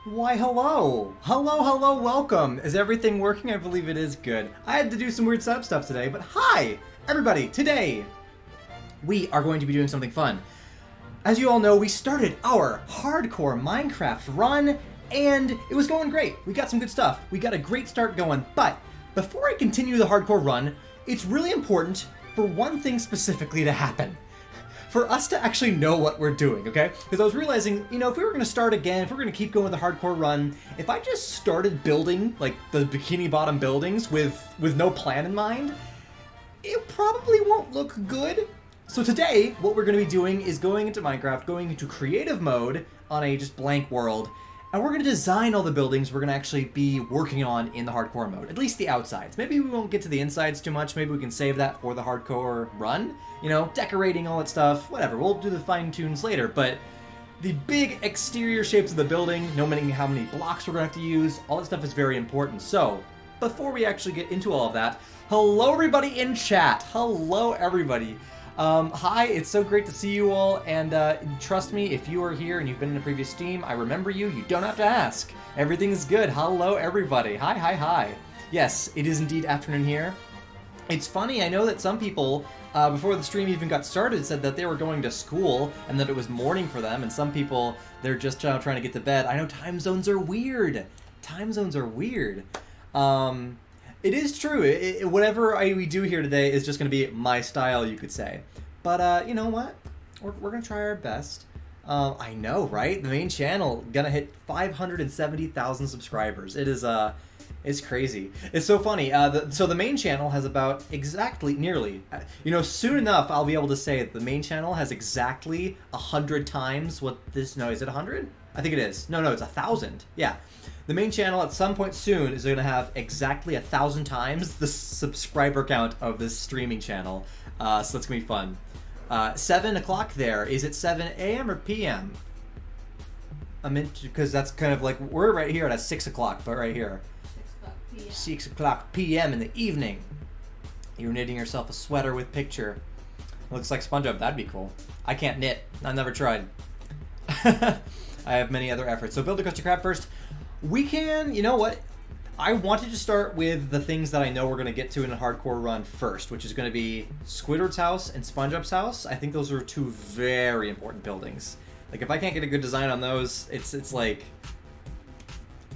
Why, hello! Hello, hello, welcome! Is everything working? I believe it is good. I had to do some weird setup stuff today, but hi! Everybody, today we are going to be doing something fun. As you all know, we started our hardcore Minecraft run, and it was going great. We got some good stuff. We got a great start going, but before I continue the hardcore run, it's really important for one thing specifically to happen. For us to actually know what we're doing, okay? Because I was realizing, you know, if we were going to start again, if we're going to keep going with the hardcore run, if I just started building, like, the Bikini Bottom buildings with no plan in mind, it probably won't look good. So today, what we're going to be doing is going into Minecraft, going into creative mode on a just blank world, and we're going to design all the buildings we're going to actually be working on in the hardcore mode, at least the outsides. Maybe we won't get to the insides too much, maybe we can save that for the hardcore run, you know, decorating all that stuff, whatever, we'll do the fine tunes later, but the big exterior shapes of the building, knowing how many blocks we're going to have to use, all that stuff is very important. So, before we actually get into all of that, hello everybody in chat, hello everybody. Hi, it's so great to see you all, and trust me, if you are here and you've been in a previous stream, I remember you, you don't have to ask. Everything's good. Hello, everybody. Hi, hi, hi. Yes, it is indeed afternoon here. It's funny, I know that some people, before the stream even got started, said that they were going to school and that it was morning for them, and some people, they're just trying to get to bed. I know time zones are weird. Time zones are weird. It is true. Whatever we do here today is just going to be my style, you could say. But you know what? We're going to try our best. I know, right? The main channel going to hit 570,000 subscribers. It is, it's crazy. It's so funny. So the main channel has about nearly, you know, soon enough I'll be able to say that the main channel has exactly 100 times what this, no, is it 100? I think it is. No, it's 1,000. Yeah. The main channel at some point soon is going to have exactly 1,000 times the subscriber count of this streaming channel. So that's going to be fun. 7 o'clock there. Is it 7 a.m. or p.m.? I'm in, because that's kind of like, we're right here at 6 o'clock, but right here. 6 o'clock p.m. in the evening. You're knitting yourself a sweater with picture. Looks like SpongeBob. That'd be cool. I can't knit. I've never tried. I have many other efforts. So build a Krusty Krab first. We can, you know what? I wanted to start with the things that I know we're going to get to in a hardcore run first, which is going to be Squidward's house and SpongeBob's house. I think those are two very important buildings. Like, if I can't get a good design on those, it's like...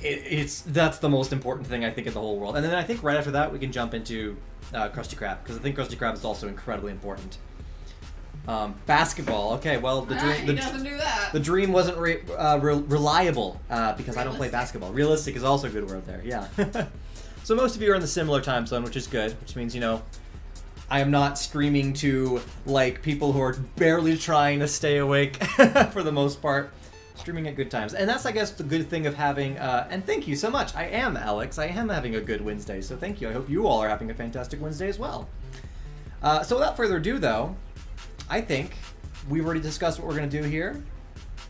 that's the most important thing, I think, in the whole world. And then I think right after that, we can jump into Krusty Krab, because I think Krusty Krab is also incredibly important. Basketball. Okay, well, the dream wasn't reliable because I don't play basketball. Realistic is also a good word there. Yeah. So most of you are in the similar time zone, which is good, which means, you know, I am not streaming to like people who are barely trying to stay awake for the most part. Streaming at good times, and that's, I guess, the good thing of having. And thank you so much. I am Alex. I am having a good Wednesday, so thank you. I hope you all are having a fantastic Wednesday as well. So without further ado, though. I think we've already discussed what we're going to do here.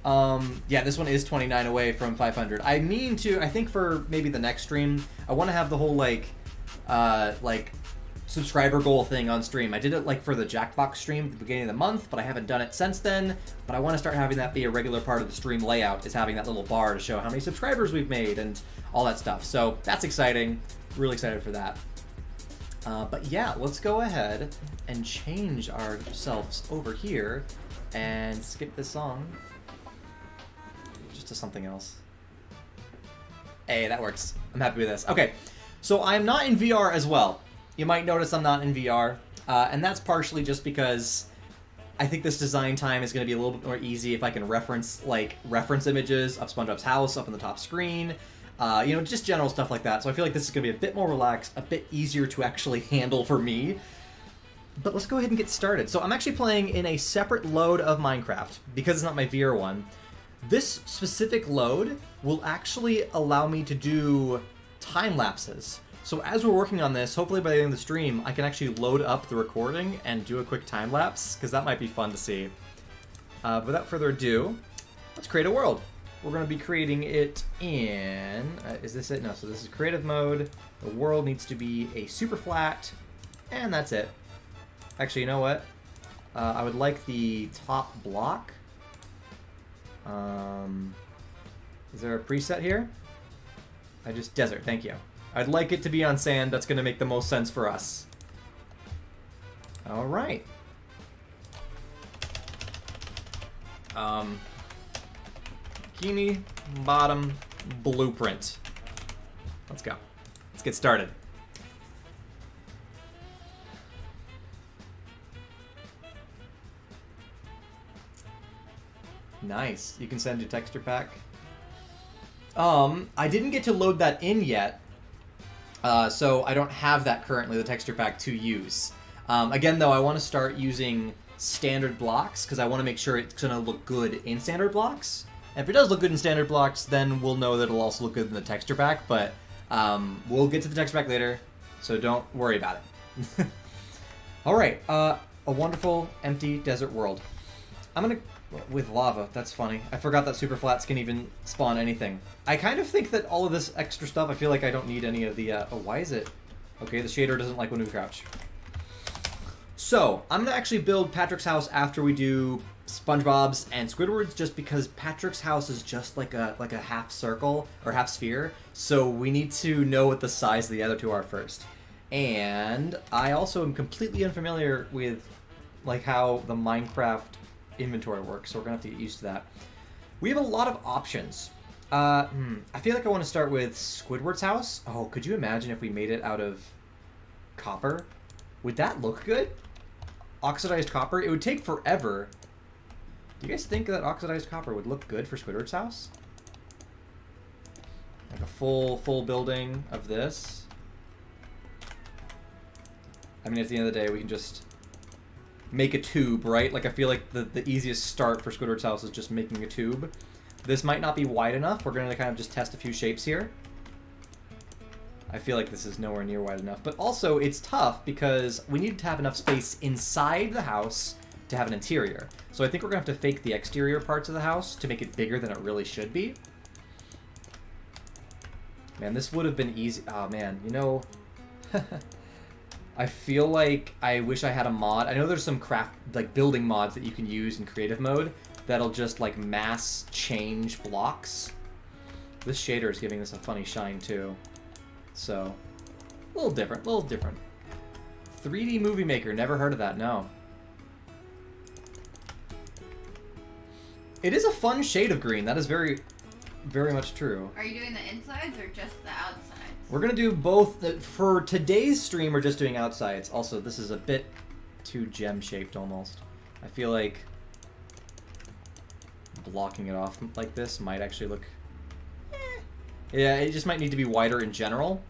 Yeah, this one is 29 away from 500. I think for maybe the next stream, I want to have the whole, like subscriber goal thing on stream. I did it, like, for the Jackbox stream at the beginning of the month, but I haven't done it since then. But I want to start having that be a regular part of the stream layout, is having that little bar to show how many subscribers we've made and all that stuff. So that's exciting. Really excited for that. But yeah, let's go ahead and change ourselves over here and skip this song just to something else. Hey, that works. I'm happy with this. Okay, so I'm not in VR as well. You might notice I'm not in VR, and that's partially just because I think this design time is going to be a little bit more easy if I can reference images of SpongeBob's house up on the top screen. You know, just general stuff like that. So I feel like this is going to be a bit more relaxed, a bit easier to actually handle for me. But let's go ahead and get started. So I'm actually playing in a separate load of Minecraft, because it's not my VR one. This specific load will actually allow me to do time lapses. So as we're working on this, hopefully by the end of the stream, I can actually load up the recording and do a quick time lapse, because that might be fun to see. Without further ado, let's create a world. We're going to be creating it in... is this it? No, so this is creative mode. The world needs to be a super flat, and that's it. Actually, you know what? I would like the top block. Is there a preset here? Desert, thank you. I'd like it to be on sand. That's going to make the most sense for us. All right. Bikini Bottom blueprint. Let's go. Let's get started. Nice. You can send your texture pack. I didn't get to load that in yet, so I don't have that currently, the texture pack, to use. Again, though, I want to start using standard blocks, because I want to make sure it's going to look good in standard blocks. And if it does look good in standard blocks, then we'll know that it'll also look good in the texture pack, but we'll get to the texture pack later, so don't worry about it. Alright, a wonderful, empty desert world. I'm going to... With lava, that's funny. I forgot that super flats can even spawn anything. I kind of think that all of this extra stuff, I feel like I don't need any of the... oh, why is it? Okay, the shader doesn't like when we crouch. So, I'm going to actually build Patrick's house after we do SpongeBob's and Squidward's, just because Patrick's house is just like a half circle, or half sphere, so we need to know what the size of the other two are first. And I also am completely unfamiliar with like how the Minecraft inventory works, so we're gonna have to get used to that. We have a lot of options. I feel like I want to start with Squidward's house. Oh, could you imagine if we made it out of copper? Would that look good? Oxidized copper? It would take forever. Do you guys think that oxidized copper would look good for Squidward's house? Like a full building of this. I mean, at the end of the day, we can just make a tube, right? Like, I feel like the easiest start for Squidward's house is just making a tube. This might not be wide enough. We're going to kind of just test a few shapes here. I feel like this is nowhere near wide enough. But also, it's tough because we need to have enough space inside the house to have an interior. So I think we're going to have to fake the exterior parts of the house to make it bigger than it really should be. Man, this would have been easy. Oh, man, you know... I feel like I wish I had a mod. I know there's some craft, like building mods that you can use in creative mode that'll just like mass change blocks. This shader is giving this a funny shine too. So, a little different, 3D Movie Maker, never heard of that, no. It is a fun shade of green, that is very, very much true. Are you doing the insides or just the outsides? We're going to do both. For today's stream, we're just doing outsides. Also, this is a bit too gem-shaped almost. I feel like blocking it off like this might actually look... Yeah, it just might need to be wider in general.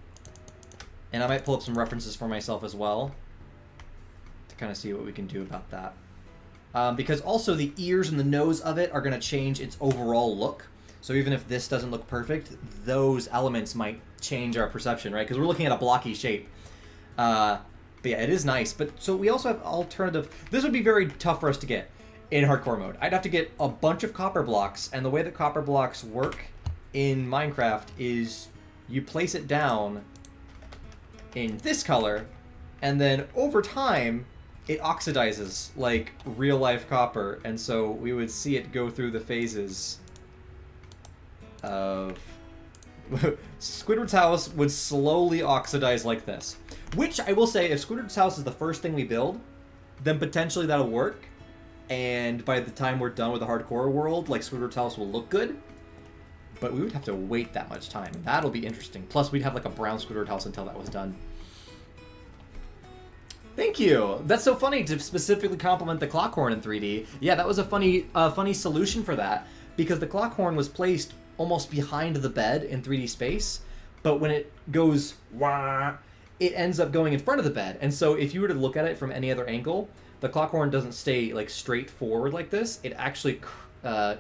And I might pull up some references for myself as well to kind of see what we can do about that. Because also the ears and the nose of it are going to change its overall look. So even if this doesn't look perfect, those elements might change our perception, right? Because we're looking at a blocky shape. But yeah, it is nice. But so we also have alternative... This would be very tough for us to get in hardcore mode. I'd have to get a bunch of copper blocks, and the way that copper blocks work in Minecraft is you place it down in this color, and then over time, it oxidizes like real-life copper, and so we would see it go through the phases of... Squidward's house would slowly oxidize like this. Which, I will say, if Squidward's house is the first thing we build, then potentially that'll work, and by the time we're done with the hardcore world, like, Squidward's house will look good. But we would have to wait that much time. That'll be interesting. Plus, we'd have, like, a brown Squidward house until that was done. Thank you! That's so funny to specifically compliment the clock horn in 3D. Yeah, that was a funny solution for that, because the clock horn was placed almost behind the bed in 3D space, but when it goes wah, it ends up going in front of the bed. And so if you were to look at it from any other angle, the clock horn doesn't stay like straight forward like this. It actually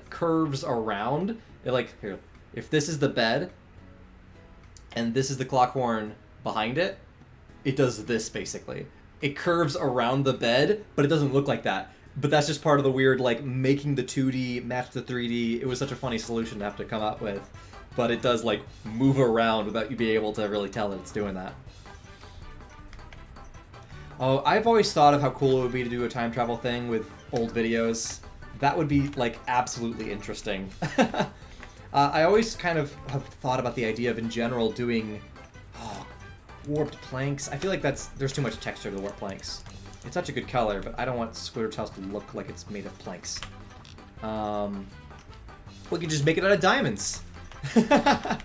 curves around. It like, here, if this is the bed and this is the clock horn behind it, it does this basically. It curves around the bed, but it doesn't look like that. But that's just part of the weird, like, making the 2D match the 3D. It was such a funny solution to have to come up with. But it does, like, move around without you being able to really tell that it's doing that. Oh, I've always thought of how cool it would be to do a time travel thing with old videos. That would be, like, absolutely interesting. I always kind of have thought about the idea of, in general, doing warped planks. I feel like there's too much texture to the warped planks. It's such a good color, but I don't want Squidward's house to look like it's made of planks. We could just make it out of diamonds. That'd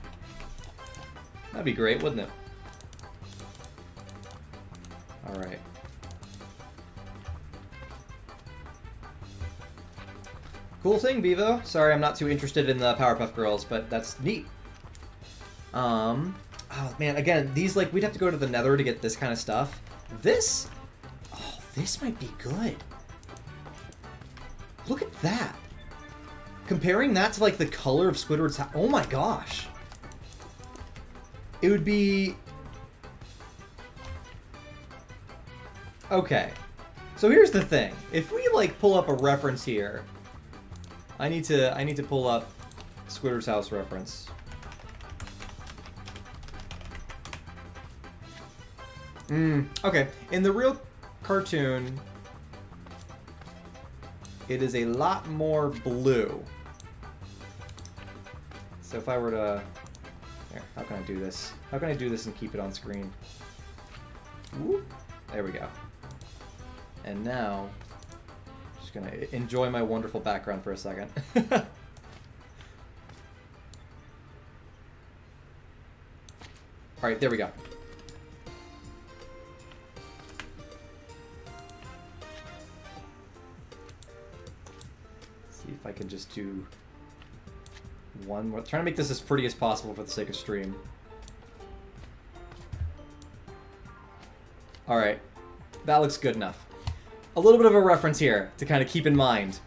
be great, wouldn't it? Alright. Cool thing, Bevo. Sorry, I'm not too interested in the Powerpuff Girls, but that's neat. Oh man, again, these, like, we'd have to go to the Nether to get this kind of stuff. This might be good. Look at that. Comparing that to, like, the color of Squidward's house. Oh my gosh. It would be... Okay. So here's the thing. If we, like, pull up a reference here... I need to pull up Squidward's house reference. Okay. In the real cartoon, it is a lot more blue. So if I were to... Here, how can I do this? How can I do this and keep it on screen? Whoop. There we go. And now, just gonna enjoy my wonderful background for a second. Alright, there we go. See if I can just do one more. Trying to make this as pretty as possible for the sake of stream. Alright, that looks good enough. A little bit of a reference here to kind of keep in mind.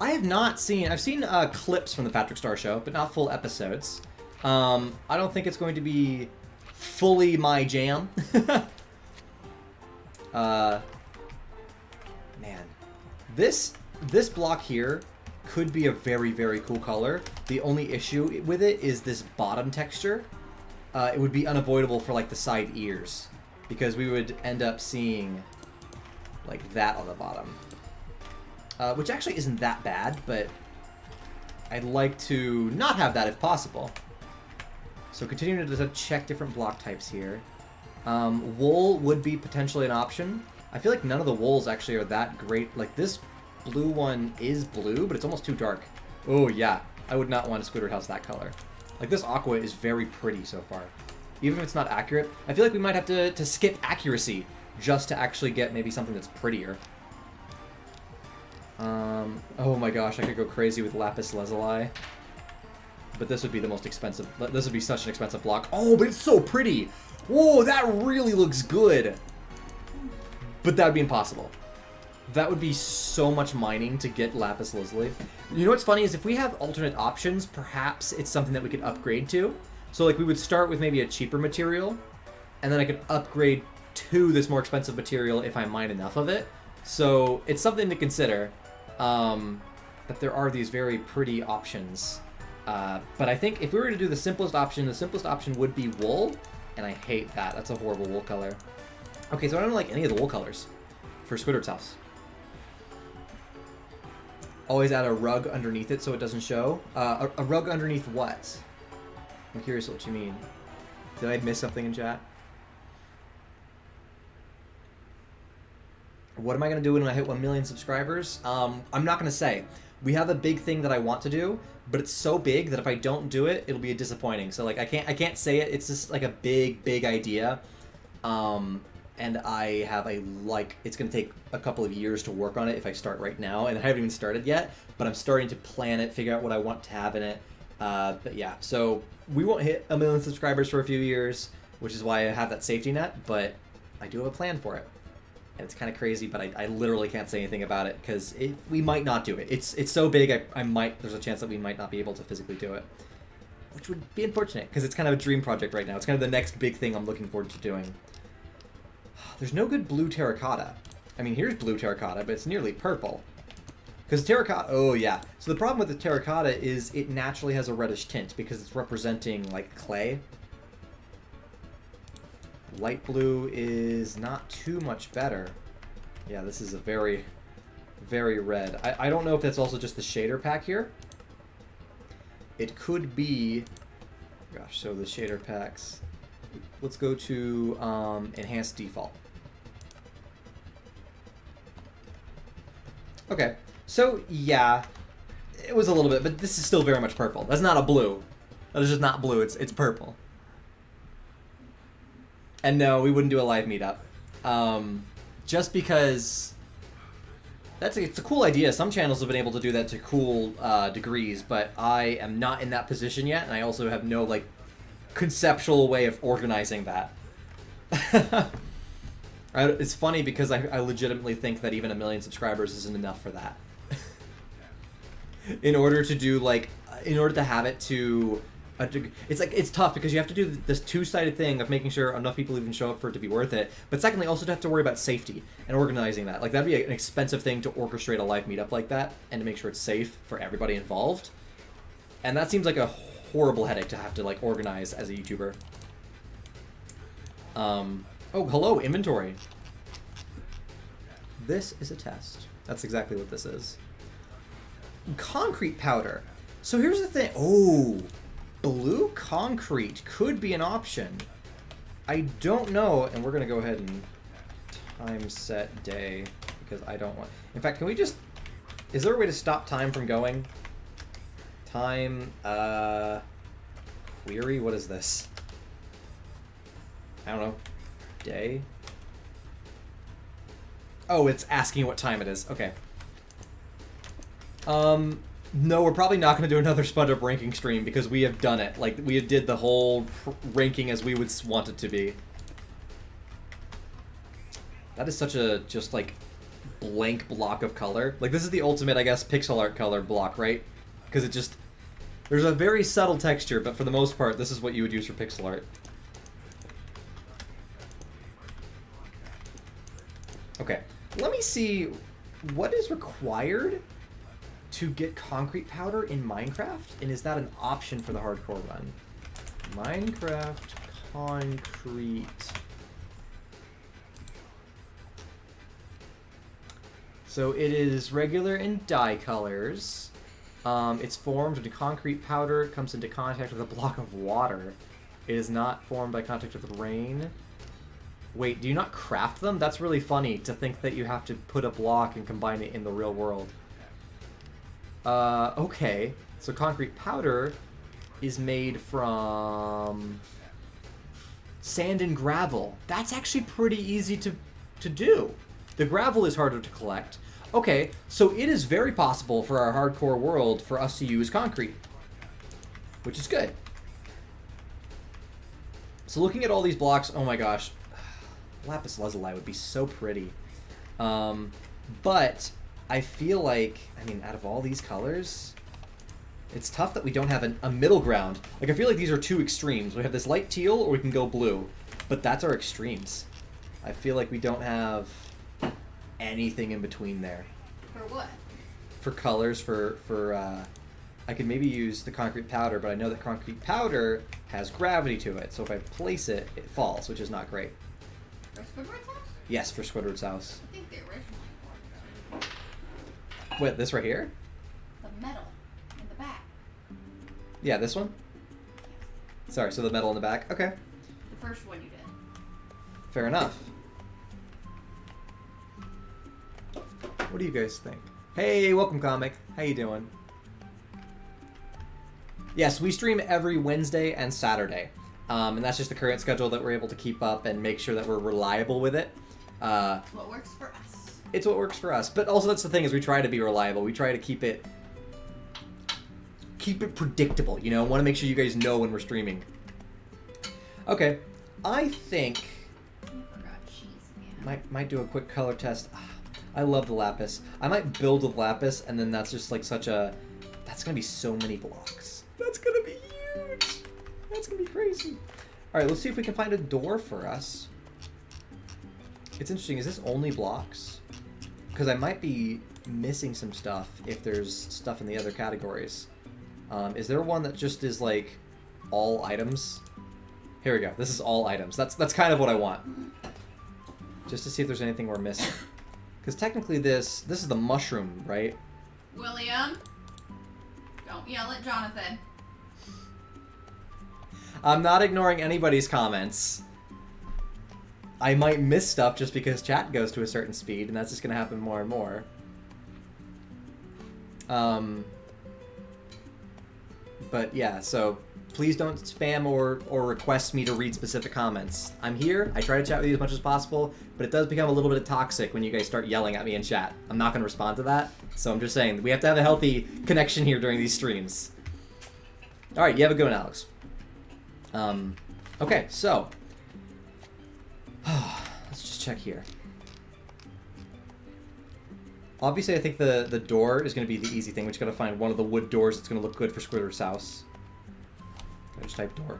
I have not seen... I've seen clips from the Patrick Star Show, but not full episodes. I don't think it's going to be fully my jam. Man. This block here could be a very, very cool color. The only issue with it is this bottom texture. It would be unavoidable for, like, the side ears, because we would end up seeing, like, that on the bottom. Which actually isn't that bad, but I'd like to not have that if possible. So continuing to check different block types here. Wool would be potentially an option. I feel like none of the wools actually are that great. Like, this blue one is blue, but it's almost too dark. Oh, yeah. I would not want a Squidward house that color. Like, this aqua is very pretty so far. Even if it's not accurate, I feel like we might have to skip accuracy just to actually get maybe something that's prettier. Oh my gosh, I could go crazy with lapis lazuli. But this would be the most expensive. This would be such an expensive block. Oh, but it's so pretty! Whoa, that really looks good! But that would be impossible. That would be so much mining to get lapis lazuli. You know what's funny is if we have alternate options, perhaps it's something that we could upgrade to. So, like, we would start with maybe a cheaper material, and then I could upgrade to this more expensive material if I mine enough of it. So, it's something to consider, that there are these very pretty options. But I think if we were to do the simplest option would be wool, and I hate that. That's a horrible wool color. Okay, so I don't like any of the wool colors for Squidward's house. Always add a rug underneath it so it doesn't show. A rug underneath what? I'm curious what you mean. Did I miss something in chat? What am I going to do when I hit 1 million subscribers? I'm not going to say. We have a big thing that I want to do, but it's so big that if I don't do it, it'll be disappointing. So, like, I can't say it. It's just like a big idea. And I have it's going to take a couple of years to work on it if I start right now, and I haven't even started yet, but I'm starting to plan it, figure out what I want to have in it. But yeah, so we won't hit 1 million subscribers for a few years, which is why I have that safety net, but I do have a plan for it. And it's kind of crazy, but I literally can't say anything about it, because we might not do it. It's so big, there's a chance that we might not be able to physically do it. Which would be unfortunate, because it's kind of a dream project right now. It's kind of the next big thing I'm looking forward to doing. There's no good blue terracotta. I mean, here's blue terracotta, but it's nearly purple. Because terracotta... Oh, yeah. So the problem with the terracotta is it naturally has a reddish tint, because it's representing, like, clay. Light blue is not too much better. Yeah, this is a very, very red. I don't know if that's also just the shader pack here. It could be... Gosh, so the shader packs... Let's go to enhanced default. Okay, so yeah, it was a little bit, but this is still very much purple. That's not a blue. That is just not blue, it's purple. And no, we wouldn't do a live meetup. Just because it's a cool idea. Some channels have been able to do that to cool degrees, but I am not in that position yet, and I also have no, like, conceptual way of organizing that. It's funny because I legitimately think that even 1 million subscribers isn't enough for that. In order to do, like, in order to have it to a degree, it's like, it's tough because you have to do this two-sided thing of making sure enough people even show up for it to be worth it, but secondly also to have to worry about safety and organizing that. Like, that'd be an expensive thing to orchestrate a live meetup like that and to make sure it's safe for everybody involved. And that seems like a horrible headache to have to, like, organize as a YouTuber. Oh, hello, inventory. This is a test. That's exactly what this is. Concrete powder. So here's the thing. Oh, blue concrete could be an option. I don't know, and we're going to go ahead and time set day because I don't want... In fact, can we just... Is there a way to stop time from going? Time, query? What is this? I don't know. Day? Oh, it's asking what time it is. Okay. No, we're probably not going to do another SpongeBob ranking stream because we have done it. Like, we did the whole ranking as we would want it to be. That is such a, just, like, blank block of color. Like, this is the ultimate, I guess, pixel art color block, right? Because it just... There's a very subtle texture, but for the most part, this is what you would use for pixel art. Okay, let me see what is required to get concrete powder in Minecraft, and is that an option for the hardcore run? Minecraft concrete. So it is regular in dye colors. It's formed into concrete powder. It comes into contact with a block of water. It is not formed by contact with rain. Wait, do you not craft them? That's really funny to think that you have to put a block and combine it in the real world. Okay. So concrete powder is made from sand and gravel. That's actually pretty easy to do. The gravel is harder to collect. Okay, so it is very possible for our hardcore world for us to use concrete, which is good. So looking at all these blocks, oh my gosh. Lapis lazuli would be so pretty. But I feel like, I mean, out of all these colors, it's tough that we don't have a middle ground. Like, I feel like these are two extremes. We have this light teal, or we can go blue. But that's our extremes. I feel like we don't have anything in between there. For what? For colors, I could maybe use the concrete powder, but I know that concrete powder has gravity to it. So if I place it, it falls, which is not great. For Squidward's house? Yes, for Squidward's house. I think they originally formed it. Wait, this right here? The metal in the back. Yeah, this one? Sorry, so the metal in the back? Okay. The first one you did. Fair enough. What do you guys think? Hey, welcome, Comic. How you doing? Yes, we stream every Wednesday and Saturday. And that's just the current schedule that we're able to keep up and make sure that we're reliable with it. What works for us. It's what works for us. But also that's the thing, is we try to be reliable. We try to keep it predictable, you know? Want to make sure you guys know when we're streaming. Okay. I think... I forgot cheese again. Might do a quick color test. I love the lapis. I might build with lapis, and then that's just like such a... That's going to be so many blocks. That's going to be huge. That's going to be crazy. Alright, let's see if we can find a door for us. It's interesting. Is this only blocks? Because I might be missing some stuff if there's stuff in the other categories. Is there one that just is like all items? Here we go. This is all items. That's kind of what I want. Just to see if there's anything we're missing. Because technically this is the mushroom, right? William, don't yell at Jonathan. I'm not ignoring anybody's comments. I might miss stuff just because chat goes to a certain speed, and that's just going to happen more and more. But yeah, so please don't spam or request me to read specific comments. I'm here, I try to chat with you as much as possible, but it does become a little bit toxic when you guys start yelling at me in chat. I'm not going to respond to that, so I'm just saying, we have to have a healthy connection here during these streams. Alright, you have a good one, Alex. Okay, so... let's just check here. Obviously, I think the door is going to be the easy thing. We just got to find one of the wood doors that's going to look good for Squidward's house. I just type door.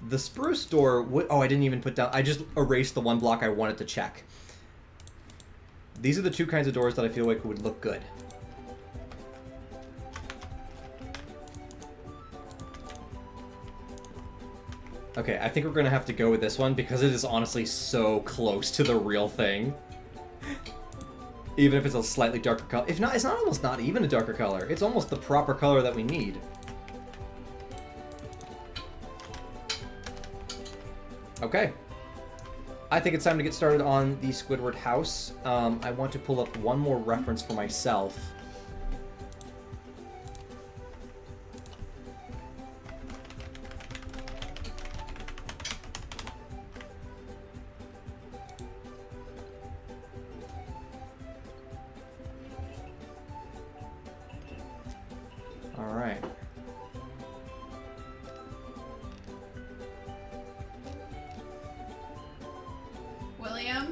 The spruce door would... Oh, I didn't even put down... I just erased the one block I wanted to check. These are the two kinds of doors that I feel like would look good. Okay, I think we're going to have to go with this one because it is honestly so close to the real thing. Even if it's a slightly darker color. If not, it's not almost not even a darker color. It's almost the proper color that we need. Okay. I think it's time to get started on the Squidward house. I want to pull up one more reference for myself.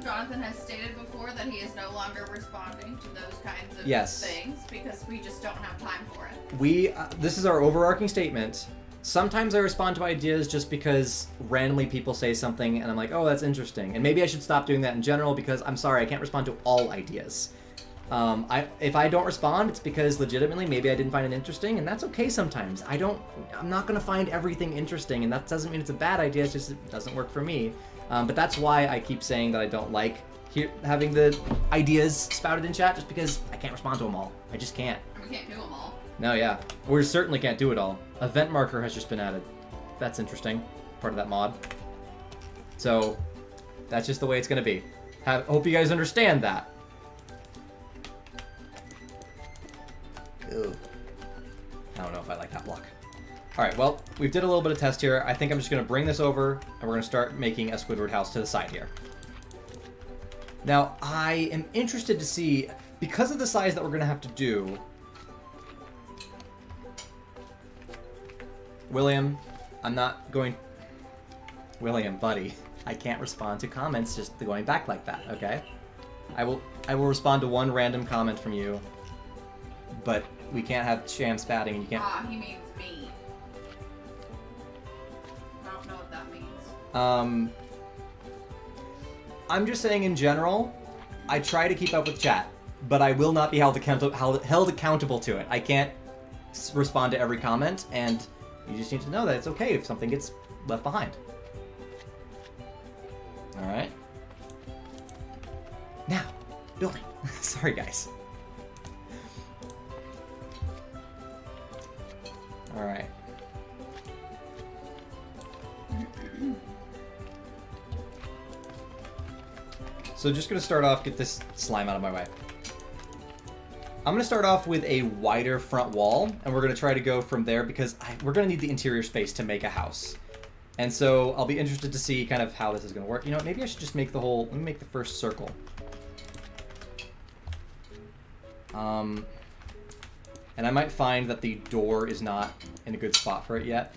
Jonathan has stated before that he is no longer responding to those kinds of things because we just don't have time for it. This is our overarching statement. Sometimes I respond to ideas just because randomly people say something and I'm like, oh, that's interesting. And maybe I should stop doing that in general because I'm sorry, I can't respond to all ideas. If I don't respond, it's because legitimately maybe I didn't find it interesting, and that's okay sometimes. I'm not going to find everything interesting, and that doesn't mean it's a bad idea, it's just it doesn't work for me. But that's why I keep saying that I don't like having the ideas spouted in chat, just because I can't respond to them all. I just can't. We can't do them all. No, yeah. We certainly can't do it all. Event marker has just been added. That's interesting. Part of that mod. So, that's just the way it's going to be. Hope you guys understand that. Ew. I don't know if I like that block. Alright, well, we did a little bit of test here. I think I'm just going to bring this over, and we're going to start making a Squidward house to the side here. Now, I am interested to see, because of the size that we're going to have to do... William, I'm not going... William, buddy, I can't respond to comments just going back like that, okay? I will respond to one random comment from you, but we can't have sham spatting, and you can't... Ah, he means me. I don't know what that means. I'm just saying in general, I try to keep up with chat, but I will not be held accountable to it. I can't respond to every comment, and you just need to know that it's okay if something gets left behind. Alright. Now, building. Sorry, guys. Alright. So just going to start off, get this slime out of my way. I'm going to start off with a wider front wall, and we're going to try to go from there because we're going to need the interior space to make a house. And so I'll be interested to see kind of how this is going to work. You know, maybe I should just make let me make the first circle. And I might find that the door is not in a good spot for it yet.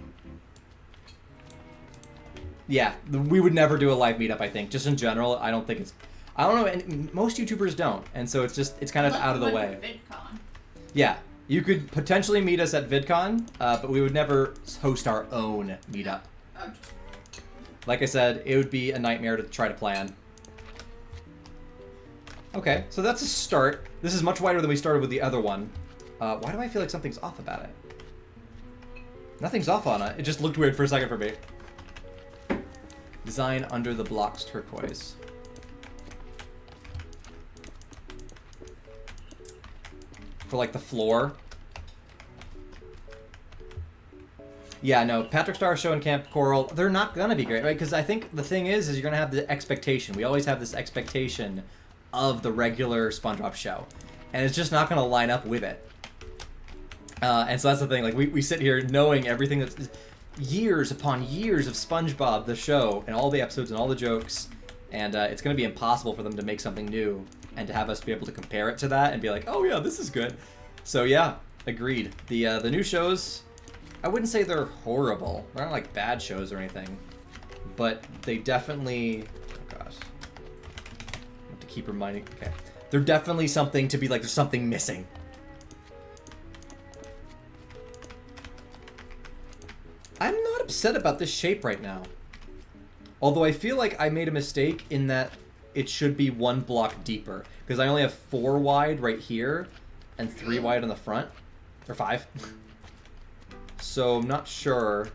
Yeah, we would never do a live meetup, I think. Just in general, I don't think it's... I don't know, and most YouTubers don't. And so it's kind of out of the way. VidCon. Yeah, you could potentially meet us at VidCon, but we would never host our own meetup. Like I said, it would be a nightmare to try to plan. Okay, so that's a start. This is much wider than we started with the other one. Why do I feel like something's off about it? Nothing's off on it. It just looked weird for a second for me. Design under the blocks turquoise. For like the floor. Yeah, no, Patrick Star Show and Camp Coral, they're not gonna be great, right? Because I think the thing is you're gonna have the expectation. We always have this expectation of the regular SpongeBob show. And it's just not gonna line up with it. And so that's the thing, like we sit here knowing everything that's years upon years of SpongeBob, the show, and all the episodes and all the jokes, and it's gonna be impossible for them to make something new and to have us be able to compare it to that and be like, oh yeah, this is good. So yeah, agreed. The new shows, I wouldn't say they're horrible. They're not like bad shows or anything, but they definitely, oh gosh, I have to keep reminding, okay. They're definitely something to be like, there's something missing. I'm not upset about this shape right now. Although I feel like I made a mistake in that it should be 1 block deeper. Because I only have 4 wide right here and 3 wide on the front. Or 5. So I'm not sure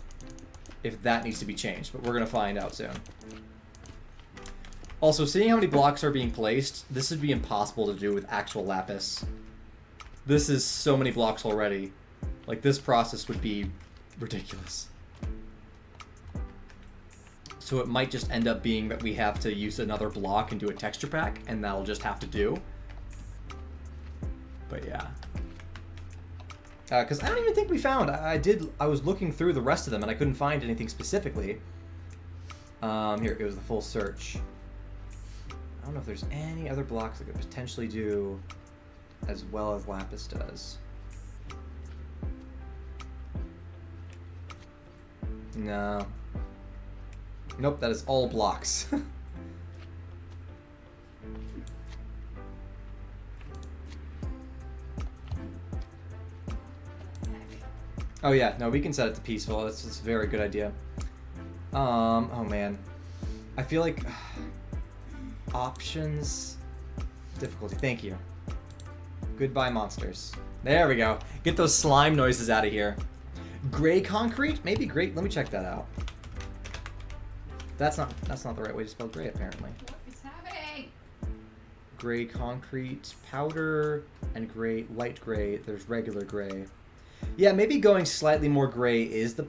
if that needs to be changed, but we're going to find out soon. Also, seeing how many blocks are being placed, this would be impossible to do with actual lapis. This is so many blocks already. Like, this process would be ridiculous. So it might just end up being that we have to use another block and do a texture pack, and that'll just have to do. But yeah. Because I don't even think we found. I was looking through the rest of them, and I couldn't find anything specifically. Here, it was the full search. I don't know if there's any other blocks that could potentially do as well as lapis does. No. Nope, that is all blocks. Oh yeah, no, we can set it to peaceful. That's a very good idea. Oh man. I feel like options difficulty. Thank you. Goodbye, monsters. There we go. Get those slime noises out of here. Gray concrete? Maybe gray. Let me check that out. That's not the right way to spell gray, apparently. What is happening? Gray concrete powder and gray, light gray. There's regular gray. Yeah, maybe going slightly more gray is the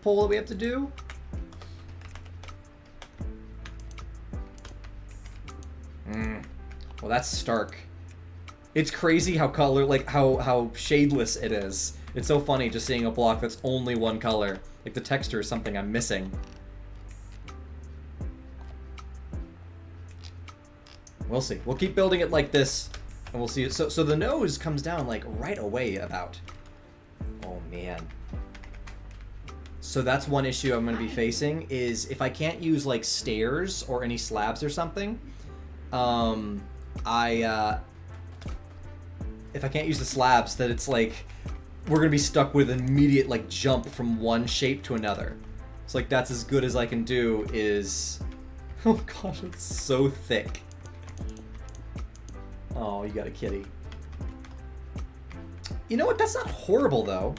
pull that we have to do. Well, that's stark. It's crazy how color, like how shadeless it is. It's so funny just seeing a block that's only one color. Like the texture is something I'm missing. We'll see. We'll keep building it like this, and we'll see. So the nose comes down like right away about. Oh man. So that's one issue I'm going to be facing is if I can't use like stairs or any slabs or something, if I can't use the slabs, that it's like we're going to be stuck with an immediate like jump from one shape to another. It's like that's as good as I can do is, oh gosh, it's so thick. Oh, you got a kitty. You know what? That's not horrible, though.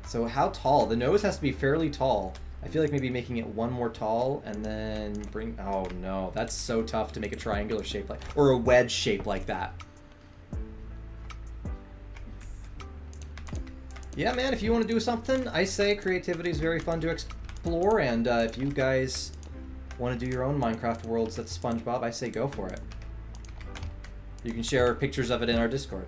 So how tall? The nose has to be fairly tall. I feel like maybe making it one more tall and then bring... Oh, no. That's so tough to make a triangular shape like... Or a wedge shape like that. Yeah, man, if you want to do something, I say creativity is very fun to explore. And if you guys want to do your own Minecraft worlds that's SpongeBob, I say go for it. You can share pictures of it in our Discord.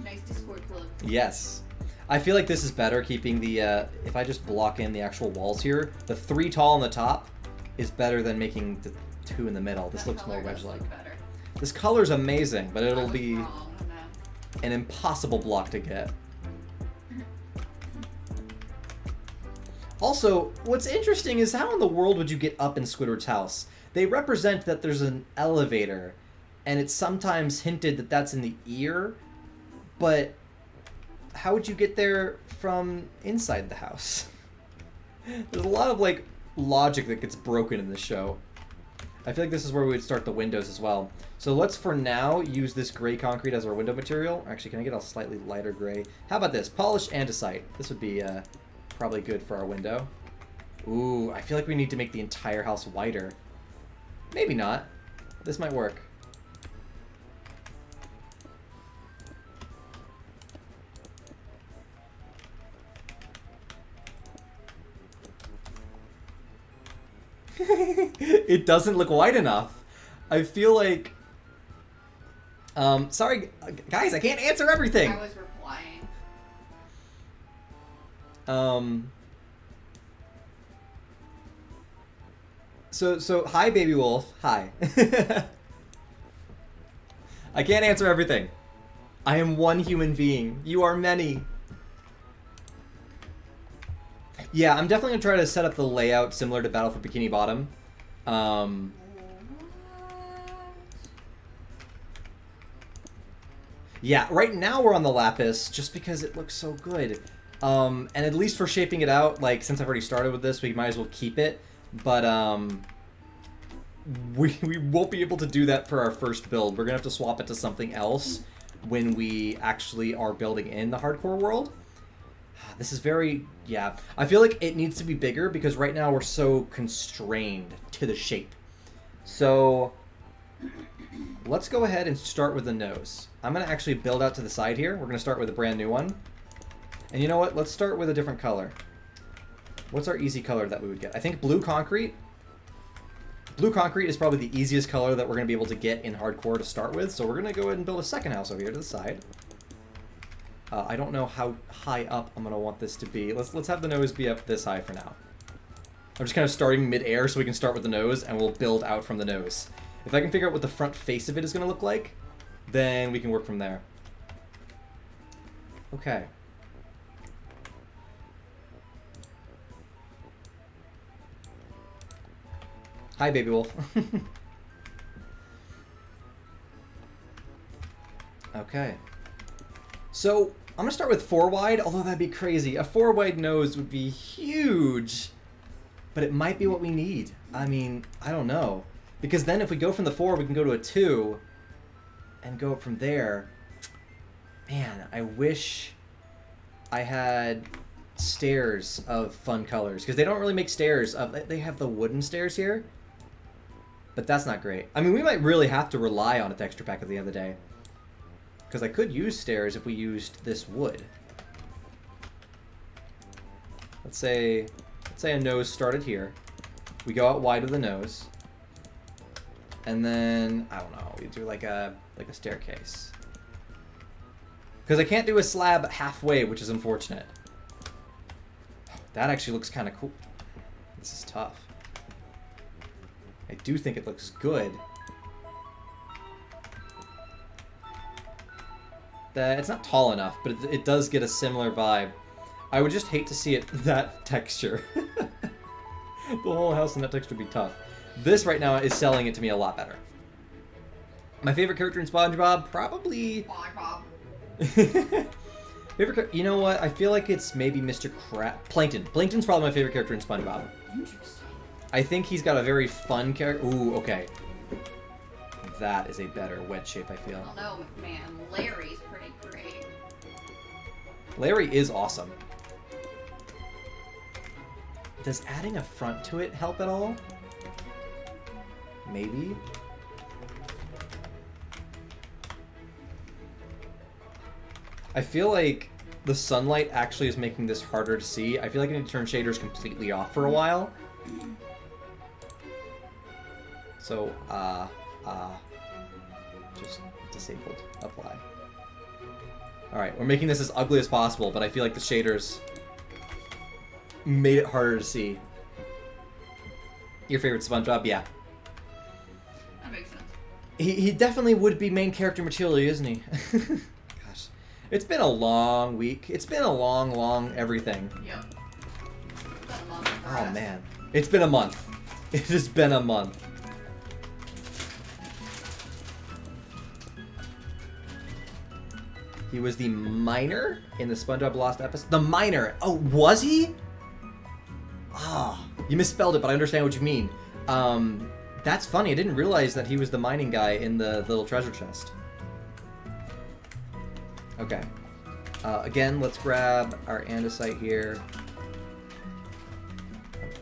Nice Discord plug. Yes. I feel like this is better keeping the, if I just block in the actual walls here, the 3 tall on the top is better than making the 2 in the middle. This looks more wedge-like. This color's amazing, but it'll be an impossible block to get. Also, what's interesting is how in the world would you get up in Squidward's house? They represent that there's an elevator, and it's sometimes hinted that that's in the ear, but how would you get there from inside the house? There's a lot of, like, logic that gets broken in this show. I feel like this is where we would start the windows as well. So let's, for now, use this gray concrete as our window material. Actually, can I get a slightly lighter gray? How about this? Polished andesite. This would be probably good for our window. Ooh, I feel like we need to make the entire house whiter. Maybe not. This might work. It doesn't look white enough. I feel like... sorry, guys, I can't answer everything. I was replying. So hi, Baby Wolf. Hi. I can't answer everything. I am one human being. You are many. Yeah, I'm definitely going to try to set up the layout similar to Battle for Bikini Bottom. Yeah, right now we're on the lapis just because it looks so good. And at least for shaping it out, like, since I've already started with this, we might as well keep it. But, we won't be able to do that for our first build. We're going to have to swap it to something else when we actually are building in the hardcore world. This is very... yeah. I feel like it needs to be bigger because right now we're so constrained to the shape. So, let's go ahead and start with the nose. I'm going to actually build out to the side here. We're going to start with a brand new one. And you know what? Let's start with a different color. What's our easy color that we would get? I think blue concrete. Blue concrete is probably the easiest color that we're going to be able to get in hardcore to start with. So we're going to go ahead and build a second house over here to the side. I don't know how high up I'm going to want this to be. Let's have the nose be up this high for now. I'm just kind of starting mid-air so we can start with the nose and we'll build out from the nose. If I can figure out what the front face of it is going to look like, then we can work from there. Okay. Hi, Baby Wolf. Okay. So, I'm going to start with 4 wide, although that'd be crazy. A 4 wide nose would be huge, but it might be what we need. I mean, I don't know. Because then if we go from the 4, we can go to a 2 and go up from there. Man, I wish I had stairs of fun colors, because they don't really make stairs. They have the wooden stairs here, but that's not great. I mean, we might really have to rely on a texture pack at the end of the day. Because I could use stairs if we used this wood. Let's say a nose started here. We go out wide with the nose. And then, I don't know, we do like a staircase. Because I can't do a slab halfway, which is unfortunate. That actually looks kind of cool. This is tough. I do think it looks good. It's not tall enough, but it does get a similar vibe. I would just hate to see it that texture. The whole house in that texture would be tough. This right now is selling it to me a lot better. My favorite character in SpongeBob, probably... SpongeBob. You know what? I feel like it's maybe Mr. Plankton. Plankton's probably my favorite character in SpongeBob. Interesting. I think he's got a very fun character. Ooh, okay. That is a better wedge shape, I feel. I don't know, man. Larry's pretty great. Larry is awesome. Does adding a front to it help at all? Maybe? I feel like the sunlight actually is making this harder to see. I feel like I need to turn shaders completely off for a while. So, just disabled. Apply. Alright, we're making this as ugly as possible, but I feel like the shaders made it harder to see. Your favorite SpongeBob? Yeah. That makes sense. He definitely would be main character material, isn't he? Gosh. It's been a long week. It's been a long everything. Yep. Oh, man. It's been a month. It has been a month. He was the miner in the SpongeBob Lost episode. The miner! Oh, was he? Ah, you misspelled it, but I understand what you mean. That's funny. I didn't realize that he was the mining guy in the little treasure chest. Okay. Again, let's grab our andesite here.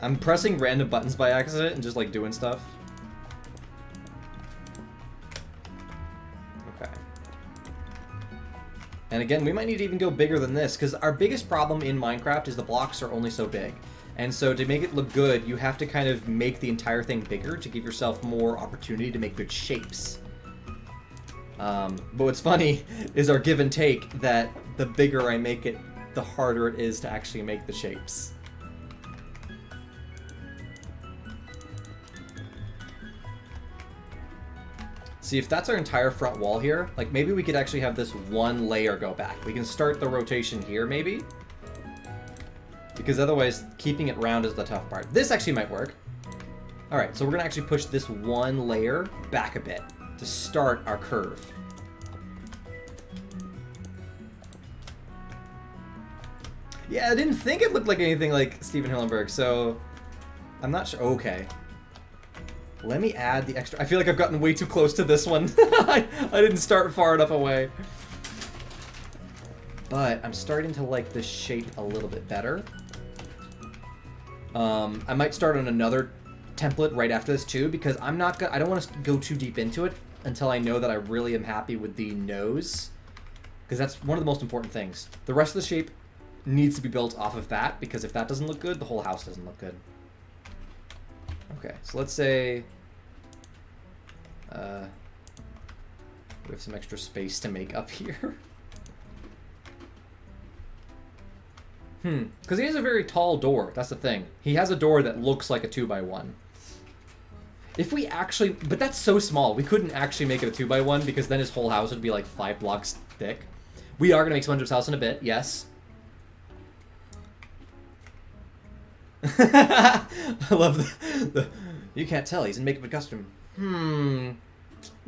I'm pressing random buttons by accident and just like doing stuff. Okay. And again, we might need to even go bigger than this, because our biggest problem in Minecraft is the blocks are only so big. And so to make it look good, you have to kind of make the entire thing bigger to give yourself more opportunity to make good shapes. But what's funny is our give and take, that the bigger I make it, the harder it is to actually make the shapes. See, if that's our entire front wall here, like maybe we could actually have this one layer go back. We can start the rotation here, maybe. Because otherwise, keeping it round is the tough part. This actually might work. Alright, so we're going to actually push this one layer back a bit to start our curve. Yeah, I didn't think it looked like anything like Steven Hillenburg, so I'm not sure. Okay. Let me add the extra. I feel like I've gotten way too close to this one. I didn't start far enough away. But I'm starting to like this shape a little bit better. I might start on another template right after this too, because I don't want to go too deep into it until I know that I really am happy with the nose, because that's one of the most important things. The rest of the shape needs to be built off of that, because if that doesn't look good, the whole house doesn't look good. Okay, so let's say we have some extra space to make up here. Because he has a very tall door. That's the thing. He has a door that looks like a 2x1. If we actually... But that's so small. We couldn't actually make it a 2x1 because then his whole house would be like 5 blocks thick. We are going to make SpongeBob's house in a bit, yes. I love the... You can't tell. He's in makeup and costume.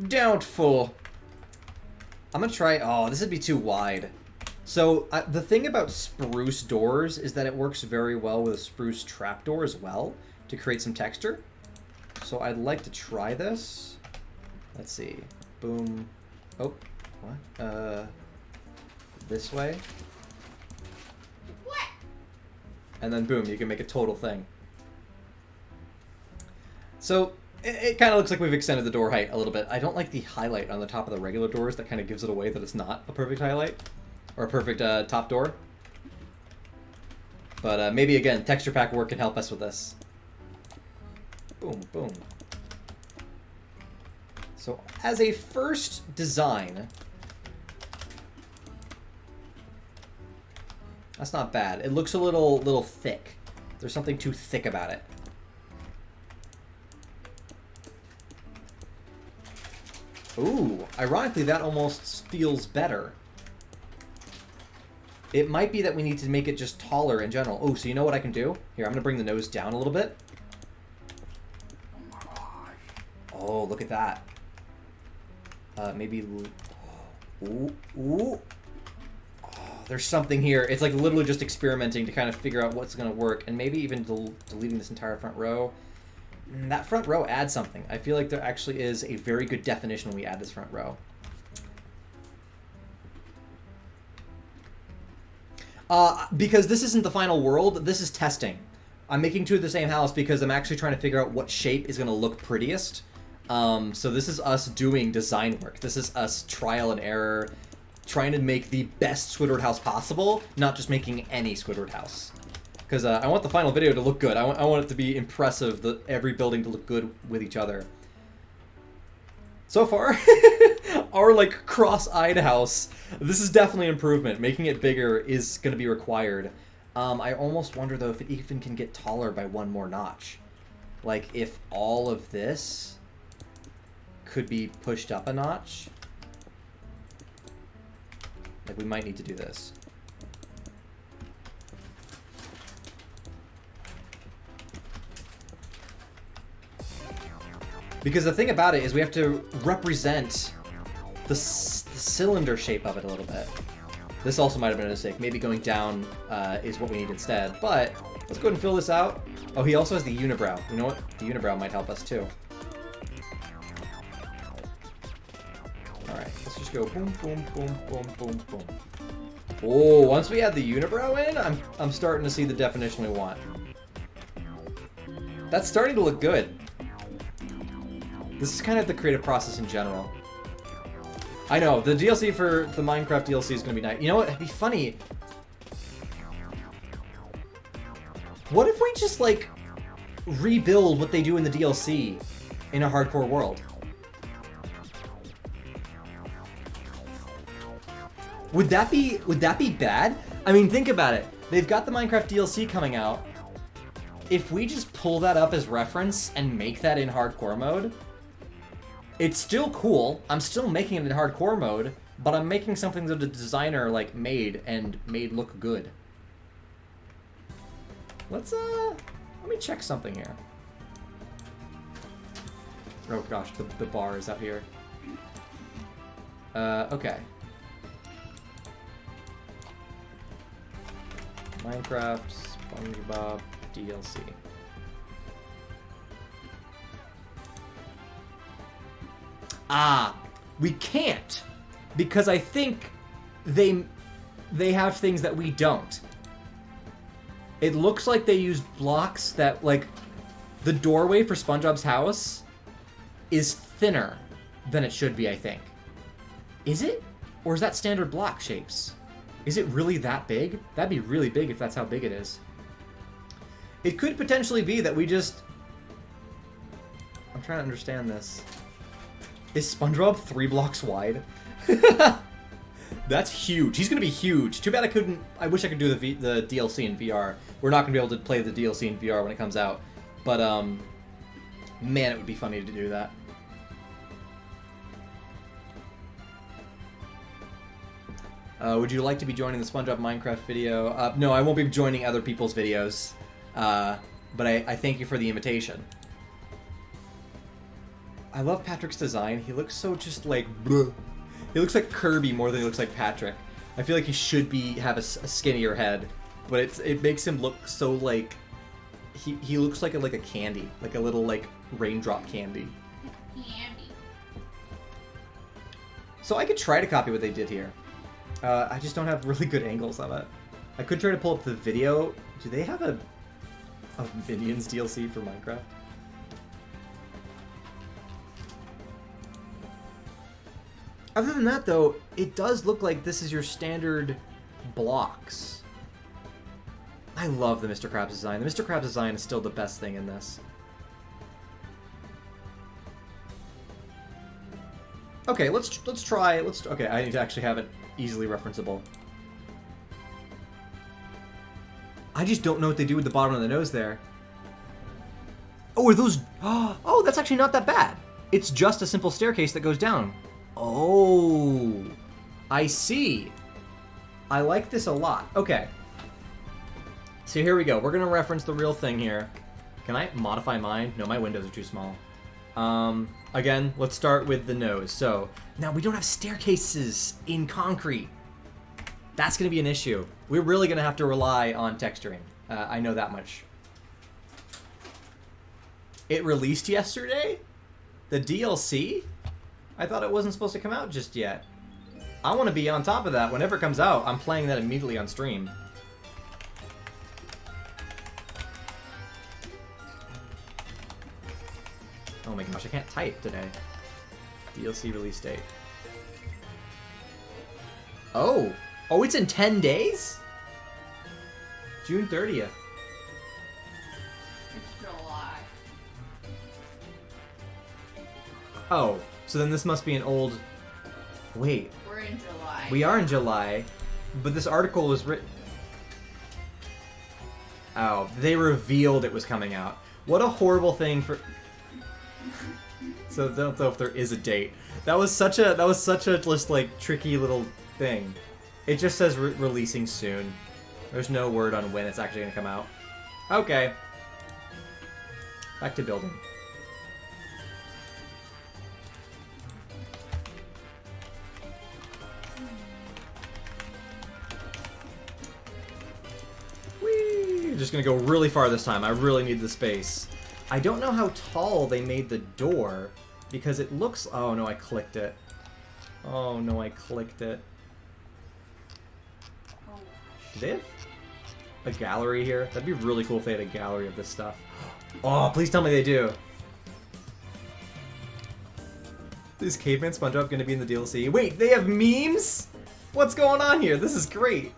Doubtful. I'm going to try... Oh, this would be too wide. So, the thing about spruce doors is that it works very well with a spruce trapdoor as well to create some texture. So, I'd like to try this. Let's see. Boom. Oh, what? This way. What? And then boom, you can make a total thing. So, it kind of looks like we've extended the door height a little bit. I don't like the highlight on the top of the regular doors. That kind of gives it away that it's not a perfect highlight. Or a perfect top door. But maybe, again, texture pack work can help us with this. Boom, boom. So, as a first design... That's not bad. It looks a little thick. There's something too thick about it. Ooh, ironically, that almost feels better. It might be that we need to make it just taller in general. Oh, so you know what I can do? Here, I'm going to bring the nose down a little bit. Oh, look at that. Maybe... Ooh, ooh. Oh, there's something here. It's like literally just experimenting to kind of figure out what's going to work. And maybe even deleting this entire front row. That front row adds something. I feel like there actually is a very good definition when we add this front row. Because this isn't the final world, this is testing. I'm making two of the same house because I'm actually trying to figure out what shape is going to look prettiest. So this is us doing design work. This is us trial and error, trying to make the best Squidward house possible, not just making any Squidward house. Because I want the final video to look good. I want it to be impressive, every building to look good with each other. So far, our like cross-eyed house, this is definitely an improvement. Making it bigger is going to be required. I almost wonder though if it even can get taller by one more notch. Like if all of this could be pushed up a notch. Like we might need to do this. Because the thing about it is we have to represent the cylinder shape of it a little bit. This also might have been a mistake. Maybe going down is what we need instead. But let's go ahead and fill this out. Oh, he also has the unibrow. You know what? The unibrow might help us too. Alright, let's just go boom, boom, boom, boom, boom, boom. Oh, once we add the unibrow in, I'm starting to see the definition we want. That's starting to look good. This is kind of the creative process in general. I know, the DLC for the Minecraft DLC is going to be nice. You know what? It'd be funny. What if we just, like, rebuild what they do in the DLC in a hardcore world? Would that be bad? I mean, think about it. They've got the Minecraft DLC coming out. If we just pull that up as reference and make that in hardcore mode, it's still cool. I'm still making it in hardcore mode, but I'm making something that the designer like made look good. Let's let me check something here. Oh gosh, the bar is out here. Okay. Minecraft SpongeBob DLC. Ah, we can't, because I think they have things that we don't. It looks like they used blocks that, like, the doorway for SpongeBob's house is thinner than it should be, I think. Is it? Or is that standard block shapes? Is it really that big? That'd be really big if that's how big it is. It could potentially be that we just... I'm trying to understand this. Is SpongeBob 3 blocks wide? That's huge. He's gonna be huge. Too bad I couldn't... I wish I could do the DLC in VR. We're not gonna be able to play the DLC in VR when it comes out. But, man, it would be funny to do that. Would you like to be joining the SpongeBob Minecraft video? No, I won't be joining other people's videos. But I thank you for the invitation. I love Patrick's design. He looks so just like... bleh. He looks like Kirby more than he looks like Patrick. I feel like he should have a skinnier head. But it makes him look so like... He looks like a candy. Like a little like raindrop candy. Candy. So I could try to copy what they did here. I just don't have really good angles of it. I could try to pull up the video. Do they have a Minions DLC for Minecraft? Other than that, though, it does look like this is your standard blocks. I love the Mr. Krabs design. The Mr. Krabs design is still the best thing in this. Okay, let's try. Okay, I need to actually have it easily referenceable. I just don't know what they do with the bottom of the nose there. Oh, are those... Oh, that's actually not that bad. It's just a simple staircase that goes down. Oh, I see. I like this a lot. Okay. So here we go. We're going to reference the real thing here. Can I modify mine? No, my windows are too small. Again, let's start with the nose. So, now we don't have staircases in concrete. That's going to be an issue. We're really going to have to rely on texturing. I know that much. It released yesterday? The DLC? I thought it wasn't supposed to come out just yet. I want to be on top of that. Whenever it comes out, I'm playing that immediately on stream. Oh my gosh, I can't type today. DLC release date. Oh! Oh, it's in 10 days? June 30th. It's July. Oh, so then this must be an old... Wait. We're in July. We are in July, but this article was written... Oh, they revealed it was coming out. What a horrible thing for... So I don't know if there is a date. That was such a just like tricky little thing. It just says releasing soon. There's no word on when it's actually gonna come out. Okay. Back to building. Whee! Just gonna go really far this time. I really need the space. I don't know how tall they made the door, because it looks... Oh no, I clicked it. Oh no, I clicked it. Do they have a gallery here? That'd be really cool if they had a gallery of this stuff. Oh, please tell me they do. Is Caveman SpongeBob going to be in the DLC? Wait, they have memes? What's going on here? This is great.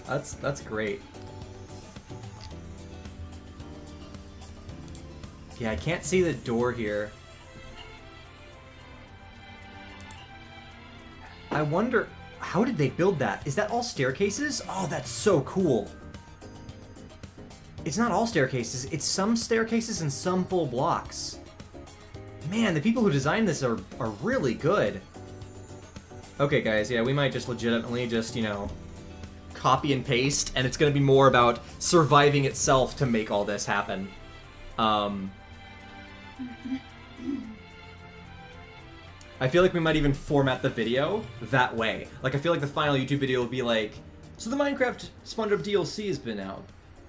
That's great. Yeah, I can't see the door here. I wonder, how did they build that? Is that all staircases? Oh, that's so cool. It's not all staircases, it's some staircases and some full blocks. Man, the people who designed this are really good. Okay, guys, yeah, we might just legitimately just, you know, copy and paste, and it's going to be more about surviving itself to make all this happen. I feel like we might even format the video that way. Like, I feel like the final YouTube video will be like, so the Minecraft SpongeBob DLC has been out,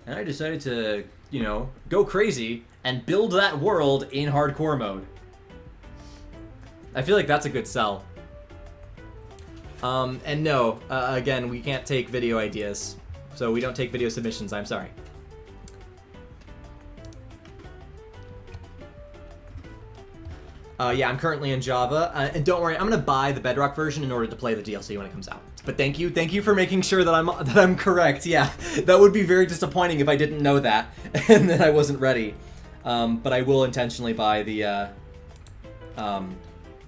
and I decided to, you know, go crazy and build that world in hardcore mode. I feel like that's a good sell. And no, again, we can't take video ideas. So we don't take video submissions, I'm sorry. Yeah, I'm currently in Java, and don't worry, I'm gonna buy the Bedrock version in order to play the DLC when it comes out. But thank you for making sure that I'm correct. Yeah, that would be very disappointing if I didn't know that and then I wasn't ready. But I will intentionally buy the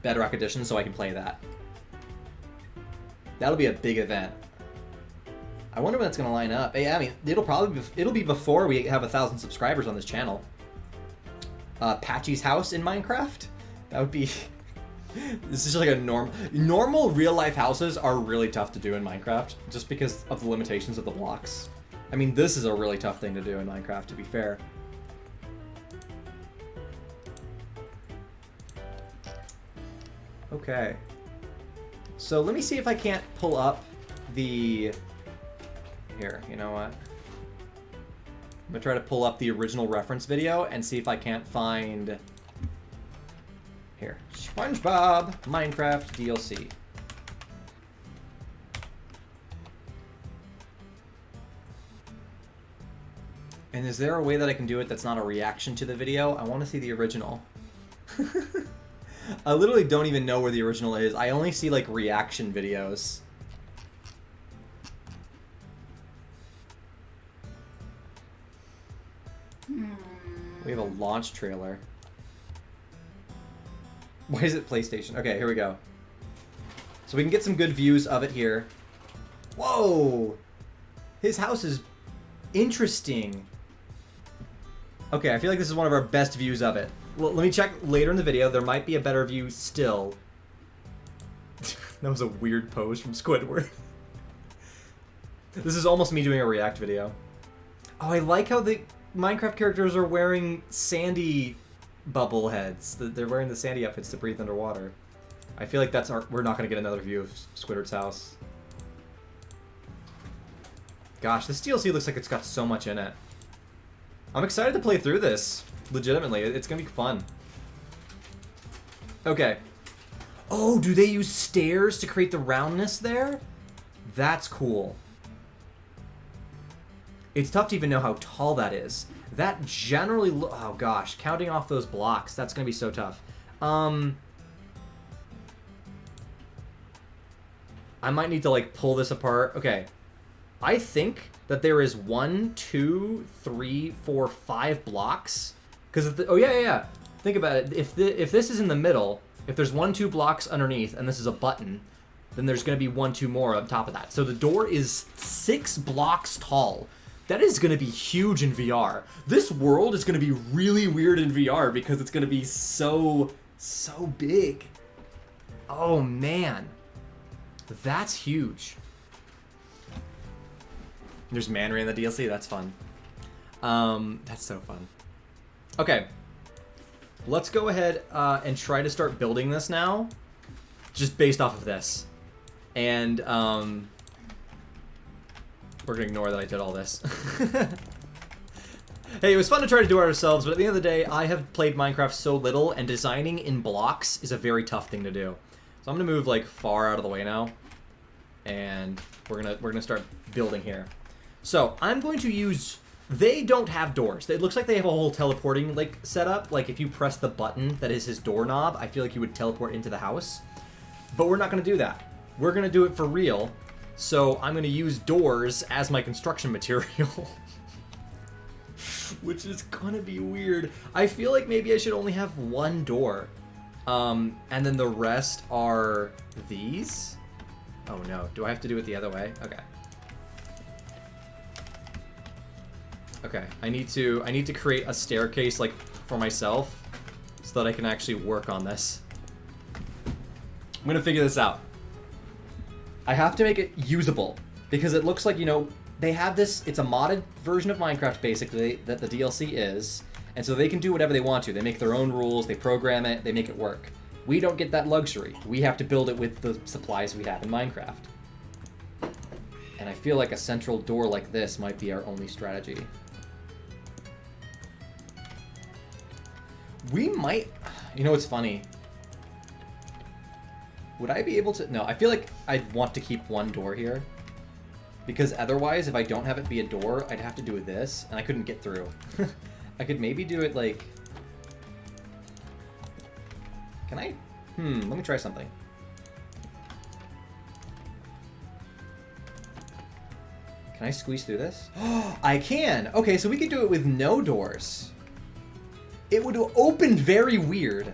Bedrock edition so I can play that. That'll be a big event. I wonder when it's gonna line up. Yeah, I mean, it'll be before we have 1,000 subscribers on this channel. Patchy's house in Minecraft. That would be. This is just like a normal real life houses are really tough to do in Minecraft just because of the limitations of the blocks. I mean, this is a really tough thing to do in Minecraft, to be fair. Okay. So let me see if I can't pull up the... Here, you know what? I'm gonna try to pull up the original reference video and see if I can't find... Here. SpongeBob Minecraft DLC. And is there a way that I can do it that's not a reaction to the video? I want to see the original. I literally don't even know where the original is. I only see, like, reaction videos. We have a launch trailer. Why is it PlayStation? Okay, here we go. So we can get some good views of it here. Whoa! His house is interesting. Okay, I feel like this is one of our best views of it. Well, let me check later in the video. There might be a better view still. That was a weird pose from Squidward. This is almost me doing a react video. Oh, I like how the Minecraft characters are wearing sandy bubble heads. They're wearing the sandy outfits to breathe underwater. I feel like that's we're not going to get another view of Squidward's house. Gosh, this DLC looks like it's got so much in it. I'm excited to play through this. Legitimately, it's going to be fun. Okay. Oh, do they use stairs to create the roundness there? That's cool. It's tough to even know how tall that is. That generally... Oh, gosh. Counting off those blocks, that's going to be so tough. I might need to, like, pull this apart. Okay. I think that there is 1, 2, 3, 4, 5 blocks. Because oh, yeah. Think about it. If this is in the middle, if there's 1, 2 blocks underneath, and this is a button, then there's going to be 1, 2 more on top of that. So the door is 6 blocks tall. That is going to be huge in VR. This world is going to be really weird in VR because it's going to be so big. Oh, man. That's huge. There's Manry in the DLC. That's fun. That's so fun. Okay. Let's go ahead and try to start building this now. Just based off of this. And, we're gonna ignore that I did all this. Hey, it was fun to try to do it ourselves, but at the end of the day, I have played Minecraft so little, and designing in blocks is a very tough thing to do. So I'm gonna move, like, far out of the way now. And we're gonna start building here. So I'm going to use... They don't have doors. It looks like they have a whole teleporting like setup. Like if you press the button that is his doorknob, I feel like you would teleport into the house. But we're not going to do that. We're going to do it for real. So I'm going to use doors as my construction material. Which is going to be weird. I feel like maybe I should only have one door. And then the rest are these. Oh no, do I have to do it the other way? Okay. Okay, I need to create a staircase like for myself so that I can actually work on this. I'm gonna figure this out. I have to make it usable because it looks like, you know, they have this, it's a modded version of Minecraft basically that the DLC is, and so they can do whatever they want to. They make their own rules, they program it, they make it work. We don't get that luxury. We have to build it with the supplies we have in Minecraft. And I feel like a central door like this might be our only strategy. We might... You know what's funny? Would I be able to... No, I feel like I'd want to keep one door here. Because otherwise, if I don't have it be a door, I'd have to do this, and I couldn't get through. I could maybe do it like... Can I? Let me try something. Can I squeeze through this? I can! Okay, so we could do it with no doors. It would open very weird.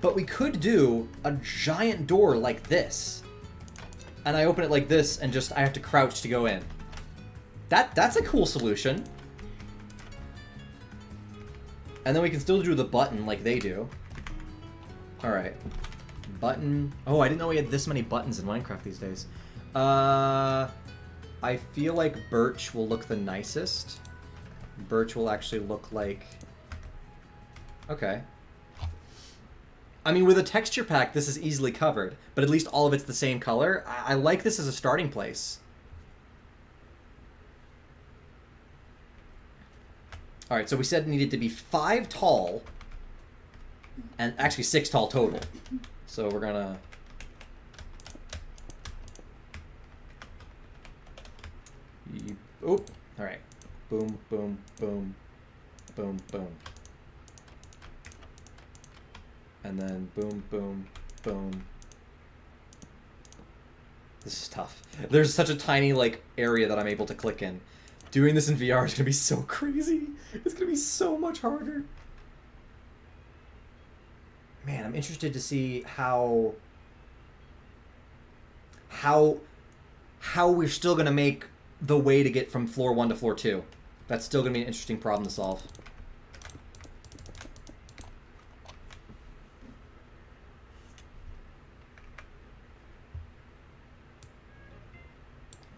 But we could do a giant door like this. And I open it like this and just, I have to crouch to go in. That's a cool solution. And then we can still do the button like they do. Alright. Button. Oh, I didn't know we had this many buttons in Minecraft these days. I feel like birch will look the nicest. Birch will actually look like... Okay. I mean, with a texture pack, this is easily covered, but at least all of it's the same color. I like this as a starting place. Alright, so we said it needed to be 5 tall, and actually 6 tall total. So we're gonna... Oop. Alright. Boom, boom, boom, boom, boom. And then boom, boom, boom. This is tough. There's such a tiny, like, area that I'm able to click in. Doing this in VR is gonna be so crazy. It's gonna be so much harder. Man, I'm interested to see how we're still gonna make the way to get from floor 1 to floor 2. That's still gonna be an interesting problem to solve.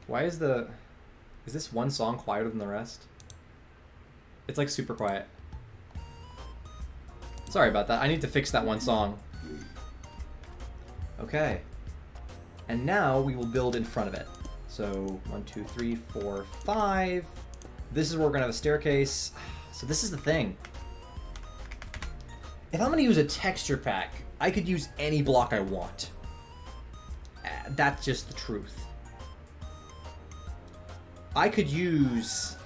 Why is this one song quieter than the rest? It's like super quiet. Sorry about that. I need to fix that one song. Okay. And now we will build in front of it. So 1, 2, 3, 4, 5. This is where we're gonna have a staircase. So this is the thing. If I'm gonna use a texture pack, I could use any block I want. That's just the truth. I could use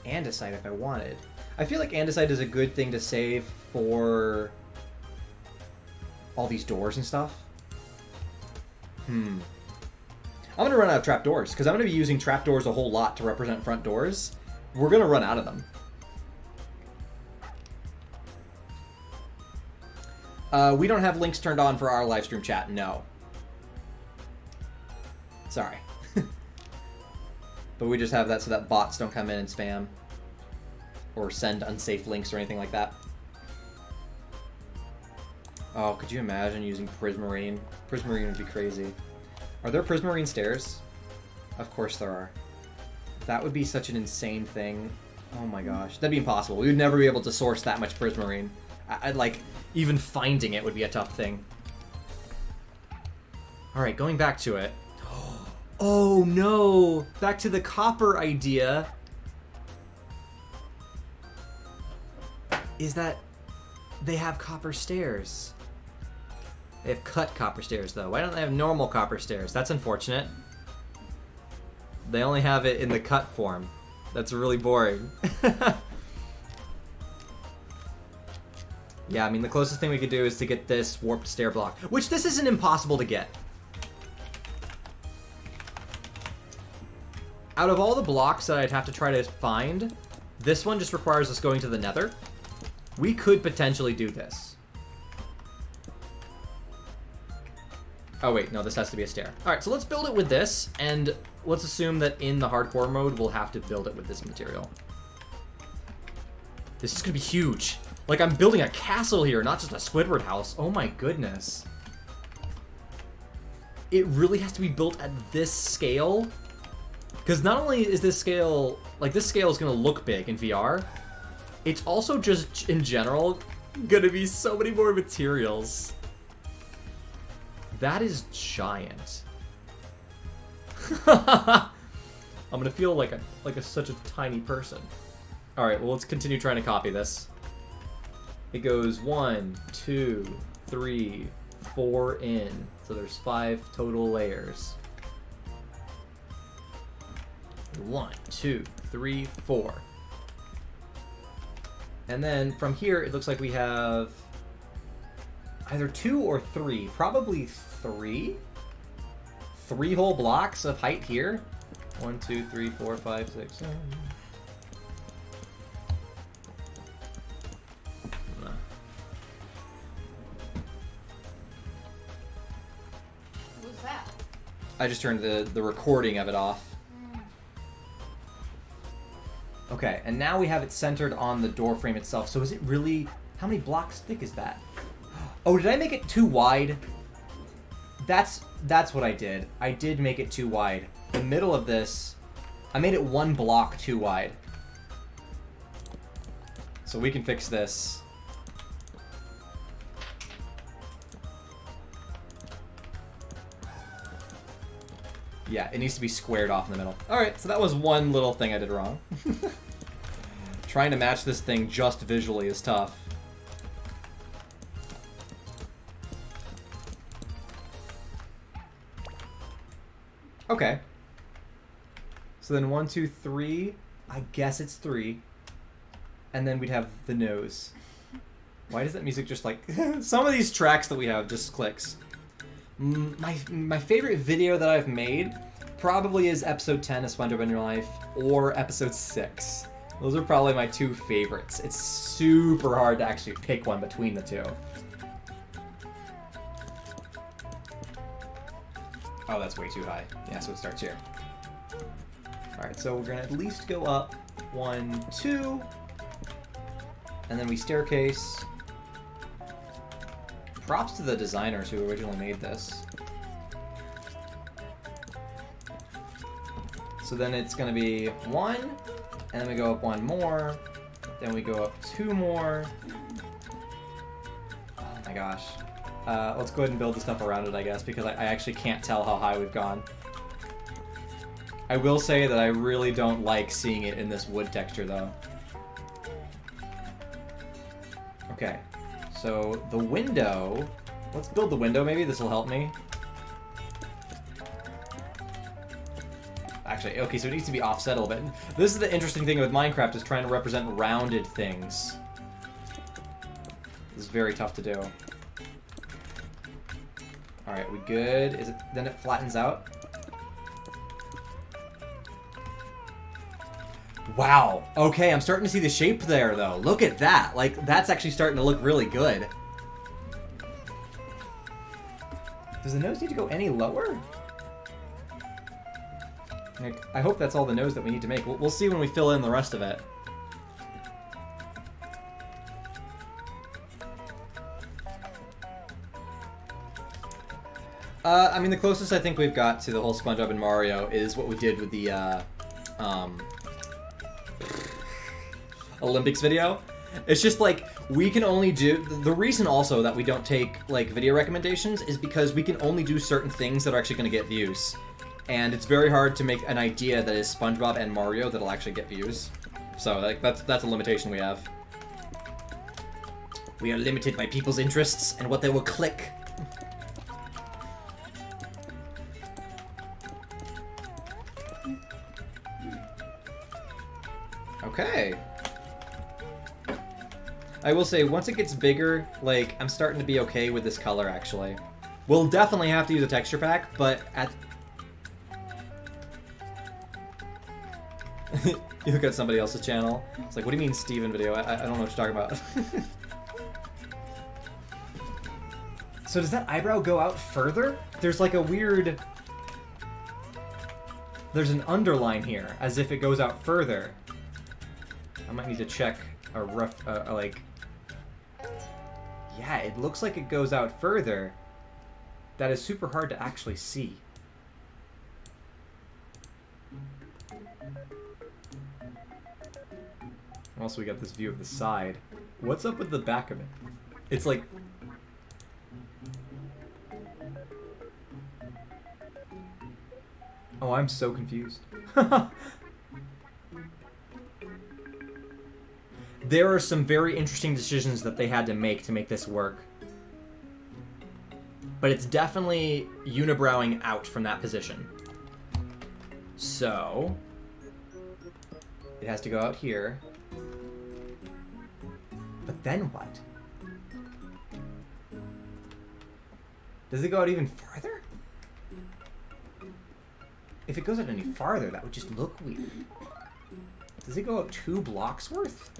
andesite if I wanted. I feel like andesite is a good thing to save for all these doors and stuff. I'm gonna run out of trapdoors because I'm gonna be using trapdoors a whole lot to represent front doors. We're gonna run out of them. We don't have links turned on for our live stream chat, no. Sorry. But we just have that so that bots don't come in and spam. Or send unsafe links or anything like that. Oh, could you imagine using Prismarine? Prismarine would be crazy. Are there Prismarine stairs? Of course there are. That would be such an insane thing. Oh my gosh. That'd be impossible. We would never be able to source that much Prismarine. I'd like, even finding it would be a tough thing. Alright, going back to it. Oh no! Back to the copper idea. Is that they have copper stairs. They have cut copper stairs, though. Why don't they have normal copper stairs? That's unfortunate. They only have it in the cut form. That's really boring. Yeah, I mean, the closest thing we could do is to get this warped stair block, which this isn't impossible to get. Out of all the blocks that I'd have to try to find, this one just requires us going to the nether. We could potentially do this. Oh wait, no, this has to be a stair. Alright, so let's build it with this, and let's assume that in the hardcore mode, we'll have to build it with this material. This is gonna be huge. Like, I'm building a castle here, not just a Squidward house. Oh my goodness. It really has to be built at this scale. Because not only is this scale, like, this scale is gonna look big in VR, it's also just, in general, gonna be so many more materials. That is giant. I'm gonna feel like such a tiny person. Alright, well, let's continue trying to copy this. It goes 1, 2, 3, 4 in. So there's 5 total layers. 1, 2, 3, 4. And then from here, it looks like we have either 2 or 3. Probably 3? 3 whole blocks of height here. 1, 2, 3, 4, 5, 6, 7. I just turned the recording of it off. Okay, and now we have it centered on the door frame itself. So is it really... How many blocks thick is that? Oh, did I make it too wide? That's what I did. I did make it too wide. The middle of this, I made it 1 block too wide. So we can fix this. Yeah, it needs to be squared off in the middle. Alright, so that was one little thing I did wrong. Trying to match this thing just visually is tough. Okay. So then 1, 2, 3. I guess it's 3. And then we'd have the nose. Why does that music just like... Some of these tracks that we have just clicks. My favorite video that I've made probably is episode 10 of SpongeBob in Your Life or episode 6. Those are probably my 2 favorites. It's super hard to actually pick one between the 2. Oh, that's way too high. Yeah, so it starts here. Alright, so we're gonna at least go up 1, 2, and then we staircase. Props to the designers who originally made this. So then it's going to be 1, and then we go up 1 more, then we go up 2 more. Oh my gosh. Let's go ahead and build the stuff around it, I guess, because I actually can't tell how high we've gone. I will say that I really don't like seeing it in this wood texture, though. Okay. So, the window... Let's build the window, maybe. This will help me. Actually, okay, so it needs to be offset a little bit. This is the interesting thing with Minecraft, is trying to represent rounded things. This is very tough to do. Alright, we good? Is it? Then it flattens out? Wow. Okay, I'm starting to see the shape there, though. Look at that. Like, that's actually starting to look really good. Does the nose need to go any lower? Like, I hope that's all the nose that we need to make. We'll see when we fill in the rest of it. I mean, the closest I think we've got to the whole SpongeBob and Mario is what we did with the, Olympics video. It's just like, we can only do... The reason also that we don't take, like, video recommendations is because we can only do certain things that are actually going to get views. And it's very hard to make an idea that is SpongeBob and Mario that'll actually get views. So, like, that's a limitation we have. We are limited by people's interests and what they will click. Okay. I will say, once it gets bigger, like, I'm starting to be okay with this color, actually. We'll definitely have to use a texture pack, but at... You look at somebody else's channel. It's like, what do you mean Steven video? I don't know what you're talking about. So does that eyebrow go out further? There's like a weird... There's an underline here, as if it goes out further. I might need to check a rough, like... Yeah, it looks like it goes out further. That is super hard to actually see. Also, we got this view of the side. What's up with the back of it? It's like... Oh, I'm so confused. There are some very interesting decisions that they had to make this work. But it's definitely unibrowing out from that position. So... It has to go out here. But then what? Does it go out even farther? If it goes out any farther, that would just look weird. Does it go out 2 blocks worth?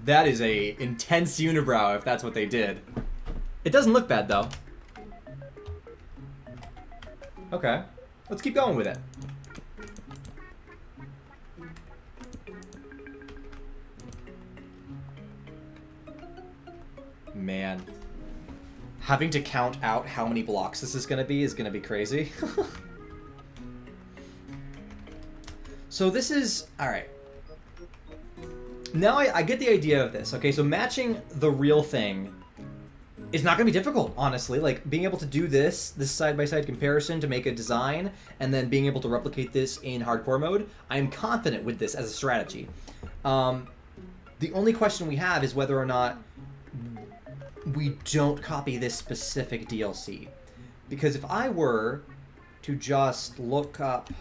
That is a intense unibrow if that's what they did. It doesn't look bad though. Okay, let's keep going with it. Man. Having to count out how many blocks this is going to be crazy. So this is... Alright. Now I get the idea of this. Okay, so matching the real thing is not going to be difficult, honestly. Like, being able to do this side-by-side comparison to make a design, and then being able to replicate this in hardcore mode, I am confident with this as a strategy. The only question we have is whether or not we don't copy this specific DLC. Because if I were to just look up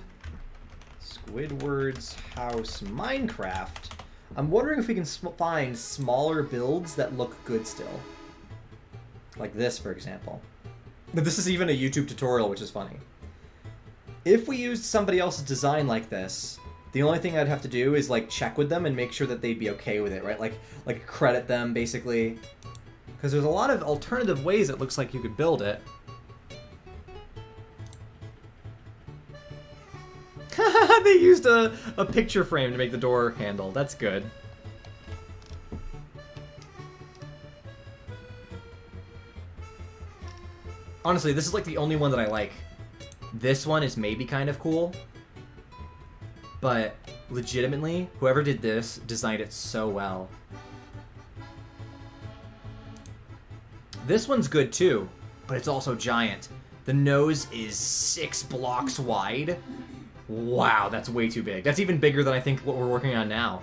Squidward's House Minecraft, I'm wondering if we can find smaller builds that look good still. Like this, for example. This is even a YouTube tutorial, which is funny. If we used somebody else's design like this, the only thing I'd have to do is like check with them and make sure that they'd be okay with it, right? Like credit them, basically. Because there's a lot of alternative ways it looks like you could build it. They used a picture frame to make the door handle. That's good. Honestly, this is like the only one that I like. This one is maybe kind of cool. But legitimately, whoever did this designed it so well. This one's good too, but it's also giant. The nose is 6 blocks wide. Wow, that's way too big. That's even bigger than I think what we're working on now.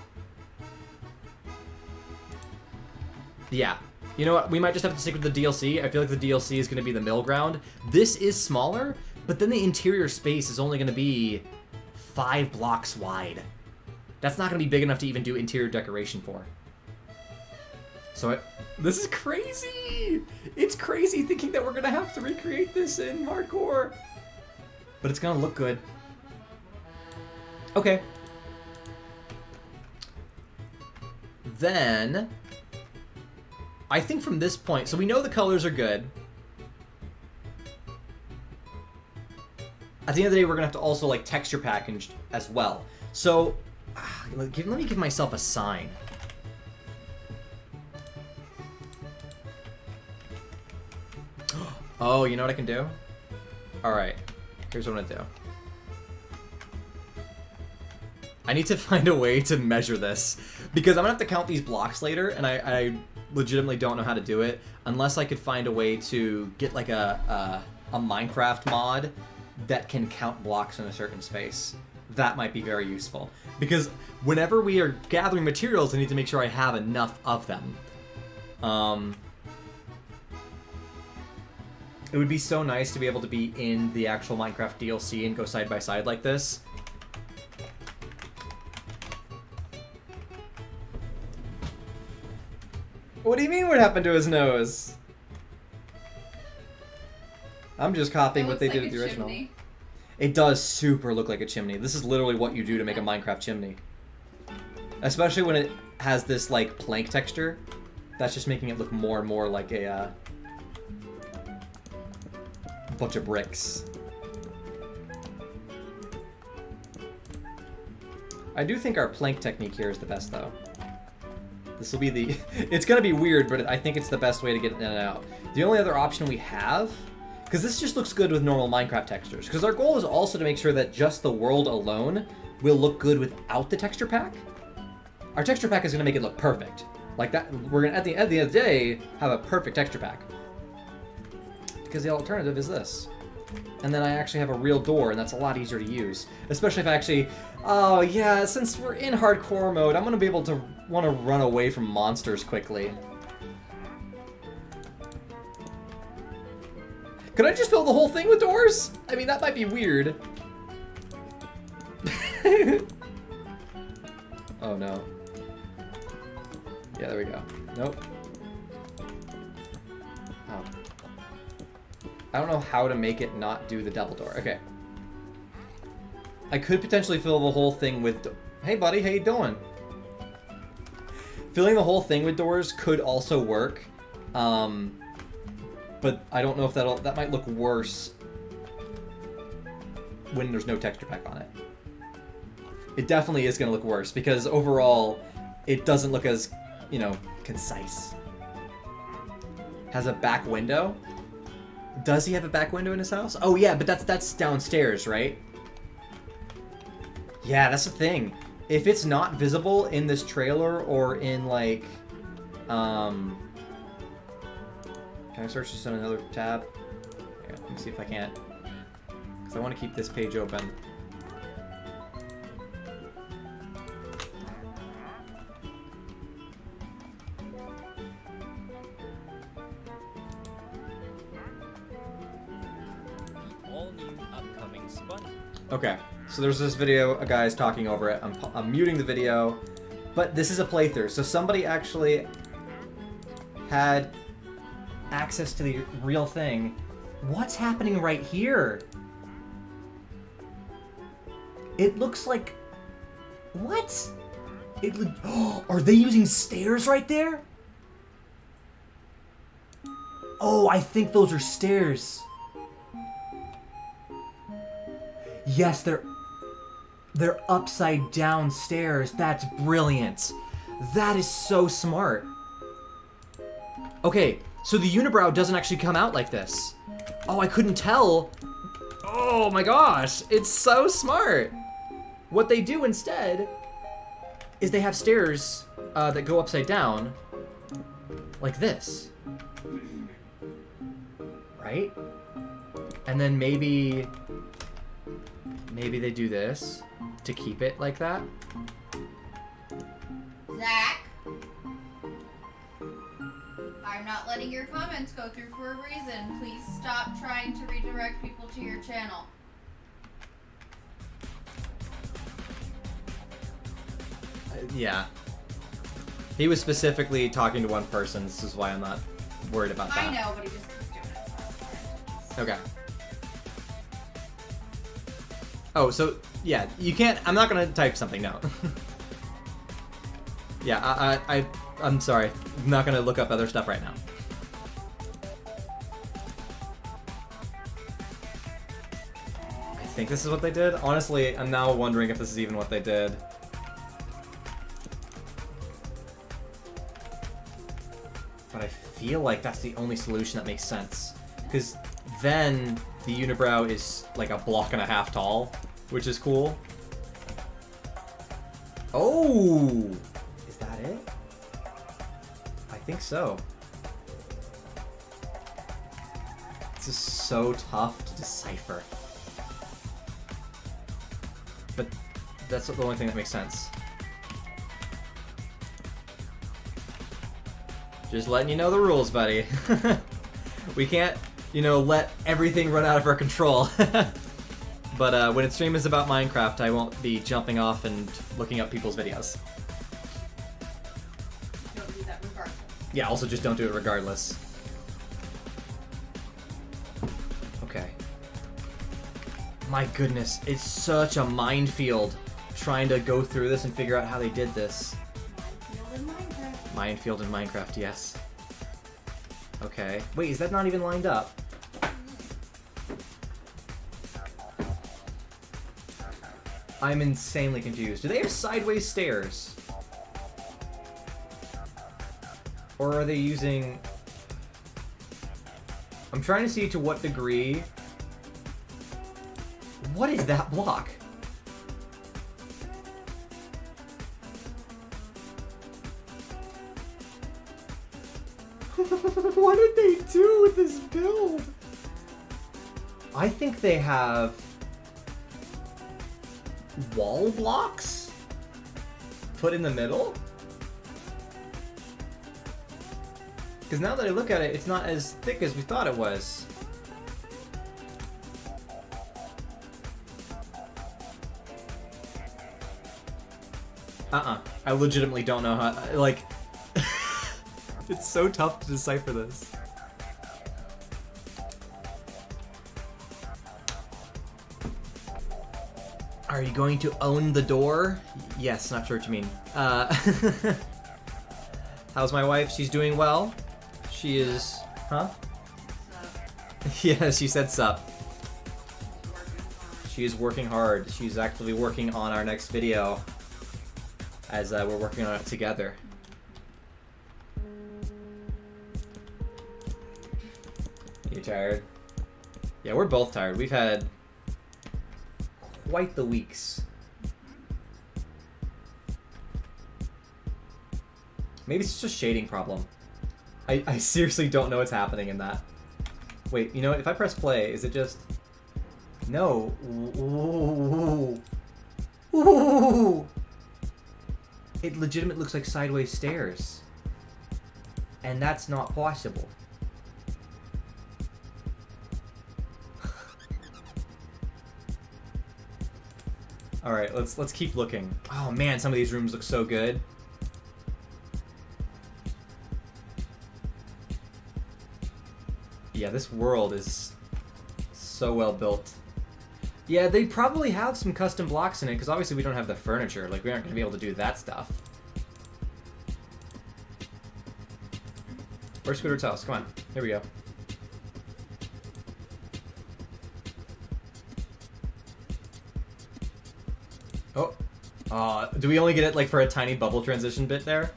Yeah. You know what? We might just have to stick with the DLC. I feel like the DLC is going to be the middle ground. This is smaller, but then the interior space is only going to be 5 blocks wide. That's not going to be big enough to even do interior decoration for. So this is crazy! It's crazy thinking that we're going to have to recreate this in hardcore. But it's going to look good. Okay. Then, I think from this point, so we know the colors are good. At the end of the day, we're going to have to also like texture package as well. So, let me give myself a sign. Oh, you know what I can do? Alright, here's what I'm gonna do. I need to find a way to measure this, because I'm gonna have to count these blocks later, and I legitimately don't know how to do it, unless I could find a way to get like a Minecraft mod that can count blocks in a certain space. That might be very useful, because whenever we are gathering materials, I need to make sure I have enough of them. It would be so nice to be able to be in the actual Minecraft DLC and go side by side like this. What do you mean what happened to his nose? I'm just copying what they did with the original. Chimney. It does super look like a chimney. This is literally what you do to make a Minecraft chimney. Especially when it has this, like, plank texture. That's just making it look more and more like a, bunch of bricks. I do think our plank technique here is the best, though. This will be the... It's gonna be weird, but I think it's the best way to get in and out. The only other option we have... Because this just looks good with normal Minecraft textures. Because our goal is also to make sure that just the world alone will look good without the texture pack. Our texture pack is going to make it look perfect. Like that, we're going to, at the end of the day, have a perfect texture pack. Because the alternative is this. And then I actually have a real door, and that's a lot easier to use. Especially if I actually... Oh, yeah, since we're in hardcore mode, I'm going to be able to want to run away from monsters quickly. Could I just fill the whole thing with doors? I mean, that might be weird. Oh, no. Yeah, there we go. Nope. Oh. I don't know how to make it not do the double door. Okay. I could potentially fill the whole thing with... Hey, buddy, how you doing? Filling the whole thing with doors could also work. But I don't know if that might look worse when there's no texture pack on it. It definitely is going to look worse because overall it doesn't look as, you know, concise. Has a back window? Does he have a back window in his house? Oh yeah, but that's downstairs, right? Yeah, that's the thing. If it's not visible in this trailer or in like can I search this on another tab? Yeah, let me see if I can't. Because I want to keep this page open. All new upcoming SpongeBob. Okay, so there's this video, a guy's talking over it. I'm muting the video, but this is a playthrough, so somebody actually had access to the real thing. What's happening right here? It looks like... What? It look... Oh, are they using stairs right there? Oh, I think those are stairs. Yes, they're upside down stairs. That's brilliant. That is so smart. Okay, so the unibrow doesn't actually come out like this. Oh, I couldn't tell. Oh my gosh, it's so smart. What they do instead is they have stairs that go upside down like this. Right? And then maybe they do this to keep it like that. Zach? I'm not letting your comments go through for a reason. Please stop trying to redirect people to your channel. Yeah. He was specifically talking to one person. This is why I'm not worried about that. I know, but he just keeps doing it. Okay. Oh, so, yeah, you can't... I'm not going to type something, no. Yeah, I'm sorry. I'm not going to look up other stuff right now. I think this is what they did. Honestly, I'm now wondering if this is even what they did. But I feel like that's the only solution that makes sense. Because then the unibrow is like a block and a half tall, which is cool. Oh! Is that it? I think so. This is so tough to decipher. But that's the only thing that makes sense. Just letting you know the rules, buddy. We can't you know, let everything run out of our control. But when a stream is about Minecraft, I won't be jumping off and looking up people's videos. Don't do that regardless. Yeah, also just don't do it regardless. Okay. My goodness, it's such a minefield trying to go through this and figure out how they did this. Minefield in Minecraft. Minefield in Minecraft, yes. Okay. Wait, is that not even lined up? I'm insanely confused. Do they have sideways stairs? Or are they using... I'm trying to see to what degree... What is that block? What did they do with this build? I think they have... wall blocks put in the middle? Because now that I look at it, it's not as thick as we thought it was. I legitimately don't know how, like... It's so tough to decipher this. Are you going to own the door? Yes, not sure what you mean. How's my wife? She's doing well. She is... Huh? Yeah, she said sup. She is working hard. She's actively working on our next video as we're working on it together. You tired? Yeah, we're both tired. We've had quite the weeks. Maybe it's just a shading problem. I seriously don't know what's happening in that. Wait, you know what? If I press play, is it just... No. Ooh. Ooh. It legitimately looks like sideways stairs. And that's not possible. Alright, let's keep looking. Oh man, some of these rooms look so good. Yeah, this world is so well built. Yeah, they probably have some custom blocks in it, because obviously we don't have the furniture. Like, we aren't going to be able to do that stuff. Where's Squidward's house? Come on. Here we go. Oh. Do we only get it, like, for a tiny bubble transition bit there?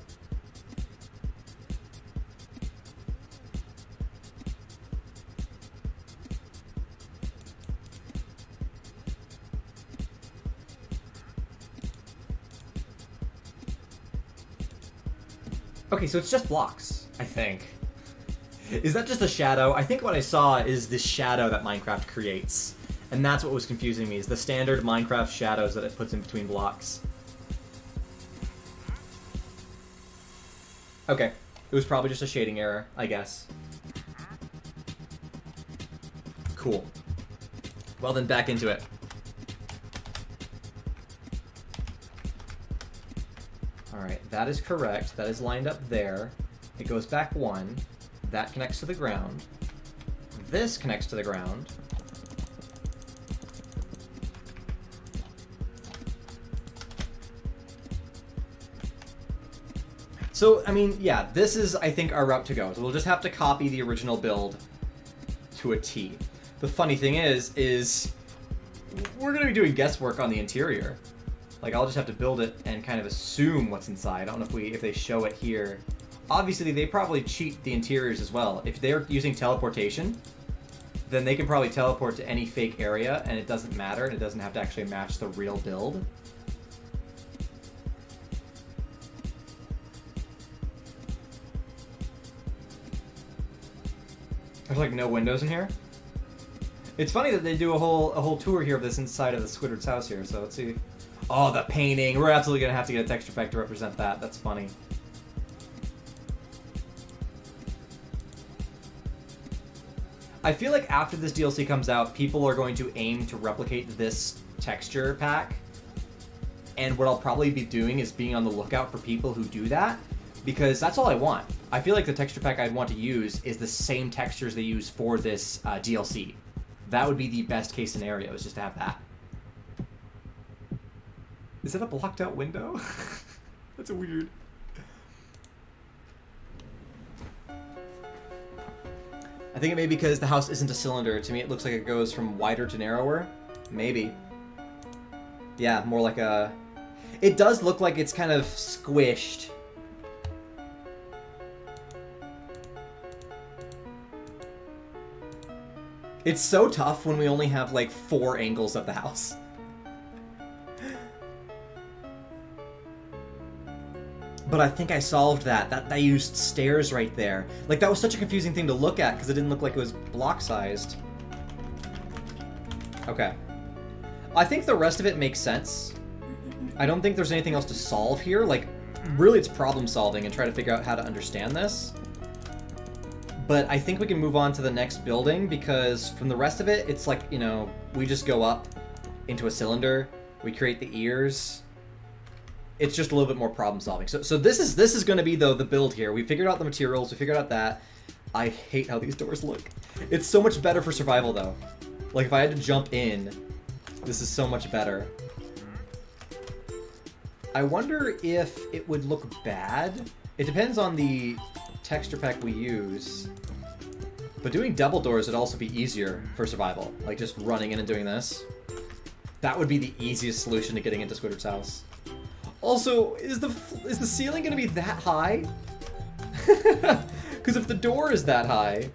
Okay, so it's just blocks, I think. Is that just a shadow? I think what I saw is this shadow that Minecraft creates. And that's what was confusing me, is the standard Minecraft shadows that it puts in between blocks. Okay, it was probably just a shading error, I guess. Cool. Well then, back into it. Alright, that is correct. That is lined up there. It goes back one. That connects to the ground. This connects to the ground. So, I mean, yeah, this is, I think, our route to go. So we'll just have to copy the original build to a T. The funny thing is we're going to be doing guesswork on the interior. Like, I'll just have to build it and kind of assume what's inside. I don't know if they show it here. Obviously, they probably cheat the interiors as well. If they're using teleportation, then they can probably teleport to any fake area, and it doesn't matter, and it doesn't have to actually match the real build. There's like no windows in here. It's funny that they do a whole tour here of this inside of the Squidward's house here. So let's see. Oh, the painting. We're absolutely gonna have to get a texture pack to represent that. That's funny. I feel like after this DLC comes out, people are going to aim to replicate this texture pack. And what I'll probably be doing is being on the lookout for people who do that, because that's all I want. I feel like the texture pack I'd want to use is the same textures they use for this DLC. That would be the best case scenario, is just to have that. Is that a blocked out window? That's weird. I think it may be because the house isn't a cylinder. To me, it looks like it goes from wider to narrower. Maybe. Yeah, more like a... It does look like it's kind of squished. It's so tough when we only have, like, 4 angles of the house. But I think I solved that. I used stairs right there. Like, that was such a confusing thing to look at because it didn't look like it was block-sized. Okay. I think the rest of it makes sense. I don't think there's anything else to solve here. Like, really it's problem solving and try to figure out how to understand this. But I think we can move on to the next building because from the rest of it, it's like, you know, we just go up into a cylinder. We create the ears. It's just a little bit more problem solving. So this is going to be, though, the build here. We figured out the materials. We figured out that. I hate how these doors look. It's so much better for survival, though. Like, if I had to jump in, this is so much better. I wonder if it would look bad. It depends on the texture pack we use. But doing double doors would also be easier for survival. Like, just running in and doing this. That would be the easiest solution to getting into Squidward's house. Also, is the ceiling going to be that high? Because if the door is that high,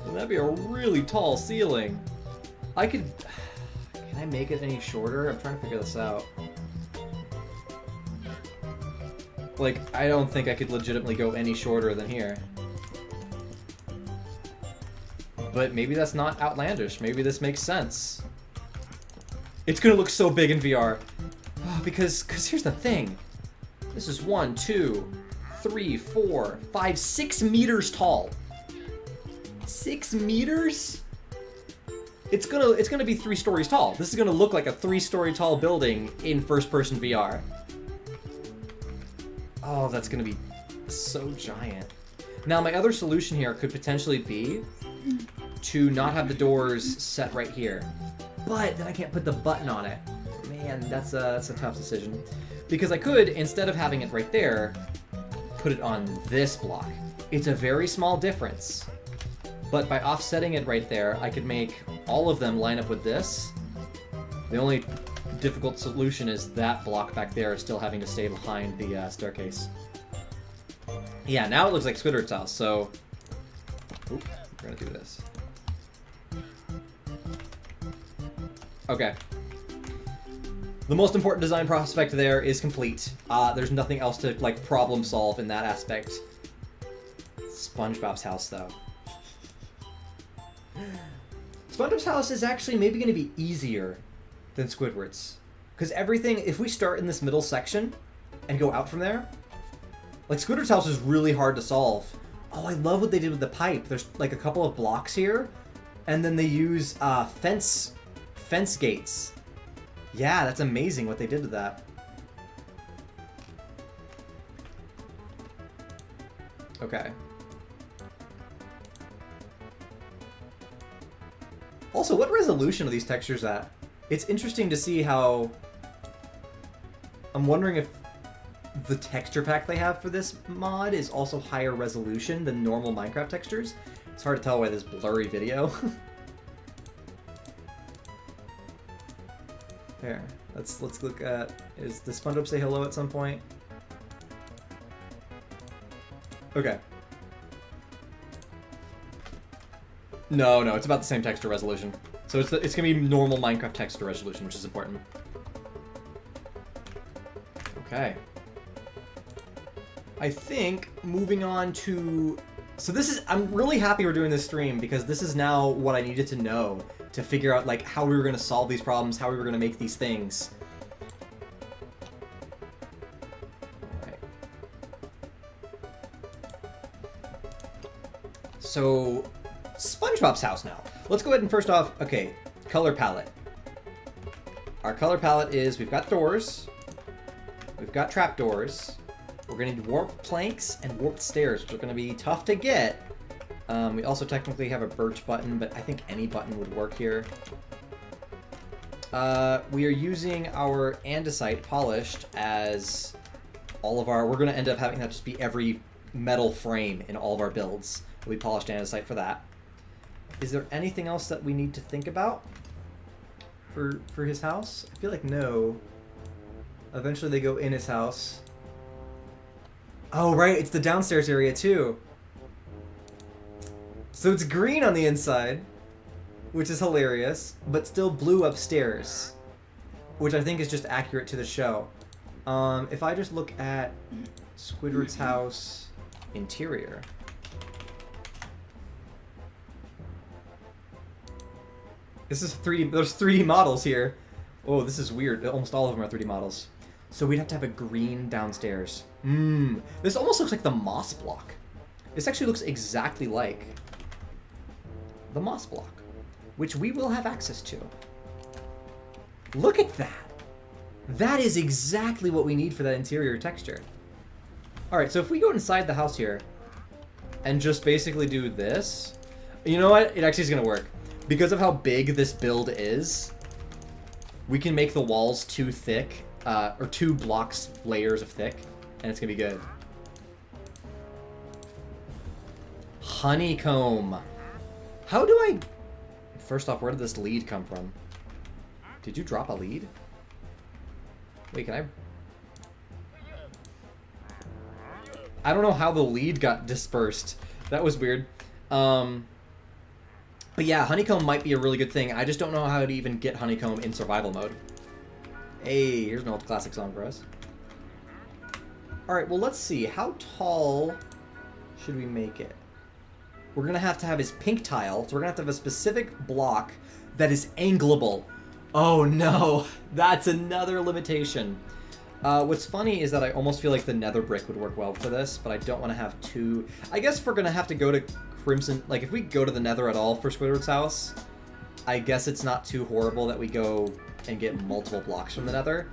then that'd be a really tall ceiling. I could... Can I make it any shorter? I'm trying to figure this out. Like, I don't think I could legitimately go any shorter than here. But maybe that's not outlandish. Maybe this makes sense. It's gonna look so big in VR. Oh, because here's the thing. This is 1, 2, 3, 4, 5, 6 meters tall. 6 meters? It's gonna be 3 stories tall. This is gonna look like a 3-story tall building in first-person VR. Oh, that's gonna be so giant. Now, my other solution here could potentially be to not have the doors set right here. But then I can't put the button on it. Man, that's a tough decision. Because I could, instead of having it right there, put it on this block. It's a very small difference. But by offsetting it right there, I could make all of them line up with this. The only difficult solution is that block back there still having to stay behind the staircase. Yeah, now it looks like Squidward's house, so... Oop, we're gonna do this. Okay. The most important design prospect there is complete. There's nothing else to, like, problem solve in that aspect. SpongeBob's house, though. SpongeBob's house is actually maybe going to be easier than Squidward's. Because everything, if we start in this middle section and go out from there, like, Squidward's house is really hard to solve. Oh, I love what they did with the pipe. There's, like, a couple of blocks here, and then they use fence gates. Yeah, that's amazing what they did to that. Okay. Also, what resolution are these textures at? It's interesting to see how... I'm wondering if the texture pack they have for this mod is also higher resolution than normal Minecraft textures. It's hard to tell by this blurry video. Here, let's look at... Does SpongeBob say hello at some point? Okay. No, it's about the same texture resolution. So it's gonna be normal Minecraft texture resolution, which is important. Okay. I think moving on to... So this is... I'm really happy we're doing this stream because this is now what I needed to know to figure out, like, how we were going to solve these problems, how we were going to make these things. Alright. So, SpongeBob's house now. Let's go ahead and first off, okay, color palette. Our color palette is, we've got doors, we've got trapdoors, we're gonna need warped planks and warped stairs, which are gonna be tough to get. We also technically have a birch button, but I think any button would work here. We are using our andesite polished as all of our, we're gonna end up having that just be every metal frame in all of our builds. We polished andesite for that. Is there anything else that we need to think about for his house? I feel like no. Eventually they go in his house. Oh, right, it's the downstairs area too. So it's green on the inside, which is hilarious, but still blue upstairs, which I think is just accurate to the show. If I just look at Squidward's house interior. This is 3D, there's 3D models here. Oh, this is weird. Almost all of them are 3D models. So we'd have to have a green downstairs. This almost looks like the moss block. This actually looks exactly like the moss block, which we will have access to. Look at that. That is exactly what we need for that interior texture. Alright, so if we go inside the house here and just basically do this, you know what? It actually is going to work. Because of how big this build is, we can make the walls too thick, or 2 blocks layers of thick, and it's going to be good. Honeycomb. How do I... First off, where did this lead come from? Did you drop a lead? Wait, can I don't know how the lead got dispersed. That was weird. But yeah, honeycomb might be a really good thing. I just don't know how to even get honeycomb in survival mode. Hey, here's an old classic song for us. Alright, well let's see. How tall should we make it? We're going to have his pink tile, so we're going to have a specific block that is angleable. Oh no, that's another limitation. What's funny is that I almost feel like the nether brick would work well for this, but I don't want to have 2... I guess if we're going to have to go to Crimson... Like, if we go to the nether at all for Squidward's house, I guess it's not too horrible that we go and get multiple blocks from the nether.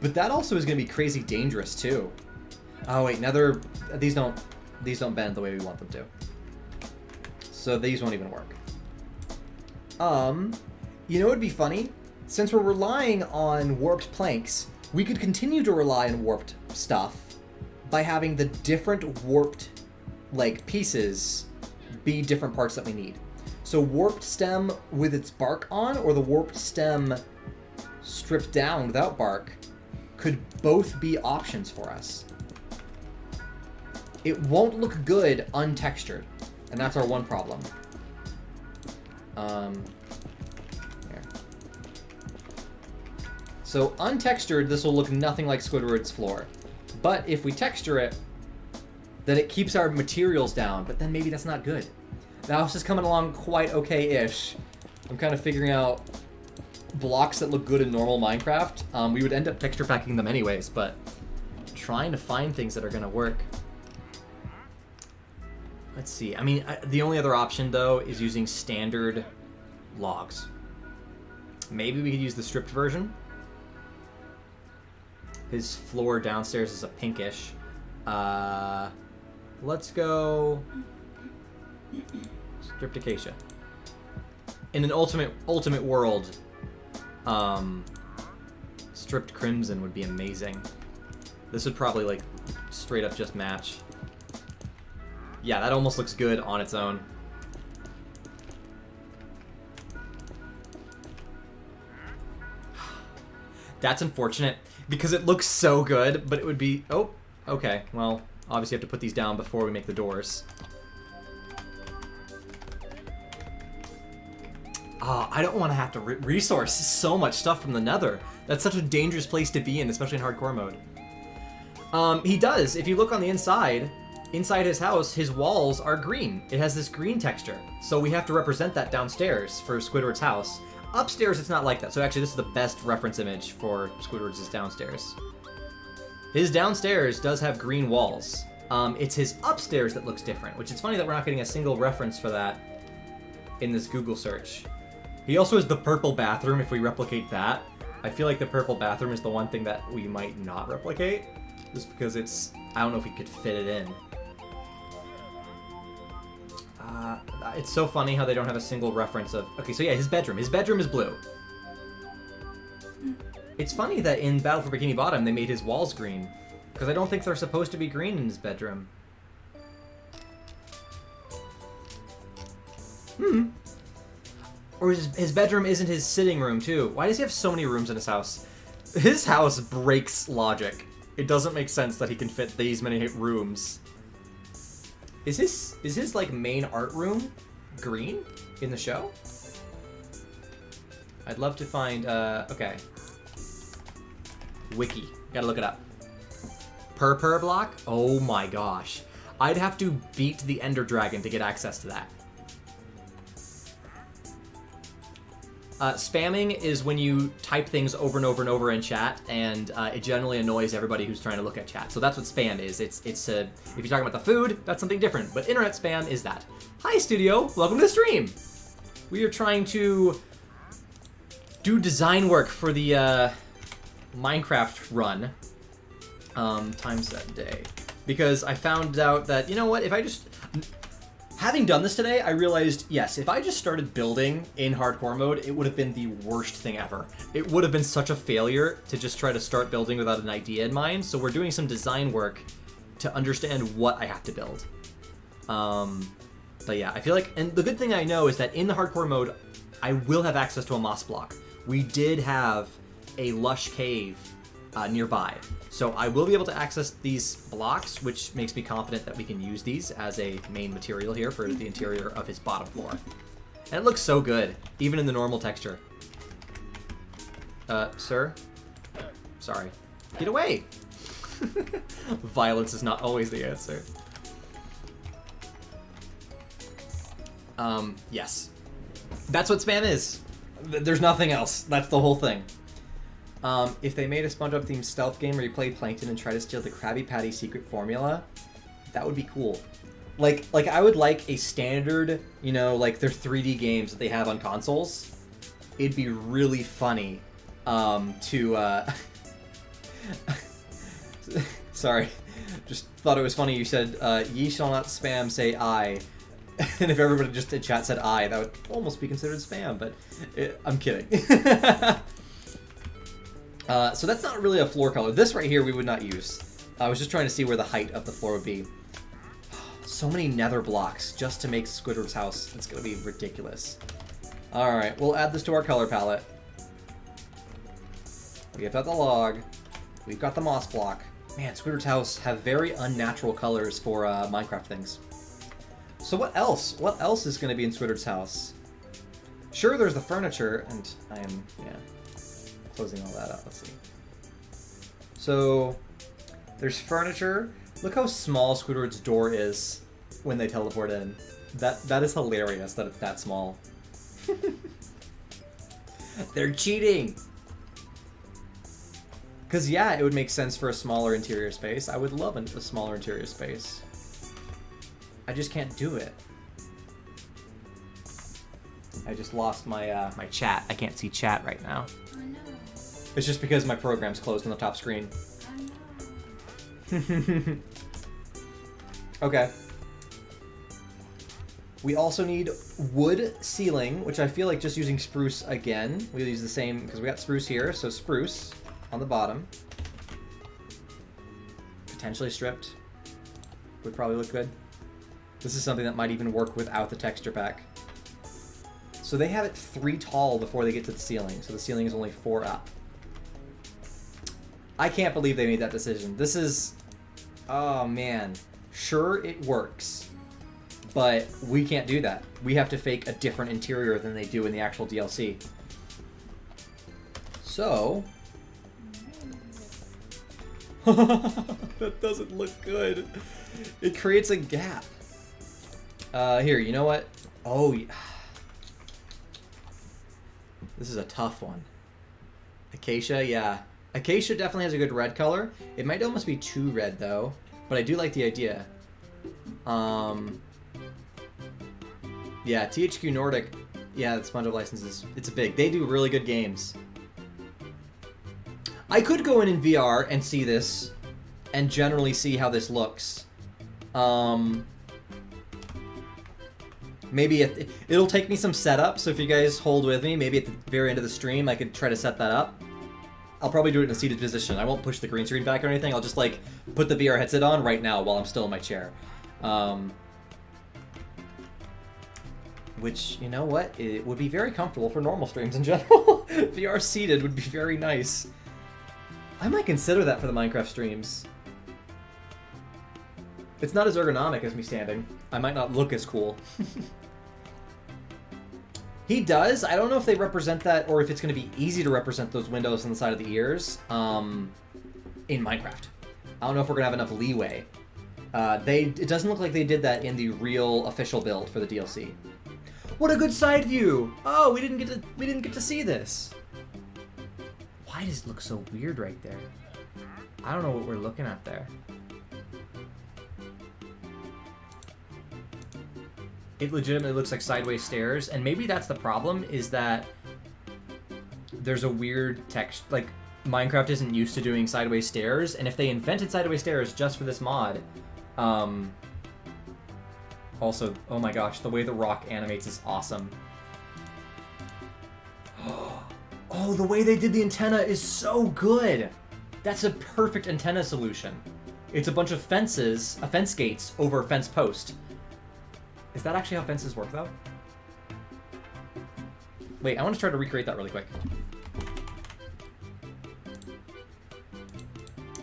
But that also is going to be crazy dangerous, too. Oh, wait, nether... These don't bend the way we want them to. So these won't even work. You know what would be funny? Since we're relying on warped planks, we could continue to rely on warped stuff by having the different warped, like, pieces be different parts that we need. So warped stem with its bark on, or the warped stem stripped down without bark, could both be options for us. It won't look good untextured, and that's our one problem. Here. So untextured, this will look nothing like Squidward's floor. But if we texture it, then it keeps our materials down, but then maybe that's not good. The house is coming along quite okay-ish. I'm kind of figuring out blocks that look good in normal Minecraft. We would end up texture packing them anyways, but trying to find things that are going to work. Let's see. I mean, the only other option, though, is using standard logs. Maybe we could use the stripped version. His floor downstairs is a pinkish. Let's go stripped acacia. In an ultimate world, stripped crimson would be amazing. This would probably, like, straight up just match. Yeah, that almost looks good on its own. That's unfortunate, because it looks so good, but it would be... Oh, okay. Well, obviously you have to put these down before we make the doors. I don't want to have to resource so much stuff from the nether. That's such a dangerous place to be in, especially in hardcore mode. He does. If you look on the inside his house, his walls are green. It has this green texture. So we have to represent that downstairs for Squidward's house. Upstairs, it's not like that. So actually, this is the best reference image for Squidward's downstairs. His downstairs does have green walls. It's his upstairs that looks different, which is funny that we're not getting a single reference for that in this Google search. He also has the purple bathroom. If we replicate that, I feel like the purple bathroom is the one thing that we might not replicate, just because it's, I don't know if we could fit it in. It's so funny how they don't have a single reference of, okay, so yeah, his bedroom is blue. It's funny that in Battle for Bikini Bottom they made his walls green, because I don't think they're supposed to be green in his bedroom. Or his bedroom isn't his sitting room, too. Why does he have so many rooms in his house? His house breaks logic. It doesn't make sense that he can fit these many rooms. Is his like, main art room green in the show? I'd love to find, okay. Wiki. Gotta look it up. Purr block? Oh my gosh. I'd have to beat the Ender Dragon to get access to that. Spamming is when you type things over and over and over in chat, and it generally annoys everybody who's trying to look at chat. So that's what spam is. It's if you're talking about the food, that's something different. But internet spam is that. Hi, Studio. Welcome to the stream. We are trying to do design work for the Minecraft run. Time set day. Because I found out that, you know what, if I just... Having done this today, I realized, yes, if I just started building in hardcore mode, it would have been the worst thing ever. It would have been such a failure to just try to start building without an idea in mind, so we're doing some design work to understand what I have to build. But yeah, I feel like, and the good thing I know is that in the hardcore mode, I will have access to a moss block. We did have a lush cave nearby. So I will be able to access these blocks, which makes me confident that we can use these as a main material here for the interior of his bottom floor. And it looks so good, even in the normal texture. Sir? Sorry. Get away! Violence is not always the answer. Yes. That's what spam is. There's nothing else. That's the whole thing. If they made a SpongeBob-themed stealth game where you play Plankton and try to steal the Krabby Patty secret formula, that would be cool. Like I would like a standard, you know, like their 3D games that they have on consoles. It'd be really funny to... Sorry. Just thought it was funny you said, ye shall not spam, say I. And if everybody just in chat said I, that would almost be considered spam, but I'm kidding. So that's not really a floor color. This right here we would not use. I was just trying to see where the height of the floor would be. So many nether blocks just to make Squidward's house. It's going to be ridiculous. Alright, we'll add this to our color palette. We've got the log. We've got the moss block. Man, Squidward's house have very unnatural colors for Minecraft things. So what else? What else is going to be in Squidward's house? Sure, there's the furniture, and I am, yeah, closing all that up. Let's see. So, there's furniture. Look how small Squidward's door is when they teleport in. That is hilarious that it's that small. They're cheating! Because, yeah, it would make sense for a smaller interior space. I would love a smaller interior space. I just can't do it. I just lost my my chat. I can't see chat right now. I know. It's just because my program's closed on the top screen. I know. Okay. We also need wood ceiling, which I feel like just using spruce again. We'll use the same, because we got spruce here, so spruce on the bottom. Potentially stripped. Would probably look good. This is something that might even work without the texture pack. So they have it 3 tall before they get to the ceiling, so the ceiling is only 4 up. I can't believe they made that decision. This is... Oh, man. Sure, it works. But we can't do that. We have to fake a different interior than they do in the actual DLC. So... That doesn't look good. It creates a gap. Here, you know what? Oh, yeah. This is a tough one. Acacia, yeah. Acacia definitely has a good red color. It might almost be too red, though. but I do like the idea. Yeah, THQ Nordic, yeah, the SpongeBob license it's big. They do really good games. I could go in VR and see this, and generally see how this looks. Maybe it'll take me some setup, so if you guys hold with me, maybe at the very end of the stream, I could try to set that up. I'll probably do it in a seated position. I won't push the green screen back or anything. I'll just, like, put the VR headset on right now while I'm still in my chair. Which, you know what? It would be very comfortable for normal streams in general. VR seated would be very nice. I might consider that for the Minecraft streams. It's not as ergonomic as me standing. I might not look as cool. He does. I don't know if they represent that or if it's going to be easy to represent those windows on the side of the ears in Minecraft. I don't know if we're going to have enough leeway. It doesn't look like they did that in the real official build for the DLC. What a good side view! Oh, we didn't get to see this. Why does it look so weird right there? I don't know what we're looking at there. It legitimately looks like sideways stairs, and maybe that's the problem, is that there's a weird text, like, Minecraft isn't used to doing sideways stairs, and if they invented sideways stairs just for this mod, also, oh my gosh, the way the rock animates is awesome. Oh, the way they did the antenna is so good! That's a perfect antenna solution. It's a bunch of fences, fence gates over a fence post. Is that actually how fences work, though? Wait, I want to try to recreate that really quick.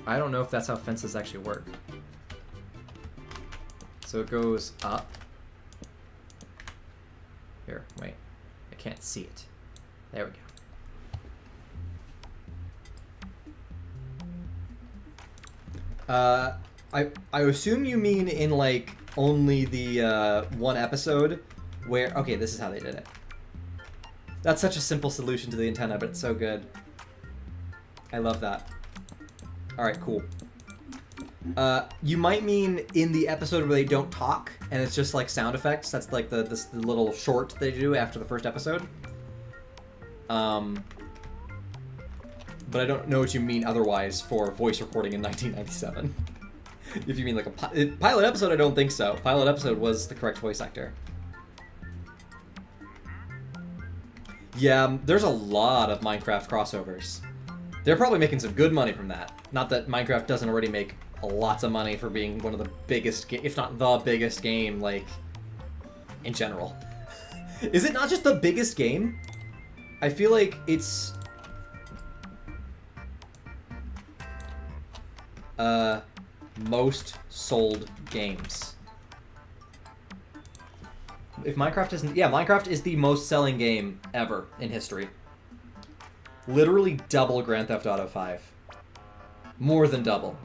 I don't know if that's how fences actually work. So it goes up. Here, wait. I can't see it. There we go. I assume you mean in, like, only the one episode where... Okay, this is how they did it. That's such a simple solution to the antenna, but it's so good. I love that. Alright, cool. You might mean in the episode where they don't talk, and it's just like sound effects. That's like the little short they do after the first episode. But I don't know what you mean otherwise for voice recording in 1997. If you mean like a pilot episode, I don't think so. Pilot episode was the correct voice actor. Yeah, there's a lot of Minecraft crossovers. They're probably making some good money from that. Not that Minecraft doesn't already make lots of money for being one of the biggest, if not the biggest game, like, in general. Is it not just the biggest game? I feel like it's... most sold games. If Minecraft isn't... Yeah, Minecraft is the most selling game ever in history. Literally double Grand Theft Auto 5. More than double.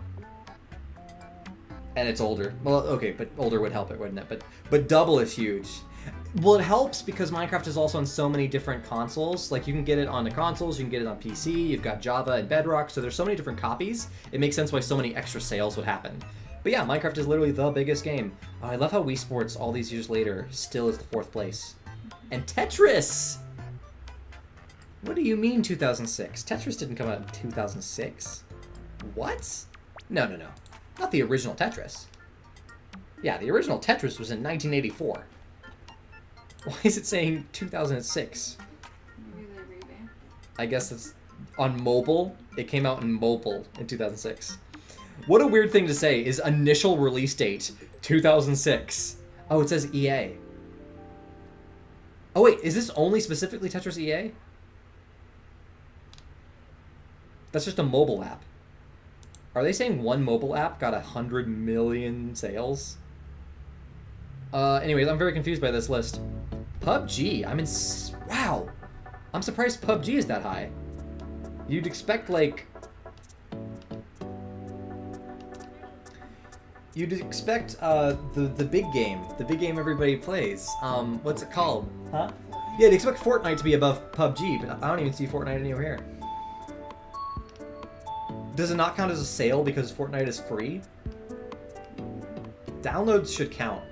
And it's older. Well, okay, but older would help it, wouldn't it? But double is huge. Well, it helps because Minecraft is also on so many different consoles. Like, you can get it on the consoles, you can get it on PC, you've got Java and Bedrock, so there's so many different copies. It makes sense why so many extra sales would happen. But yeah, Minecraft is literally the biggest game. Oh, I love how Wii Sports, all these years later, still is the 4th place. And Tetris! What do you mean 2006? Tetris didn't come out in 2006. What? No. Not the original Tetris. Yeah, the original Tetris was in 1984. Why is it saying 2006? Maybe they revamped. I guess it's on mobile. It came out in mobile in 2006. What a weird thing to say is initial release date 2006. Oh, it says EA. Oh wait, is this only specifically Tetris EA? That's just a mobile app. Are they saying one mobile app got 100 million sales? Anyways, I'm very confused by this list. PUBG, wow! I'm surprised PUBG is that high. You'd expect, like... You'd expect, the big game. The big game everybody plays. What's it called? Huh? Yeah, you'd expect Fortnite to be above PUBG, but I don't even see Fortnite anywhere here. Does it not count as a sale because Fortnite is free? Downloads should count.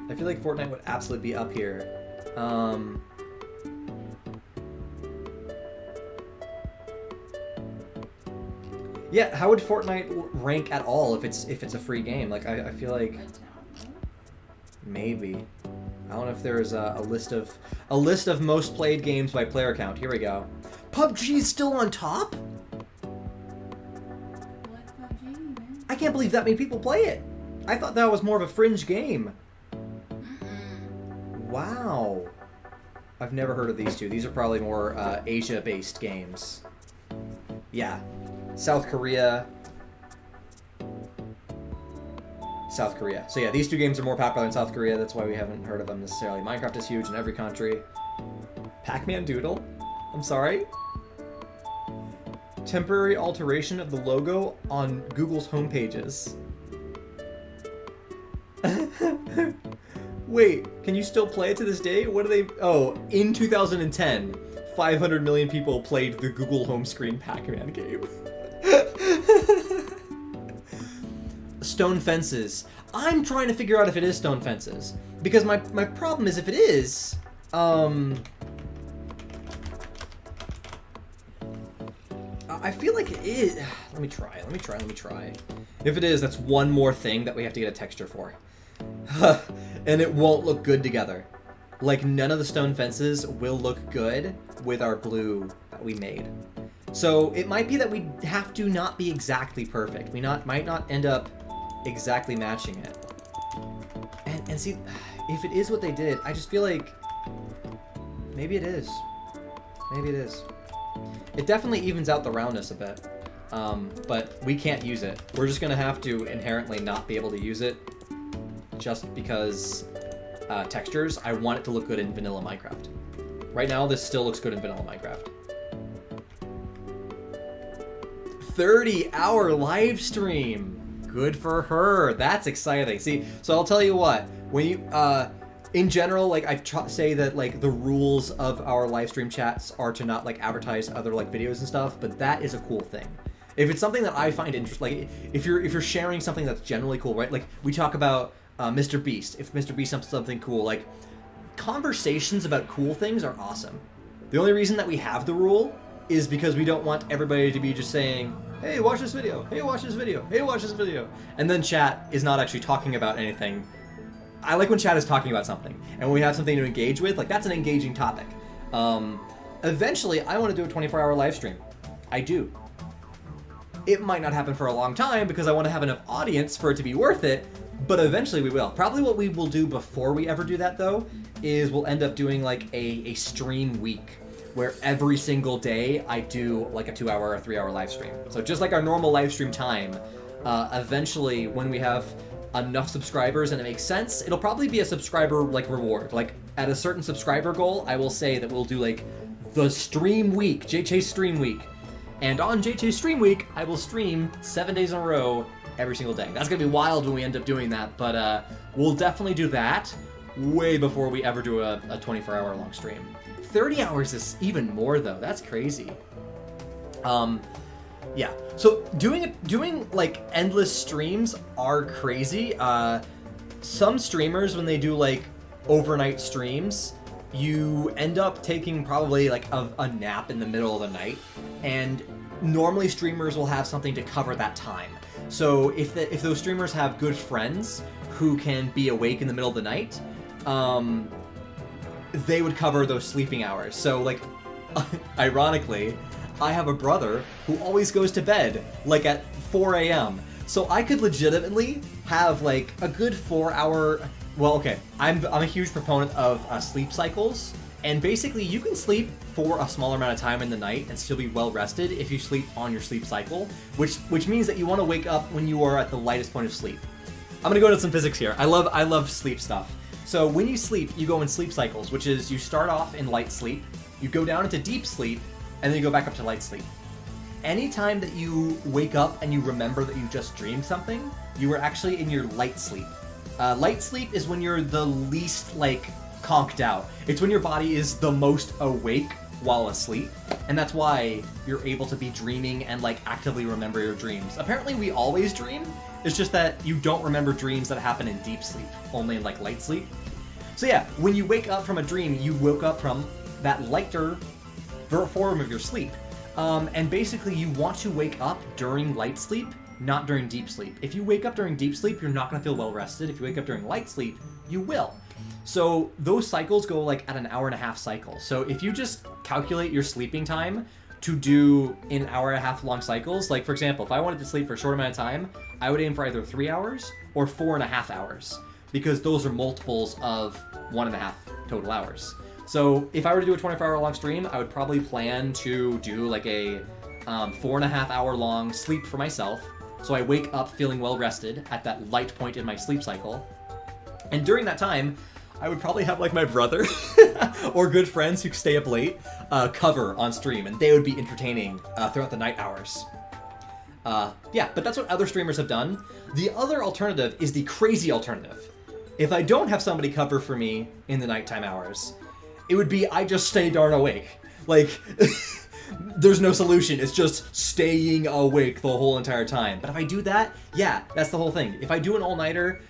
I feel like Fortnite would absolutely be up here. Yeah, how would Fortnite rank at all if it's a free game? Like I feel like maybe. I don't know if there's a list of most played games by player count. Here we go. PUBG's still on top? What's PUBG, man? I can't believe that many people play it. I thought that was more of a fringe game. Wow. I've never heard of these two. These are probably more Asia-based games. Yeah. South Korea. South Korea. So yeah, these two games are more popular in South Korea. That's why we haven't heard of them necessarily. Minecraft is huge in every country. Pac-Man Doodle? I'm sorry? Temporary alteration of the logo on Google's homepages. Wait, can you still play it to this day? What are they... Oh, in 2010, 500 million people played the Google home screen Pac-Man game. Stone fences. I'm trying to figure out if it is stone fences. Because my problem is if it is... I feel like it is... Let me try. If it is, that's one more thing that we have to get a texture for. And it won't look good together. Like, none of the stone fences will look good with our blue that we made. So it might be that we have to not be exactly perfect. We might not end up exactly matching it. And see, if it is what they did, I just feel like maybe it is. Maybe it is. It definitely evens out the roundness a bit. But we can't use it. We're just gonna have to inherently not be able to use it just because textures. I want it to look good in vanilla Minecraft. Right now, this still looks good in vanilla Minecraft. 30-hour live stream. Good for her. That's exciting. See, so I'll tell you what. When you, in general, like I say that like the rules of our live stream chats are to not like advertise other like videos and stuff, but that is a cool thing. If it's something that I find interesting, like if you're sharing something that's generally cool, right? Like we talk about Mr. Beast. If Mr. Beast does something cool, like conversations about cool things are awesome. The only reason that we have the rule is because we don't want everybody to be just saying, hey, watch this video, hey, watch this video, hey, watch this video. And then chat is not actually talking about anything. I like when chat is talking about something. And when we have something to engage with, like that's an engaging topic. Eventually, I want to do a 24-hour live stream. I do. It might not happen for a long time because I want to have enough audience for it to be worth it, but eventually we will. Probably what we will do before we ever do that, though, is we'll end up doing like a stream week where every single day I do like a 2-hour or 3-hour live stream. So just like our normal live stream time, eventually when we have enough subscribers and it makes sense, it'll probably be a subscriber like reward. Like at a certain subscriber goal, I will say that we'll do like the stream week, JJ stream week. And on JJ stream week, I will stream 7 days in a row every single day. That's gonna be wild when we end up doing that, but we'll definitely do that way before we ever do a 24-hour long stream. 30 hours is even more though. That's crazy. Yeah. So doing like endless streams are crazy. Some streamers, when they do like overnight streams, you end up taking probably like a nap in the middle of the night, and normally streamers will have something to cover that time. So if those streamers have good friends who can be awake in the middle of the night, they would cover those sleeping hours. So like, ironically, I have a brother who always goes to bed like at 4 a.m. So I could legitimately have like a good 4-hour. Well, okay, I'm a huge proponent of sleep cycles, and basically you can sleep for a smaller amount of time in the night and still be well rested if you sleep on your sleep cycle, which means that you want to wake up when you are at the lightest point of sleep. I'm gonna go into some physics here. I love sleep stuff. So when you sleep, you go in sleep cycles, which is you start off in light sleep, you go down into deep sleep, and then you go back up to light sleep. Anytime that you wake up and you remember that you just dreamed something, you were actually in your light sleep. Light sleep is when you're the least, like, conked out. It's when your body is the most awake while asleep, and that's why you're able to be dreaming and like actively remember your dreams. Apparently we always dream, it's just that you don't remember dreams that happen in deep sleep, only in like light sleep. So yeah, when you wake up from a dream, you woke up from that lighter form of your sleep. And basically you want to wake up during light sleep, not during deep sleep. If you wake up during deep sleep, you're not going to feel well rested. If you wake up during light sleep, you will. So those cycles go like at an 1.5-hour cycle. So if you just calculate your sleeping time to do in 1.5-hour long cycles, like for example, if I wanted to sleep for a short amount of time, I would aim for either 3 hours or 4.5 hours, because those are multiples of 1.5 total hours. So if I were to do a 24-hour long stream, I would probably plan to do like a 4.5-hour long sleep for myself. So I wake up feeling well rested at that light point in my sleep cycle. And during that time, I would probably have like my brother or good friends who stay up late cover on stream, and they would be entertaining throughout the night hours. Yeah, but that's what other streamers have done. The other alternative is the crazy alternative. If I don't have somebody cover for me in the nighttime hours, it would be I just stay darn awake. Like, there's no solution. It's just staying awake the whole entire time. But if I do that, yeah, that's the whole thing. If I do an all-nighter,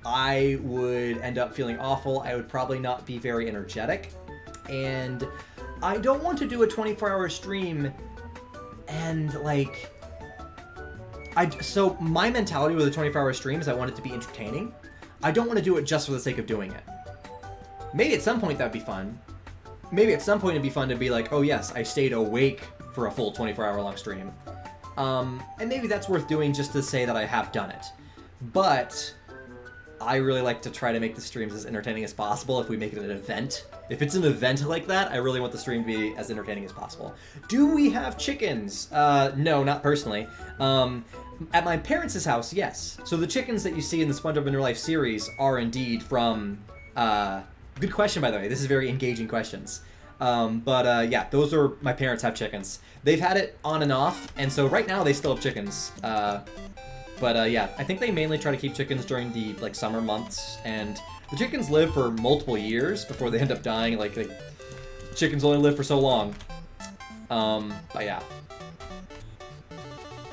I would end up feeling awful. I would probably not be very energetic. And I don't want to do a 24-hour stream and, like... So my mentality with a 24-hour stream is I want it to be entertaining. I don't want to do it just for the sake of doing it. Maybe at some point that'd be fun. Maybe at some point it'd be fun to be like, oh yes, I stayed awake for a full 24-hour long stream. And maybe that's worth doing just to say that I have done it. But I really like to try to make the streams as entertaining as possible if we make it an event. If it's an event like that, I really want the stream to be as entertaining as possible. Do we have chickens? No, not personally. At my parents' house, yes. So the chickens that you see in the SpongeBob in Real Life series are indeed from... good question, by the way. This is very engaging questions. Yeah, those are... My parents have chickens. They've had it on and off, and so right now they still have chickens. Yeah, I think they mainly try to keep chickens during the, like, summer months, and the chickens live for multiple years before they end up dying. Like chickens only live for so long. But yeah.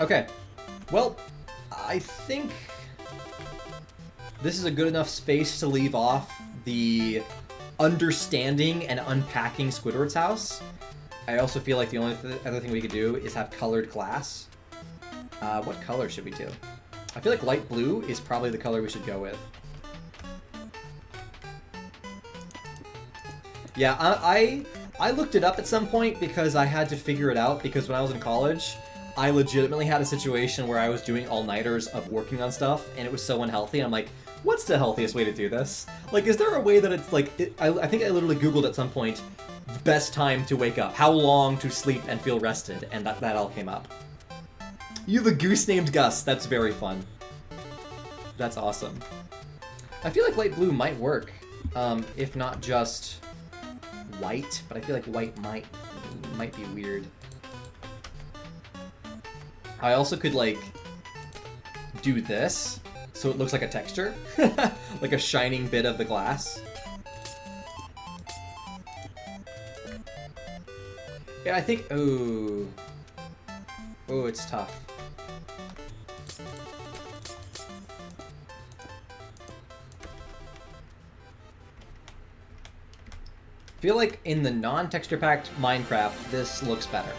Okay. Well, I think this is a good enough space to leave off the understanding and unpacking Squidward's house. I also feel like the only other thing we could do is have colored glass. What color should we do? I feel like light blue is probably the color we should go with. Yeah, I looked it up at some point because I had to figure it out, because when I was in college, I legitimately had a situation where I was doing all-nighters of working on stuff, and it was so unhealthy. I'm like, what's the healthiest way to do this? Like, is there a way that it's like... I think I literally Googled at some point, best time to wake up, how long to sleep and feel rested, and that all came up. You have a goose named Gus. That's very fun. That's awesome. I feel like light blue might work, if not just white, but I feel like white might be weird. I also could, like, do this, so it looks like a texture. Like a shining bit of the glass. Yeah, I think... Ooh. Ooh, it's tough. I feel like in the non-texture packed Minecraft, this looks better.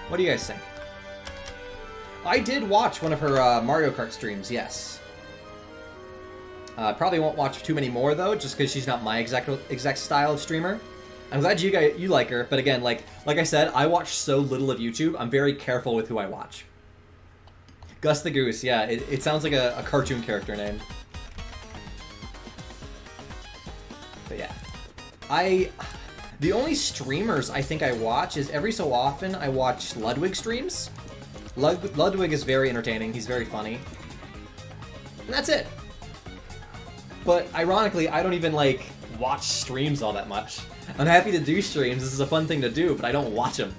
What do you guys think? I did watch one of her Mario Kart streams, yes. Probably won't watch too many more though, just because she's not my exact style of streamer. I'm glad you like her, but again, like I said, I watch so little of YouTube. I'm very careful with who I watch. Gus the Goose, yeah, it sounds like a cartoon character name. But yeah, the only streamers I think I watch is every so often I watch Ludwig streams. Ludwig is very entertaining. He's very funny. And that's it. But ironically, I don't even, like, watch streams all that much. I'm happy to do streams. This is a fun thing to do, but I don't watch them.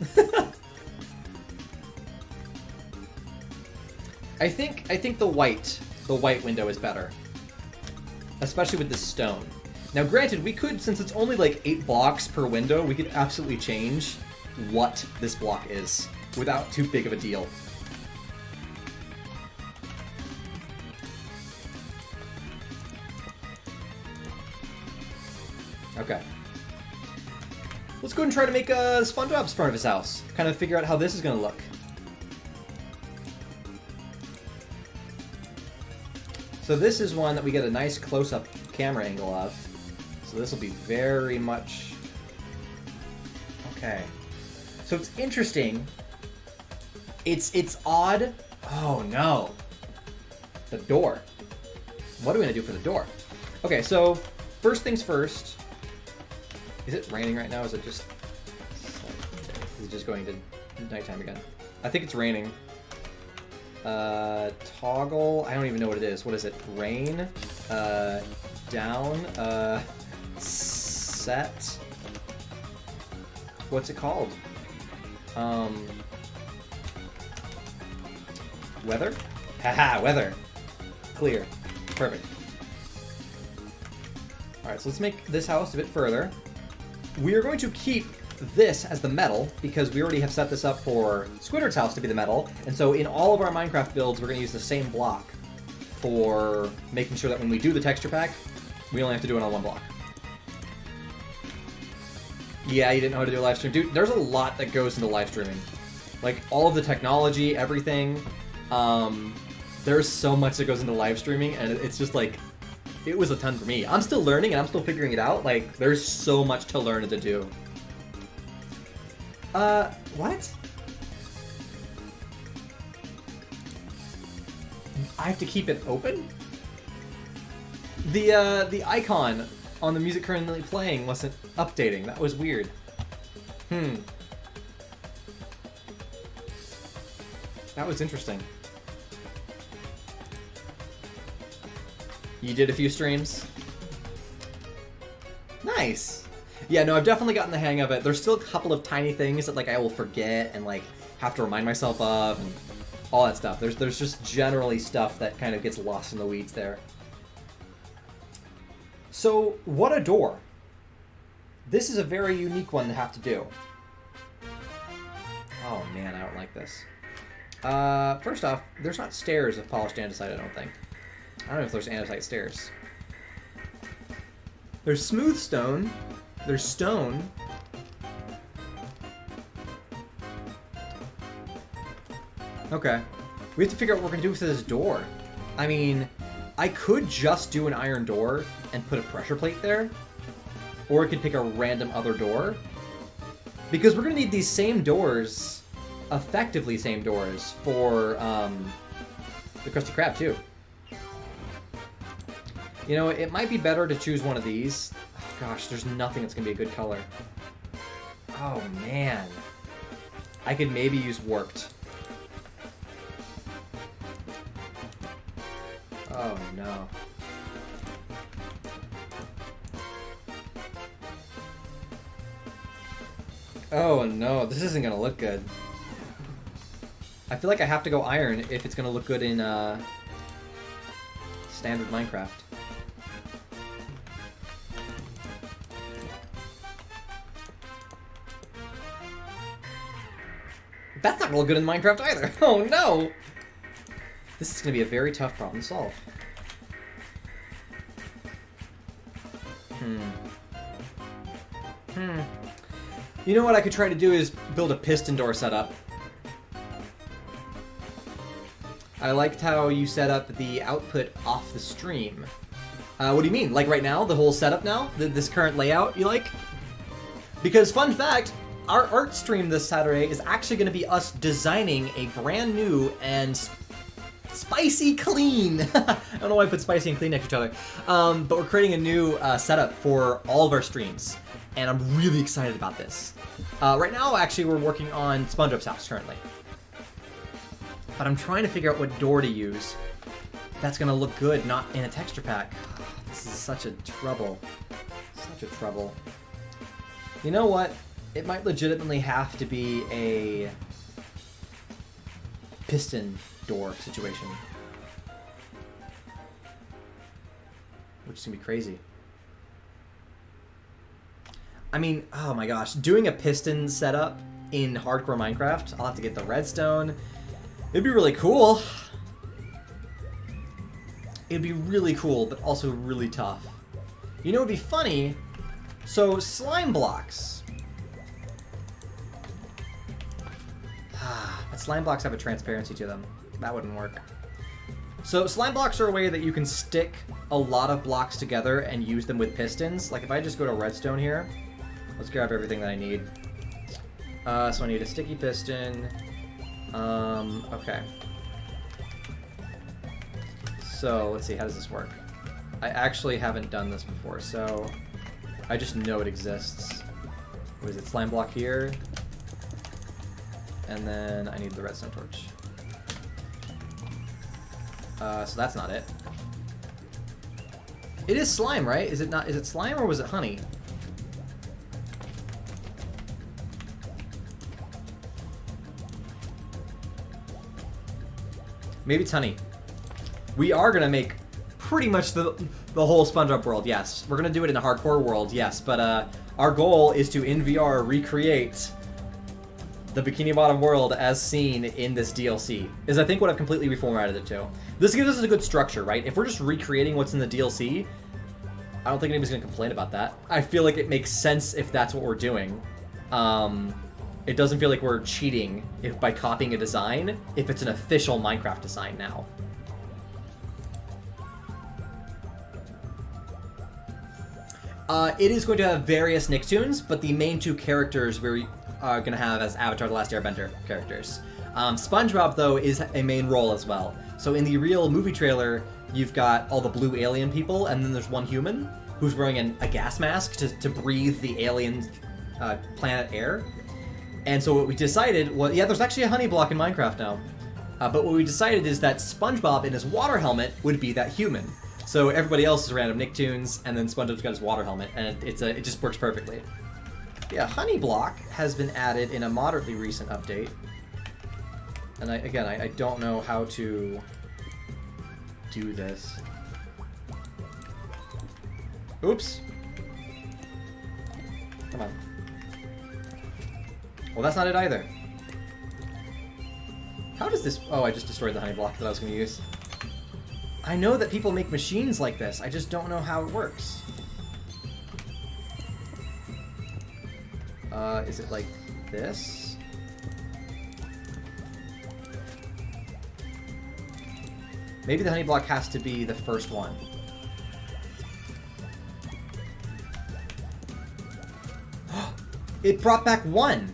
I think the white window is better. Especially with this stone. Now, granted, we could, since it's only like 8 blocks per window, we could absolutely change what this block is without too big of a deal. Okay. Let's go ahead and try to make SpongeBob's part of his house. Kind of figure out how this is going to look. So this is one that we get a nice close-up camera angle of. So this will be very much... Okay. So it's interesting. It's odd. Oh no. The door. What are we going to do for the door? Okay, so first things first. Is it raining right now? Is it just going to nighttime again? I think it's raining. Toggle. I don't even know what it is. What is it? Rain. Down. Set. What's it called? Weather? Haha, weather. Clear. Perfect. Alright, so let's make this house a bit further. We are going to keep this as the metal, because we already have set this up for Squidward's house to be the metal, and so in all of our Minecraft builds, we're going to use the same block for making sure that when we do the texture pack, we only have to do it on one block. Yeah, you didn't know how to do a live stream. Dude, there's a lot that goes into live streaming. Like, all of the technology, everything. There's so much that goes into live streaming, and it's just like, it was a ton for me. I'm still learning, and I'm still figuring it out. Like, there's so much to learn and to do. What? I have to keep it open? The icon on the music currently playing wasn't updating. That was weird. That was interesting. You did a few streams? Nice! Yeah, no, I've definitely gotten the hang of it. There's still a couple of tiny things that, like, I will forget and, like, have to remind myself of and all that stuff. There's just generally stuff that kind of gets lost in the weeds there. So, what a door. This is a very unique one to have to do. Oh, man, I don't like this. First off, there's not stairs of polished andesite, I don't think. I don't know if there's andesite stairs. There's smooth stone. There's stone. Okay. We have to figure out what we're going to do with this door. I mean, I could just do an iron door and put a pressure plate there. Or I could pick a random other door. Because we're going to need these same doors, effectively same doors, for the Krusty Krab too. You know, it might be better to choose one of these. Oh, gosh, there's nothing that's going to be a good color. Oh, man. I could maybe use warped. Oh, no. Oh, no. This isn't going to look good. I feel like I have to go iron if it's going to look good in standard Minecraft. That's not gonna look good in Minecraft either. Oh no! This is gonna be a very tough problem to solve. You know what I could try to do is build a piston door setup. I liked how you set up the output off the stream. What do you mean? Like right now? The whole setup now? This current layout you like? Because fun fact, our art stream this Saturday is actually going to be us designing a brand new and spicy clean. I don't know why I put spicy and clean next to each other. But we're creating a new setup for all of our streams. And I'm really excited about this. Right now, actually, we're working on SpongeBob's house currently. But I'm trying to figure out what door to use that's going to look good, not in a texture pack. This is such a trouble. Such a trouble. You know what? It might legitimately have to be a piston door situation. Which is going to be crazy. I mean, oh my gosh, doing a piston setup in hardcore Minecraft, I'll have to get the redstone. It'd be really cool. It'd be really cool, but also really tough. You know, it'd be funny. So, slime blocks. But slime blocks have a transparency to them. That wouldn't work. So, slime blocks are a way that you can stick a lot of blocks together and use them with pistons. Like, if I just go to redstone here, let's grab everything that I need. So I need a sticky piston. Okay. So, let's see, how does this work? I actually haven't done this before, so I just know it exists. What is it, slime block here? And then I need the redstone torch. So that's not it. It is slime, right? Is it not? Is it slime or was it honey? Maybe it's honey. We are gonna make pretty much the whole SpongeBob world, yes. We're gonna do it in a hardcore world, yes. But our goal is to, in VR, recreate the Bikini Bottom world as seen in this DLC. Is I think what I've completely reformatted it to. This gives us a good structure, right? If we're just recreating what's in the DLC, I don't think anybody's gonna complain about that. I feel like it makes sense if that's what we're doing. It doesn't feel like we're cheating by copying a design if it's an official Minecraft design now. It is going to have various Nicktoons, but the main two characters we're going to have as Avatar: The Last Airbender characters. SpongeBob, though, is a main role as well. So in the real movie trailer, you've got all the blue alien people, and then there's one human who's wearing a gas mask to breathe the alien planet air. And so what we decided was, yeah, there's actually a honey block in Minecraft now. But what we decided is that SpongeBob in his water helmet would be that human. So everybody else is random Nicktoons, and then SpongeBob's got his water helmet, and it just works perfectly. Yeah, honey block has been added in a moderately recent update. And I don't know how to do this. Oops. Come on. Well, that's not it either. How does this... Oh, I just destroyed the honey block that I was going to use. I know that people make machines like this. I just don't know how it works. Is it like this? Maybe the honey block has to be the first one. It brought back one!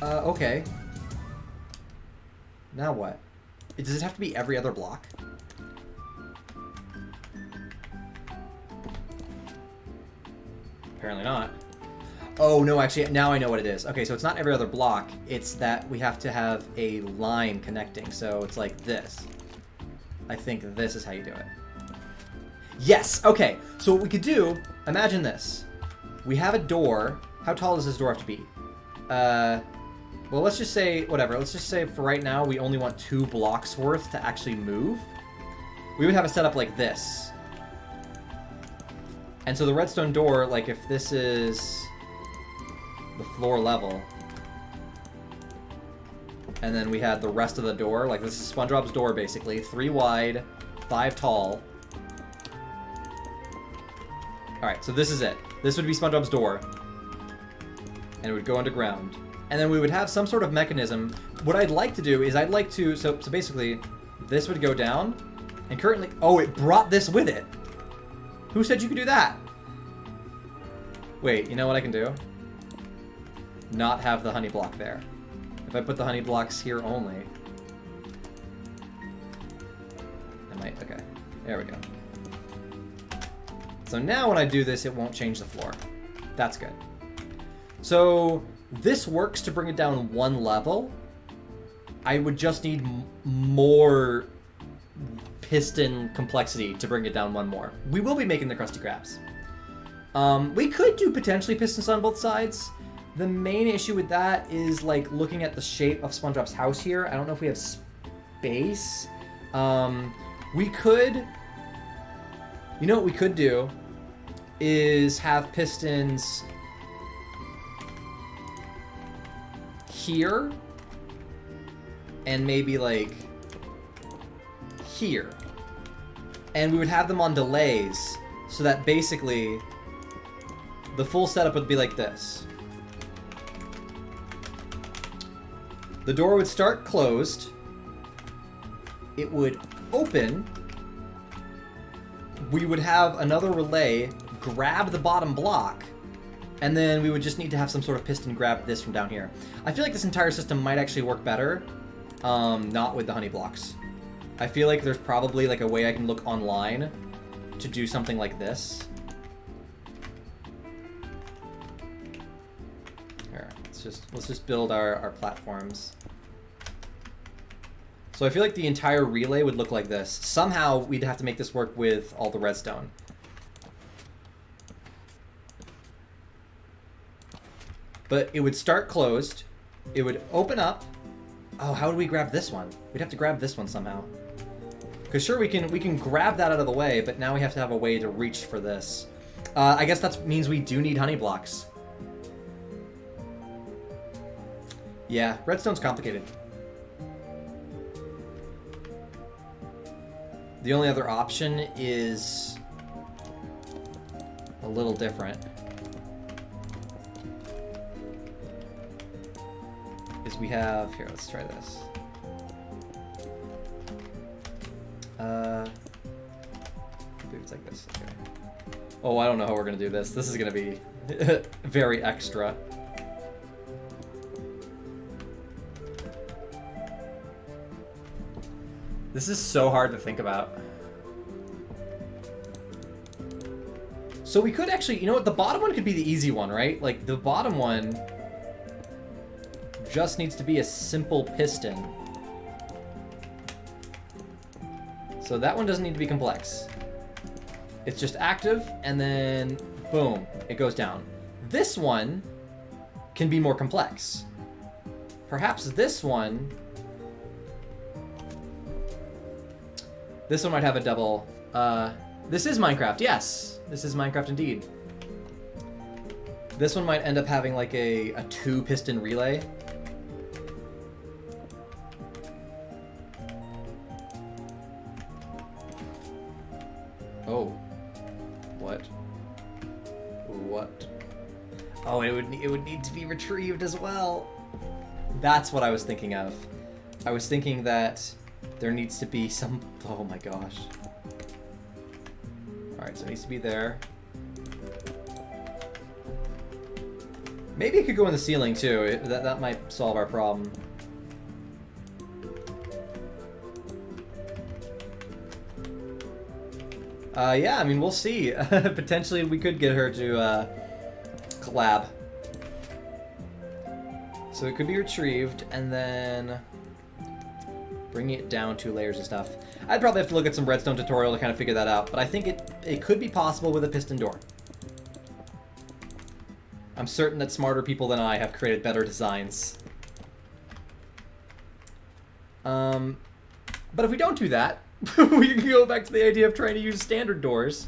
Okay. Now what? Does it have to be every other block? Apparently not. Oh, no, actually, now I know what it is. Okay, so it's not every other block. It's that we have to have a line connecting. So it's like this. I think this is how you do it. Yes! Okay, so what we could do, imagine this. We have a door. How tall does this door have to be? Well, let's just say, whatever. Let's just say for right now, we only want 2 blocks worth to actually move. We would have it set up like this. And so the redstone door, like if this is the floor level, and then we had the rest of the door, like this is SpongeBob's door basically, 3 wide, 5 tall. Alright, so this is it. This would be SpongeBob's door. And it would go underground. And then we would have some sort of mechanism. What I'd like to do is I'd like to... So basically, this would go down. And currently... Oh, it brought this with it. Who said you could do that? Wait, you know what I can do? Not have the honey block there. If I put the honey blocks here only... I might... Okay. There we go. So now when I do this, it won't change the floor. That's good. So... This works to bring it down 1 level. I would just need more piston complexity to bring it down 1 more. We will be making the Krusty Krabs. We could do potentially pistons on both sides. The main issue with that is like looking at the shape of SpongeBob's house here. I don't know if we have space. We could... You know what we could do is have pistons here, and maybe like here. And we would have them on delays, so that basically the full setup would be like this. The door would start closed, it would open, we would have another relay grab the bottom block, and then we would just need to have some sort of piston grab this from down here. I feel like this entire system might actually work better, not with the honey blocks. I feel like there's probably like a way I can look online to do something like this. Here, let's just build our platforms. So I feel like the entire relay would look like this. Somehow we'd have to make this work with all the redstone. But it would start closed, it would open up. Oh, how would we grab this one? We'd have to grab this one somehow. Because sure, we can grab that out of the way, but now we have to have a way to reach for this. I guess that means we do need honey blocks. Yeah, redstone's complicated. The only other option is a little different. Is we have, here, let's try this. I believe it's like this, okay. Oh, I don't know how we're gonna do this. This is gonna be very extra. This is so hard to think about. So we could actually, you know what, the bottom one could be the easy one, right? Like, the bottom one just needs to be a simple piston. So that one doesn't need to be complex. It's just active, and then, boom, it goes down. This one can be more complex. Perhaps this one might have a double, this is Minecraft, yes! This is Minecraft indeed. This one might end up having like a 2-piston relay. Oh. What? What? Oh, it would need to be retrieved as well. That's what I was thinking of. I was thinking that there needs to be some... Oh my gosh. Alright, so it needs to be there. Maybe it could go in the ceiling too. That might solve our problem. Yeah, I mean, we'll see. Potentially we could get her to collab. So it could be retrieved, and then bringing it down 2 layers of stuff. I'd probably have to look at some redstone tutorial to kind of figure that out, but I think it could be possible with a piston door. I'm certain that smarter people than I have created better designs. But if we don't do that, we can go back to the idea of trying to use standard doors.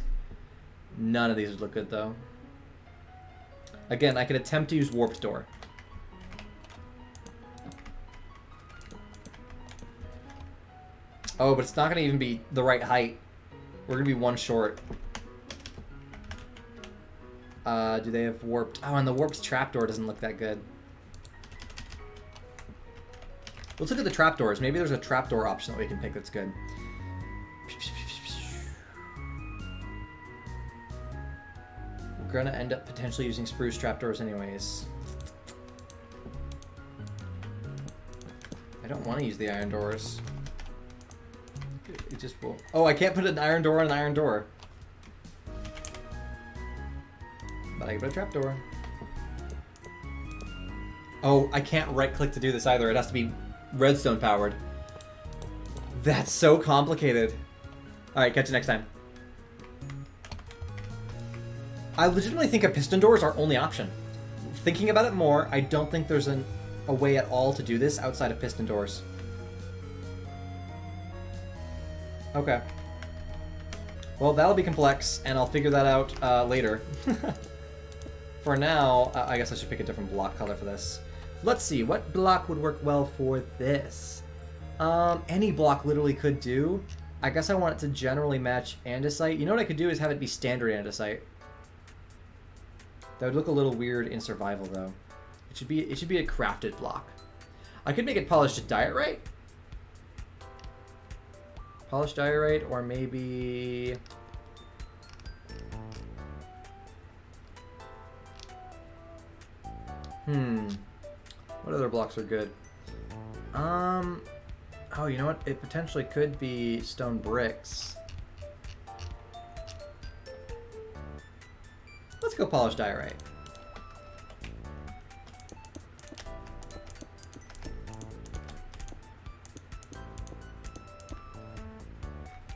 None of these would look good, though. Again, I could attempt to use warped door. Oh, but it's not going to even be the right height. We're going to be 1 short. Do they have warped? Oh, and the warped trapdoor doesn't look that good. Let's look at the trapdoors. Maybe there's a trapdoor option that we can pick that's good. We're going to end up potentially using spruce trapdoors anyways. I don't want to use the iron doors. It just will... Oh, I can't put an iron door on an iron door. But I can put a trapdoor. Oh, I can't right-click to do this either. It has to be redstone powered. That's so complicated. Alright, catch you next time. I legitimately think a piston door is our only option. Thinking about it more, I don't think there's a way at all to do this outside of piston doors. Okay. Well, that'll be complex, and I'll figure that out later. For now, I guess I should pick a different block color for this. Let's see, what block would work well for this? Any block literally could do. I guess I want it to generally match andesite. You know what I could do is have it be standard andesite. That would look a little weird in survival though. It should be a crafted block. I could make it polished diorite. Polished diorite, or maybe what other blocks are good? Oh, you know what? It potentially could be stone bricks. Let's go polished diorite.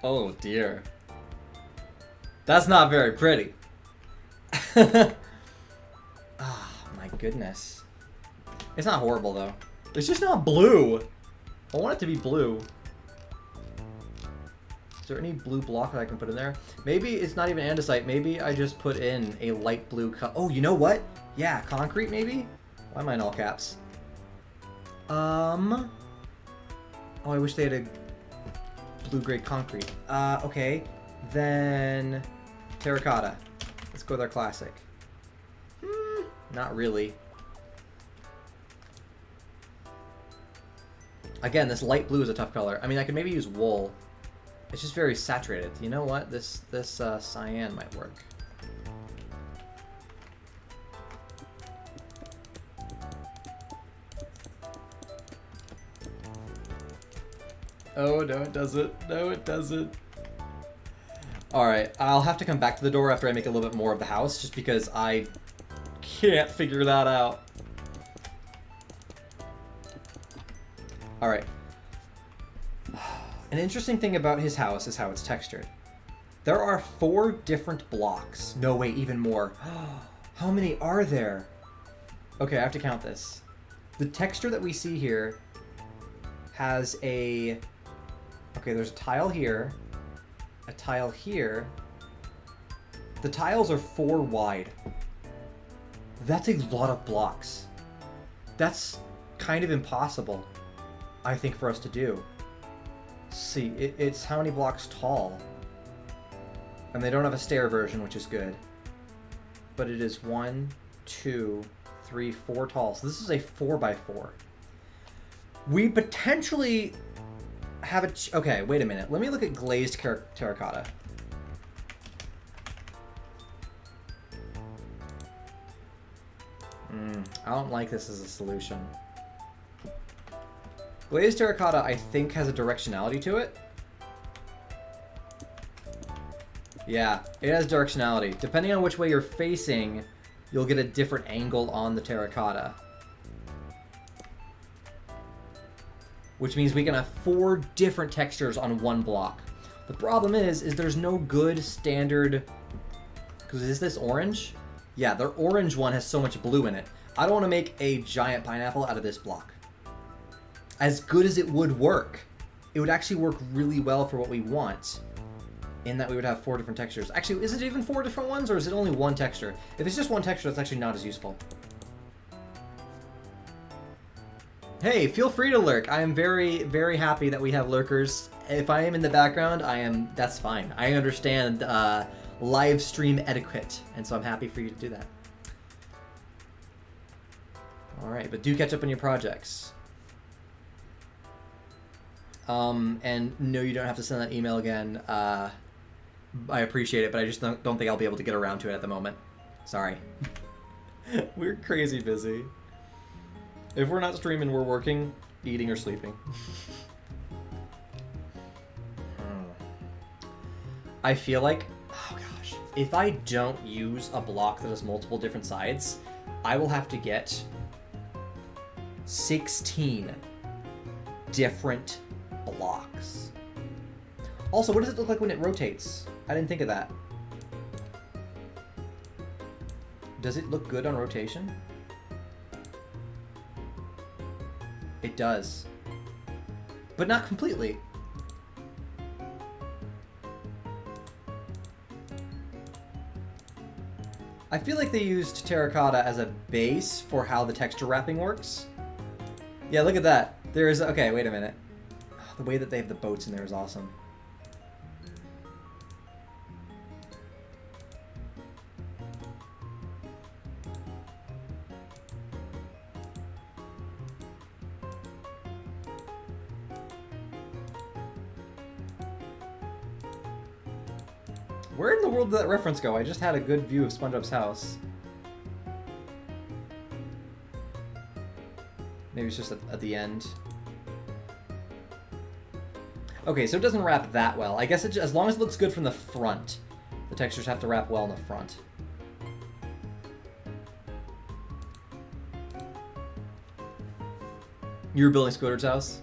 Oh dear. That's not very pretty. Oh my goodness. It's not horrible though. It's just not blue. I want it to be blue. Is there any blue block that I can put in there? Maybe it's not even andesite. Maybe I just put in a light blue Oh, you know what? Yeah, concrete maybe? Why am I in all caps? Oh, I wish they had a blue-gray concrete. Okay. Then terracotta. Let's go with our classic. Not really. Again, this light blue is a tough color. I mean, I could maybe use wool. It's just very saturated. You know what? This cyan might work. Oh, no, it doesn't. No, it doesn't. Alright, I'll have to come back to the door after I make a little bit more of the house, just because I can't figure that out. Alright. An interesting thing about his house is how it's textured. There are 4 different blocks. No, wait, even more. How many are there? Okay, I have to count this. The texture that we see here has a... Okay, there's a tile here, a tile here. The tiles are 4 wide. That's a lot of blocks. That's kind of impossible, I think, for us to do. See, it's how many blocks tall. And they don't have a stair version, which is good. But it is 1, 2, 3, 4 tall. So this is a 4x4. We potentially have a... Okay, wait a minute. Let me look at glazed terracotta. I don't like this as a solution. Glazed terracotta, I think, has a directionality to it. Yeah, it has directionality. Depending on which way you're facing, you'll get a different angle on the terracotta. Which means we can have 4 different textures on one block. The problem is there's no good standard... Because is this orange? Yeah, their orange one has so much blue in it. I don't want to make a giant pineapple out of this block. As good as it would work, it would actually work really well for what we want. In that we would have 4 different textures. Actually, is it even 4 different ones, or is it only 1 texture? If it's just 1 texture, that's actually not as useful. Hey, feel free to lurk. I am very, very happy that we have lurkers. If I am in the background, that's fine. I understand live stream etiquette, and so I'm happy for you to do that. Alright, but do catch up on your projects. And no, you don't have to send that email again. I appreciate it, but I just don't think I'll be able to get around to it at the moment. Sorry. We're crazy busy. If we're not streaming, we're working, eating, or sleeping. I feel like, oh gosh, if I don't use a block that has multiple different sides, I will have to get 16 different blocks. Also, what does it look like when it rotates? I didn't think of that. Does it look good on rotation? It does. But not completely. I feel like they used terracotta as a base for how the texture wrapping works. Yeah, look at that. There's... Okay, wait a minute. The way that they have the boats in there is awesome. Where in the world did that reference go? I just had a good view of SpongeBob's house. Maybe it's just at the end. Okay, so it doesn't wrap that well. I guess it just, as long as it looks good from the front, the textures have to wrap well in the front. You were building Squidward's house?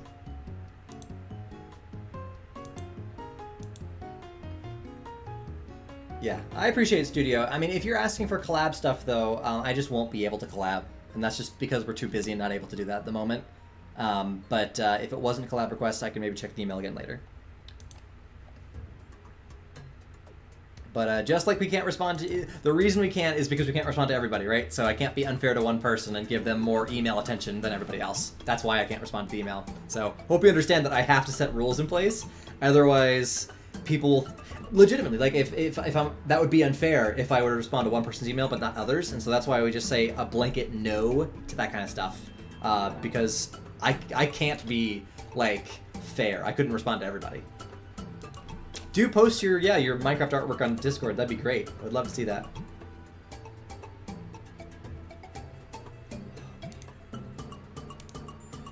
Yeah, I appreciate Studio. I mean, if you're asking for collab stuff, though, I just won't be able to collab. And that's just because we're too busy and not able to do that at the moment. But if it wasn't a collab request, I can maybe check the email again later. But just like we can't respond to... The reason we can't is because we can't respond to everybody, right? So I can't be unfair to one person and give them more email attention than everybody else. That's why I can't respond to the email. So hope you understand that I have to set rules in place. Otherwise, people... Legitimately, like, if I'm... That would be unfair if I were to respond to one person's email but not others. And so that's why we just say a blanket no to that kind of stuff. Because I can't be, like, fair. I couldn't respond to everybody. Do post your Minecraft artwork on Discord. That'd be great. I would love to see that.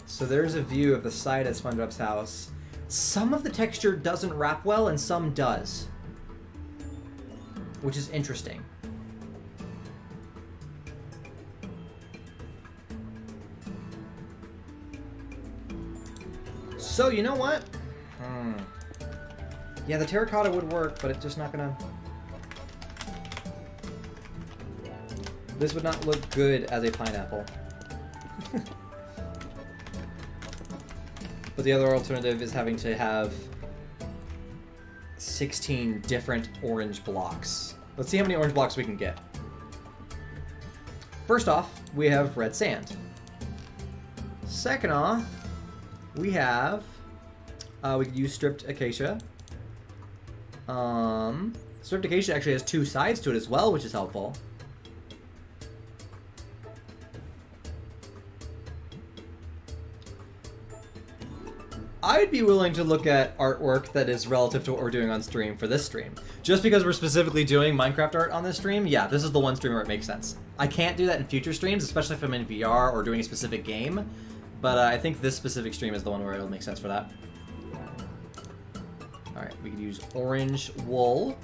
So there's a view of the side of SpongeBob's house. Some of the texture doesn't wrap well and some does. Which is interesting. So, you know what? Yeah, the terracotta would work, but it's just not gonna... This would not look good as a pineapple. But the other alternative is having to have 16 different orange blocks. Let's see how many orange blocks we can get. First off, we have red sand. Second off, we have... we could use stripped acacia. Stripped acacia actually has two sides to it as well, which is helpful. I'd be willing to look at artwork that is relative to what we're doing on stream for this stream. Just because we're specifically doing Minecraft art on this stream, yeah, this is the one stream where it makes sense. I can't do that in future streams, especially if I'm in VR or doing a specific game, but I think this specific stream is the one where it'll make sense for that. Alright, we could use orange wool,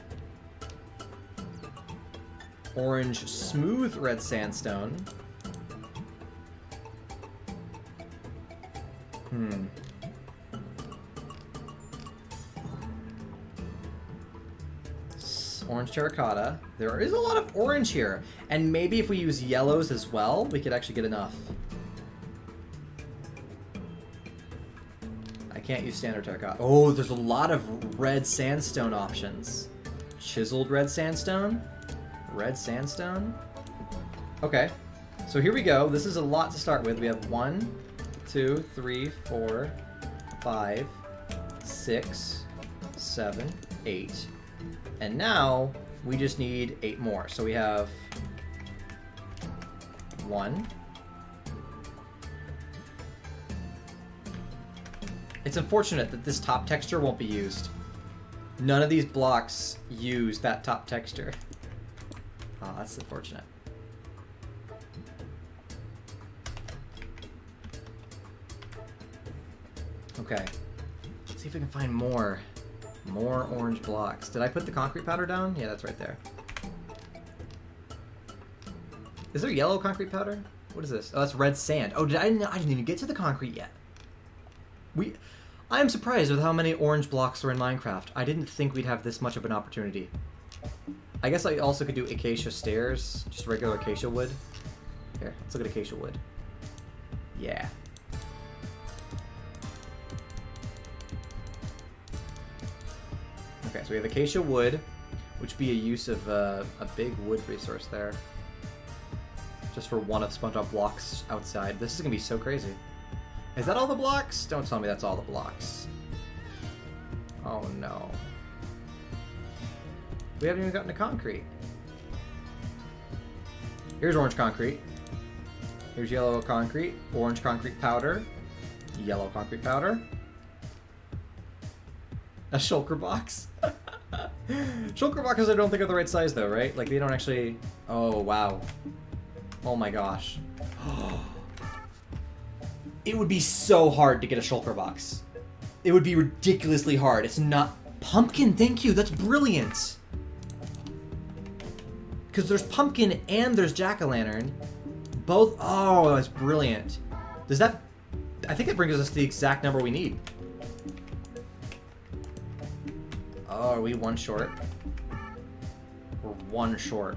orange smooth red sandstone. Orange terracotta. There is a lot of orange here. And maybe if we use yellows as well, we could actually get enough. I can't use standard terracotta. Oh, there's a lot of red sandstone options. Chiseled red sandstone? Red sandstone? Okay. So here we go. This is a lot to start with. We have 1, 2, 3, 4, 5, 6, 7, 8. And now, we just need 8 more. So we have 1. It's unfortunate that this top texture won't be used. None of these blocks use that top texture. Oh, that's unfortunate. Okay. Let's see if we can find more orange blocks. Did I put the concrete powder down? Yeah, that's right there. Is there yellow concrete powder? What is this? Oh, that's red sand. Oh, I didn't even get to the concrete yet. I am surprised with how many orange blocks are in Minecraft. I didn't think we'd have this much of an opportunity. I guess I also could do acacia stairs, just regular acacia wood. Here, let's look at acacia wood. Yeah. Okay, so we have acacia wood, which would be a use of a big wood resource there. Just for one of SpongeBob blocks outside. This is going to be so crazy. Is that all the blocks? Don't tell me that's all the blocks. Oh no. We haven't even gotten to concrete. Here's orange concrete. Here's yellow concrete. Orange concrete powder. Yellow concrete powder. A shulker box. Shulker boxes I don't think are the right size though, right? Like they don't actually... Oh, wow. Oh my gosh. It would be so hard to get a shulker box. It would be ridiculously hard. It's not... Pumpkin, thank you. That's brilliant. Because there's pumpkin and there's jack-o'-lantern. Both... Oh, that's brilliant. Does that... I think that brings us to the exact number we need. Oh, are we one short? We're one short.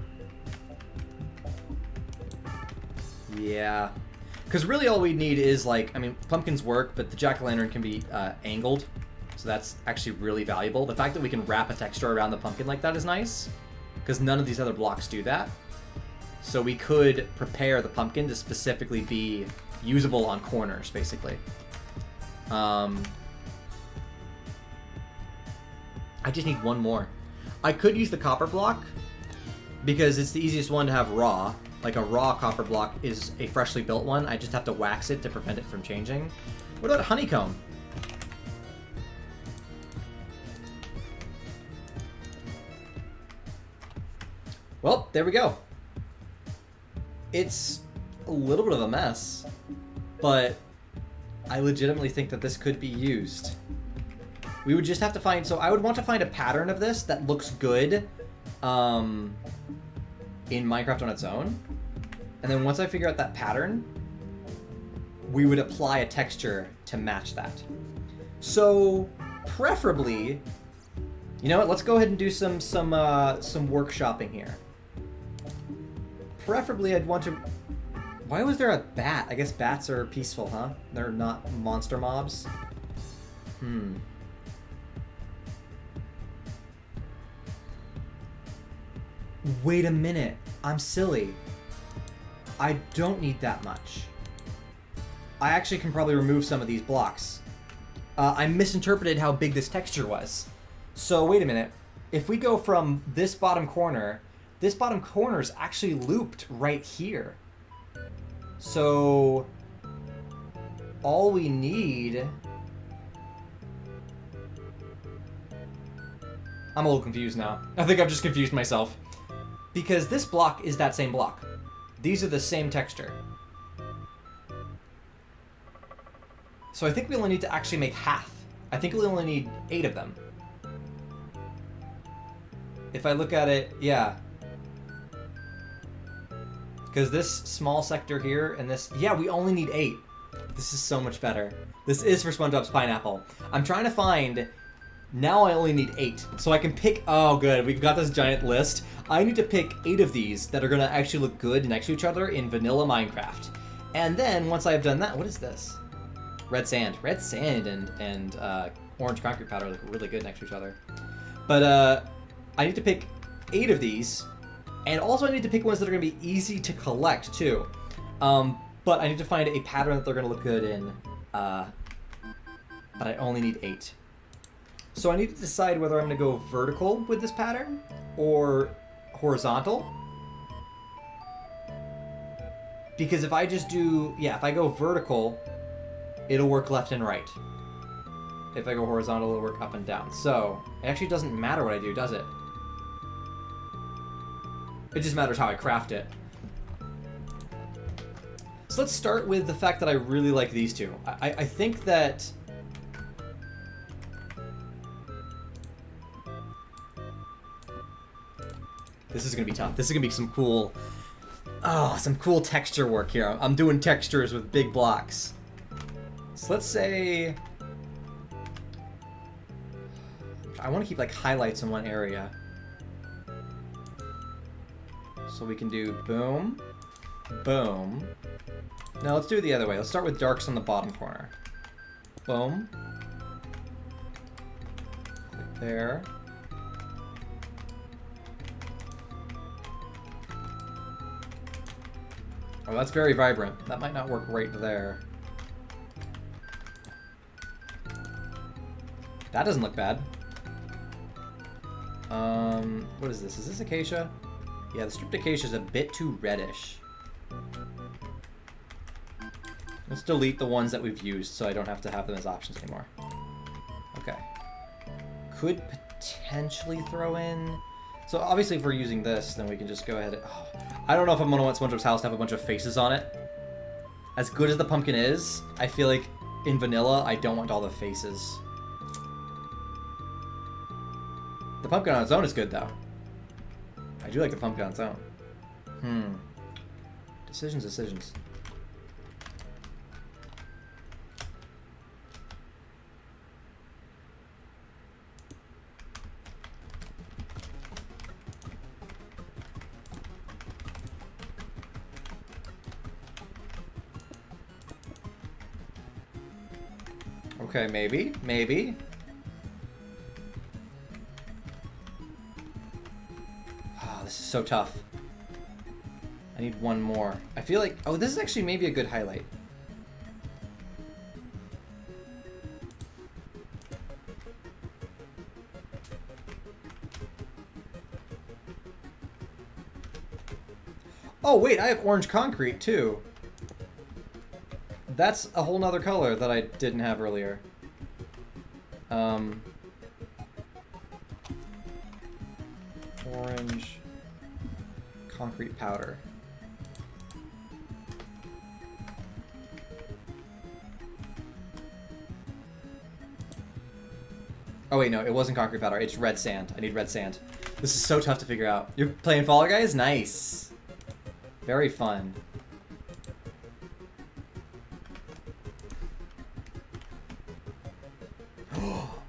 Yeah. Because really all we need is, like, I mean, pumpkins work, but the jack-o'-lantern can be angled. So that's actually really valuable. The fact that we can wrap a texture around the pumpkin like that is nice. Because none of these other blocks do that. So we could prepare the pumpkin to specifically be usable on corners, basically. I just need one more. I could use the copper block, because it's the easiest one to have raw. Like a raw copper block is a freshly built one. I just have to wax it to prevent it from changing. What about honeycomb? Well, there we go. It's a little bit of a mess, but I legitimately think that this could be used. We would just have to find... So I would want to find a pattern of this that looks good in Minecraft on its own. And then once I figure out that pattern, we would apply a texture to match that. So preferably... You know what? Let's go ahead and do some workshopping here. Preferably, I'd want to... Why was there a bat? I guess bats are peaceful, huh? They're not monster mobs. Wait a minute. I'm silly. I don't need that much. I actually can probably remove some of these blocks. I misinterpreted how big this texture was. So wait a minute. If we go from this bottom corner is actually looped right here. So all we need... I'm a little confused now. I think I've just confused myself. Because this block is that same block. These are the same texture. So I think we only need to actually make half. I think we only need 8 of them. If I look at it, yeah. Because this small sector here and this... Yeah, we only need 8. This is so much better. This is for SpongeBob's pineapple. I'm trying to find... Now I only need 8. So I can pick... Oh, good. We've got this giant list. I need to pick 8 of these that are going to actually look good next to each other in vanilla Minecraft. And then, once I've done that... What is this? Red sand. Red sand and orange concrete powder look really good next to each other. But I need to pick 8 of these. And also I need to pick ones that are going to be easy to collect, too. But I need to find a pattern that they're going to look good in. But I only need 8. So I need to decide whether I'm going to go vertical with this pattern or horizontal. Because if I just do... Yeah, if I go vertical, it'll work left and right. If I go horizontal, it'll work up and down. So it actually doesn't matter what I do, does it? It just matters how I craft it. So let's start with the fact that I really like these two. I think that... This is going to be tough. This is going to be some cool... Oh, some cool texture work here. I'm doing textures with big blocks. So let's say... I want to keep like highlights in one area. So we can do boom, boom. Now let's do it the other way. Let's start with darks on the bottom corner. Boom. Click there. Oh, that's very vibrant. That might not work right there. That doesn't look bad. What is this? Is this acacia? Yeah, the stripped acacia is a bit too reddish. Let's delete the ones that we've used so I don't have to have them as options anymore. Okay. Could potentially throw in... So obviously if we're using this, then we can just go ahead and... Oh, I don't know if I'm going to want SpongeBob's house to have a bunch of faces on it. As good as the pumpkin is, I feel like in vanilla, I don't want all the faces. The pumpkin on its own is good, though. I do like the pumpkin on its own. Decisions. Okay, maybe. Ah, this is so tough. I need one more. I feel like... Oh, this is actually maybe a good highlight. Oh, wait, I have orange concrete, too. That's a whole nother color that I didn't have earlier. Orange concrete powder. Oh wait, no, it wasn't concrete powder. It's red sand. I need red sand. This is so tough to figure out. You're playing Fall Guys? Nice. Very fun.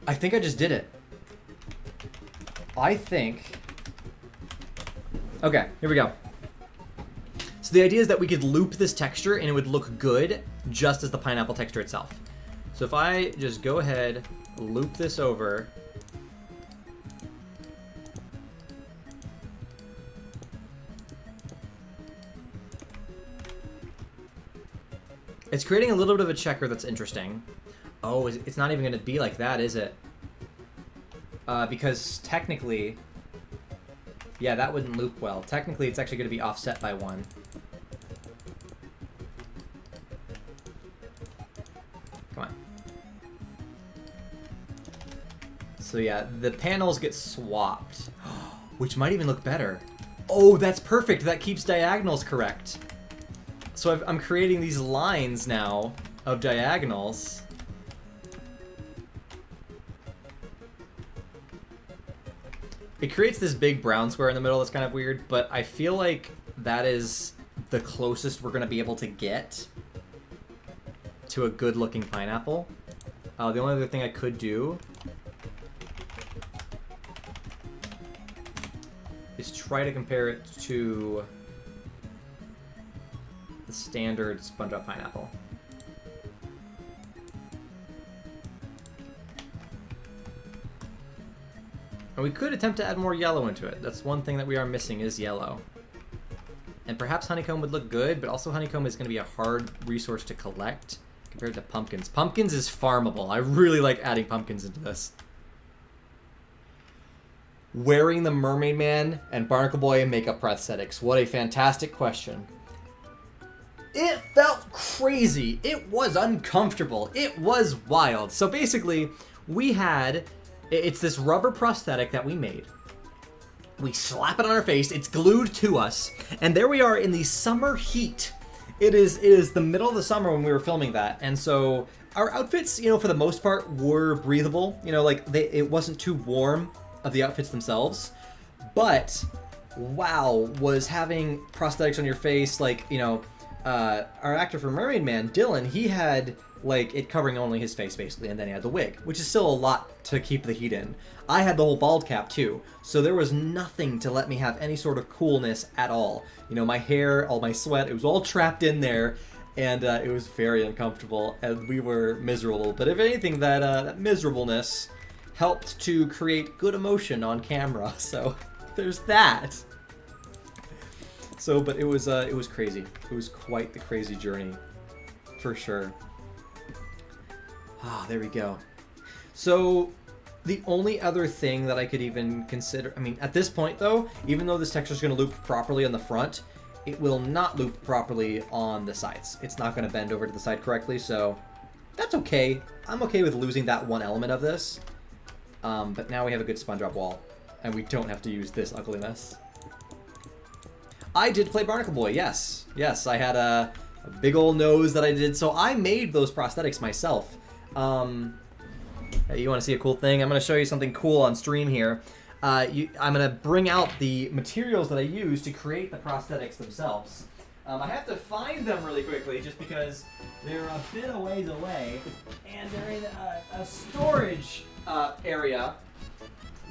I think I just did it. I think... Okay, here we go. So the idea is that we could loop this texture and it would look good just as the pineapple texture itself. So if I just go ahead, loop this over... It's creating a little bit of a checker that's interesting. Oh, it's not even going to be like that, is it? Because technically... Yeah, that wouldn't loop well. Technically, it's actually going to be offset by 1. Come on. So yeah, the panels get swapped. Which might even look better. Oh, that's perfect! That keeps diagonals correct. So I'm creating these lines now of diagonals. It creates this big brown square in the middle that's kind of weird, but I feel like that is the closest we're going to be able to get to a good-looking pineapple. The only other thing I could do is try to compare it to the standard SpongeBob pineapple. And we could attempt to add more yellow into it. That's one thing that we are missing is yellow. And perhaps honeycomb would look good, but also honeycomb is going to be a hard resource to collect compared to pumpkins. Pumpkins is farmable. I really like adding pumpkins into this. Wearing the Mermaid Man and Barnacle Boy makeup prosthetics. What a fantastic question. It felt crazy. It was uncomfortable. It was wild. So basically, we had... It's this rubber prosthetic that we made. We slap it on our face. It's glued to us. And there we are in the summer heat. It is the middle of the summer when we were filming that. And so our outfits, you know, for the most part, were breathable. You know, like, it wasn't too warm of the outfits themselves. But, wow, was having prosthetics on your face, like, you know, our actor for Mermaid Man, Dylan, he had... like, it covering only his face, basically, and then he had the wig, which is still a lot to keep the heat in. I had the whole bald cap, too, so there was nothing to let me have any sort of coolness at all. You know, my hair, all my sweat, it was all trapped in there, and it was very uncomfortable, and we were miserable. But if anything, that miserableness helped to create good emotion on camera, so there's that. So, but it was crazy. It was quite the crazy journey, for sure. Ah, there we go. So, The only other thing that I could even consider, I mean, at this point though, even though this texture is going to loop properly on the front, it will not loop properly on the sides. It's not going to bend over to the side correctly, so that's okay. I'm okay with losing that one element of this. But now we have a good SpongeBob wall, and we don't have to use this ugliness. I did play Barnacle Boy, yes. Yes, I had a big old nose that I did, so I made those prosthetics myself. Hey, you want to see a cool thing? I'm going to show you something cool on stream here. I'm going to bring out the materials that I used to create the prosthetics themselves. I have to find them really quickly just because they're a bit of ways away, and they're in a storage area,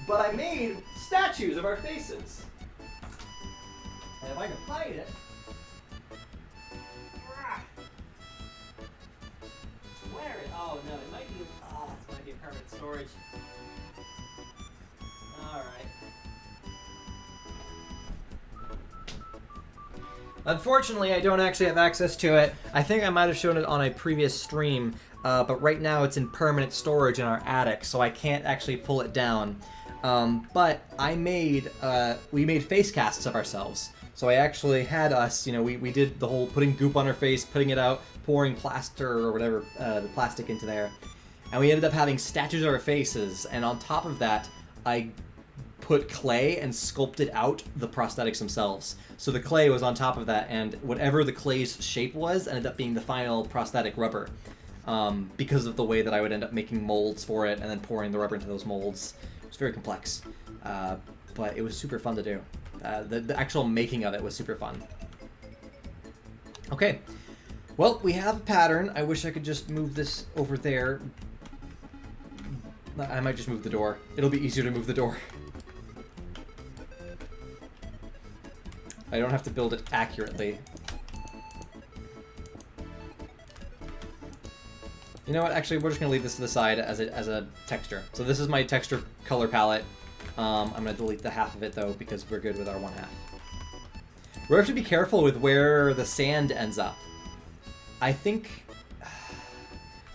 but I made statues of our faces. And if I can find it... Where is... Oh, no, it might be... Oh, it might be permanent storage. Alright. Unfortunately, I don't actually have access to it. I think I might have shown it on a previous stream, but right now it's in permanent storage in our attic, so I can't actually pull it down. But I made... we made face casts of ourselves. So I actually had us, you know, we did the whole putting goop on our face, putting it out, pouring plaster or whatever, the plastic into there. And we ended up having statues of our faces, and on top of that, I put clay and sculpted out the prosthetics themselves. So the clay was on top of that, and whatever the clay's shape was ended up being the final prosthetic rubber. Because of the way that I would end up making molds for it and then pouring the rubber into those molds. It was very complex, but it was super fun to do. The actual making of it was super fun. Okay, well, we have a pattern. I wish I could just move this over there. I might just move the door. It'll be easier to move the door. I don't have to build it accurately. You know what? Actually, we're just going to leave this to the side as a texture. So this is my texture color palette. I'm going to delete the half of it, though, because we're good with our one half. We have to be careful with where the sand ends up. I think...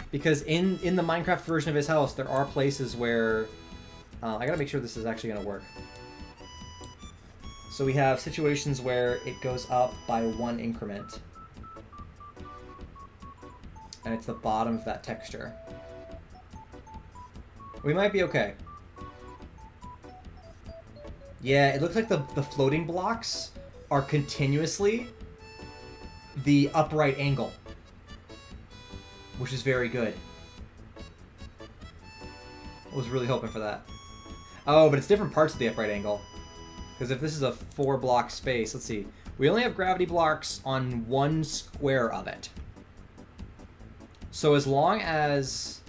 Because in the Minecraft version of his house, there are places where... I gotta make sure this is actually gonna work. So we have situations where it goes up by 1 increment. And it's the bottom of that texture. We might be okay. Yeah, it looks like the floating blocks are continuously the upright angle. Which is very good. I was really hoping for that. Oh, but it's different parts of the upright angle. Because if this is a 4-block space, let's see. We only have gravity blocks on 1 square of it. So as long as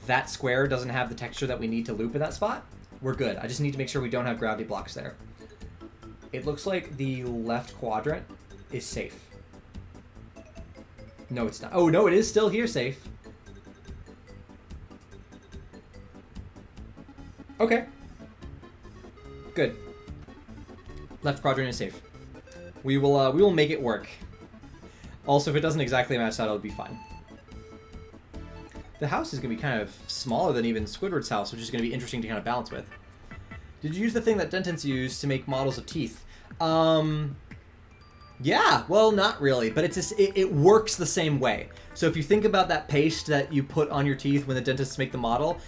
that square doesn't have the texture that we need to loop in that spot, we're good. I just need to make sure we don't have gravity blocks there. It looks like the left quadrant is safe. No, it's not. Oh, no, it is still here safe. Okay. Good. Left quadrant is safe. We will make it work. Also, if it doesn't exactly match that, it'll be fine. The house is going to be kind of smaller than even Squidward's house, which is going to be interesting to kind of balance with. Did you use the thing that dentists use to make models of teeth? Yeah, well, not really, but it's just, it works the same way. So if you think about that paste that you put on your teeth when the dentists make the model,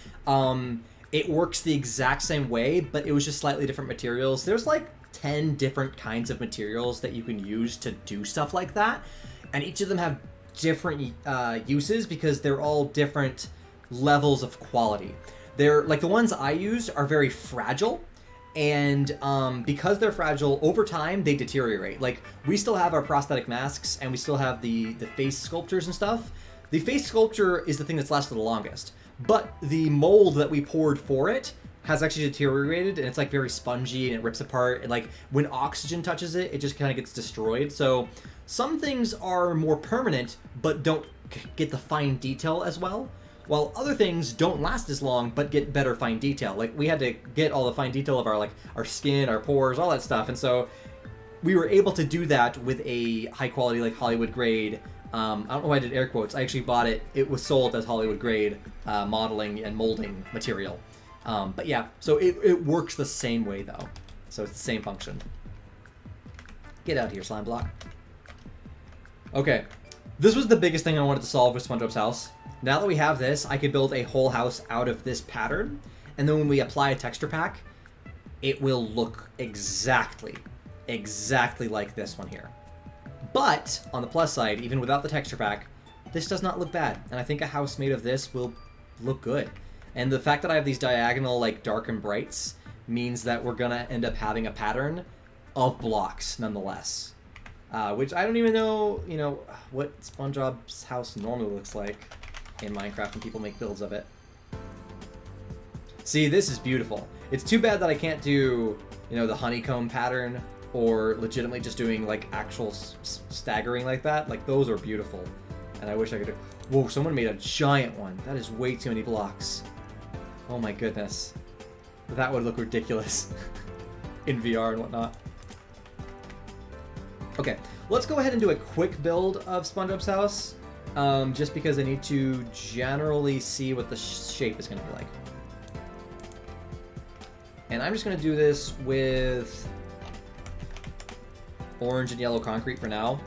it works the exact same way, but it was just slightly different materials. There's like 10 different kinds of materials that you can use to do stuff like that, and each of them have different uses because they're all different levels of quality. They're like the ones I used are very fragile. And because they're fragile, over time, they deteriorate. Like, we still have our prosthetic masks, and we still have the face sculptures and stuff. The face sculpture is the thing that's lasted the longest. But the mold that we poured for it has actually deteriorated, and it's, like, very spongy, and it rips apart. And, like, when oxygen touches it, it just kind of gets destroyed. So some things are more permanent, but don't get the fine detail as well. While other things don't last as long, but get better fine detail. Like, we had to get all the fine detail of our skin, our pores, all that stuff. And so we were able to do that with a high quality, like Hollywood grade I don't know why I did air quotes. I actually bought it. It was sold as Hollywood grade modeling and molding material. But yeah, so it works the same way though. So it's the same function. Get out here, slime block. Okay, this was the biggest thing I wanted to solve with SpongeBob's house. Now that we have this, I could build a whole house out of this pattern, and then when we apply a texture pack, it will look exactly like this one here. But, on the plus side, even without the texture pack, this does not look bad, and I think a house made of this will look good. And the fact that I have these diagonal, like, dark and brights means that we're gonna end up having a pattern of blocks, nonetheless. Which I don't even know, you know, what SpongeBob's house normally looks like in Minecraft when people make builds of it. See, this is beautiful. It's too bad that I can't do, you know, the honeycomb pattern or legitimately just doing, like, actual staggering like that. Like, those are beautiful. And I wish I could do... Whoa, someone made a giant one. That is way too many blocks. Oh my goodness. That would look ridiculous in VR and whatnot. Okay, let's go ahead and do a quick build of SpongeBob's house, just because I need to generally see what the shape is going to be like. And I'm just going to do this with orange and yellow concrete for now.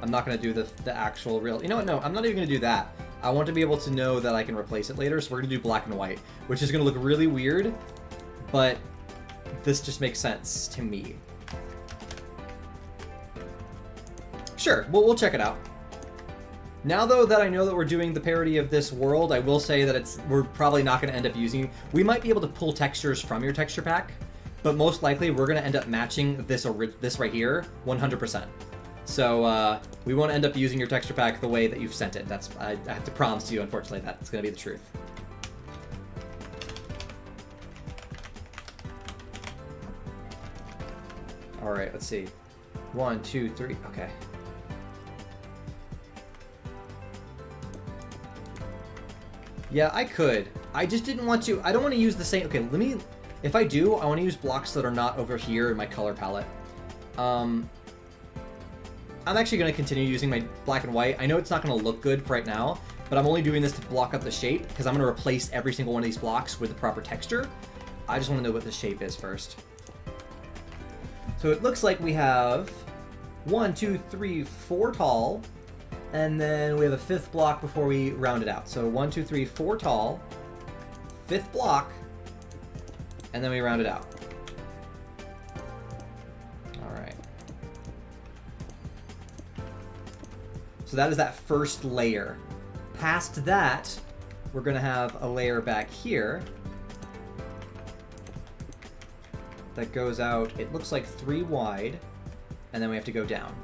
I'm not going to do the actual real... You know what? No, I'm not even going to do that. I want to be able to know that I can replace it later, so we're going to do black and white, which is going to look really weird, but this just makes sense to me. Sure, we'll check it out. Now, though, that I know that we're doing the parody of this world, I will say that we're probably not going to end up using... We might be able to pull textures from your texture pack, but most likely we're going to end up matching this right here 100%. So we won't end up using your texture pack the way that you've sent it. I have to promise you, unfortunately, that's going to be the truth. All right, let's see. 1, 2, 3. Okay. Yeah, I could. I just didn't want to. I don't want to use the same. Okay, let me. If I do, I want to use blocks that are not over here in my color palette. I'm actually going to continue using my black and white. I know it's not going to look good right now, but I'm only doing this to block up the shape because I'm going to replace every single one of these blocks with the proper texture. I just want to know what the shape is first. So it looks like we have 1, 2, 3, 4 tall, and then we have a 5th block before we round it out. So 1, 2, 3, 4 tall, 5th block, and then we round it out. All right. So that is that first layer. Past that, we're going to have a layer back here that goes out, it looks like 3 wide, and then we have to go down.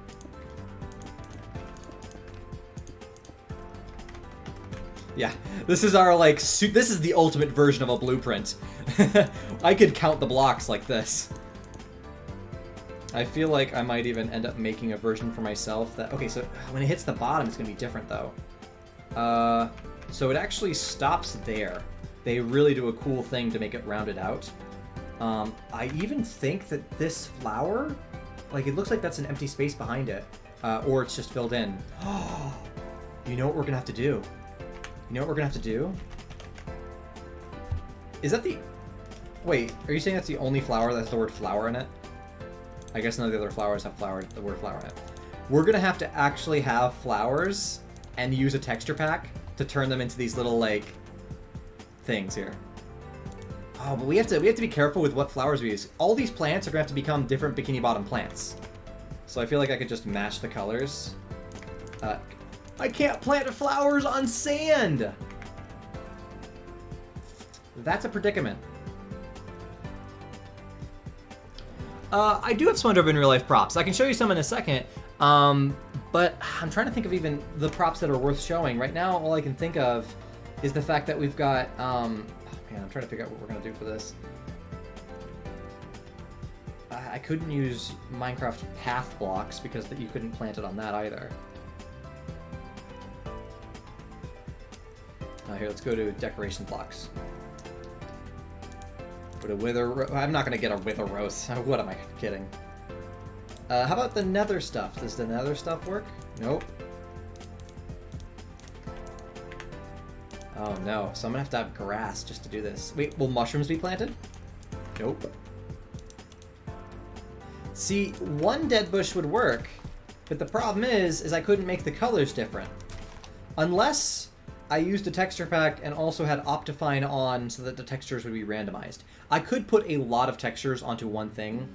Yeah, this is our, like, this is the ultimate version of a blueprint. I could count the blocks like this. I feel like I might even end up making a version for myself that... Okay, so when it hits the bottom, it's going to be different, though. So it actually stops there. They really do a cool thing to make it rounded out. I even think that this flower, like, it looks like that's an empty space behind it. Or it's just filled in. You know what we're going to have to do? You know what we're going to have to do? Is that the... Wait, are you saying that's the only flower that has the word flower in it? I guess none of the other flowers have the word flower in it. We're going to have to actually have flowers and use a texture pack to turn them into these little, like, things here. Oh, but we have to be careful with what flowers we use. All these plants are going to have to become different Bikini Bottom plants. So I feel like I could just match the colors. I can't plant flowers on sand! That's a predicament. I do have SpongeBob in real life props. I can show you some in a second, but I'm trying to think of even the props that are worth showing. Right now, all I can think of is the fact that we've got... oh man, I'm trying to figure out what we're going to do for this. I couldn't use Minecraft path blocks because you couldn't plant it on that either. Here, let's go to decoration blocks. Go to wither... I'm not going to get a wither roast. What am I kidding? How about the nether stuff? Does the nether stuff work? Nope. Oh no, so I'm gonna have to have grass just to do this. Wait, will mushrooms be planted? Nope. See, one dead bush would work, but the problem is I couldn't make the colors different. Unless I used a texture pack and also had Optifine on so that the textures would be randomized. I could put a lot of textures onto one thing.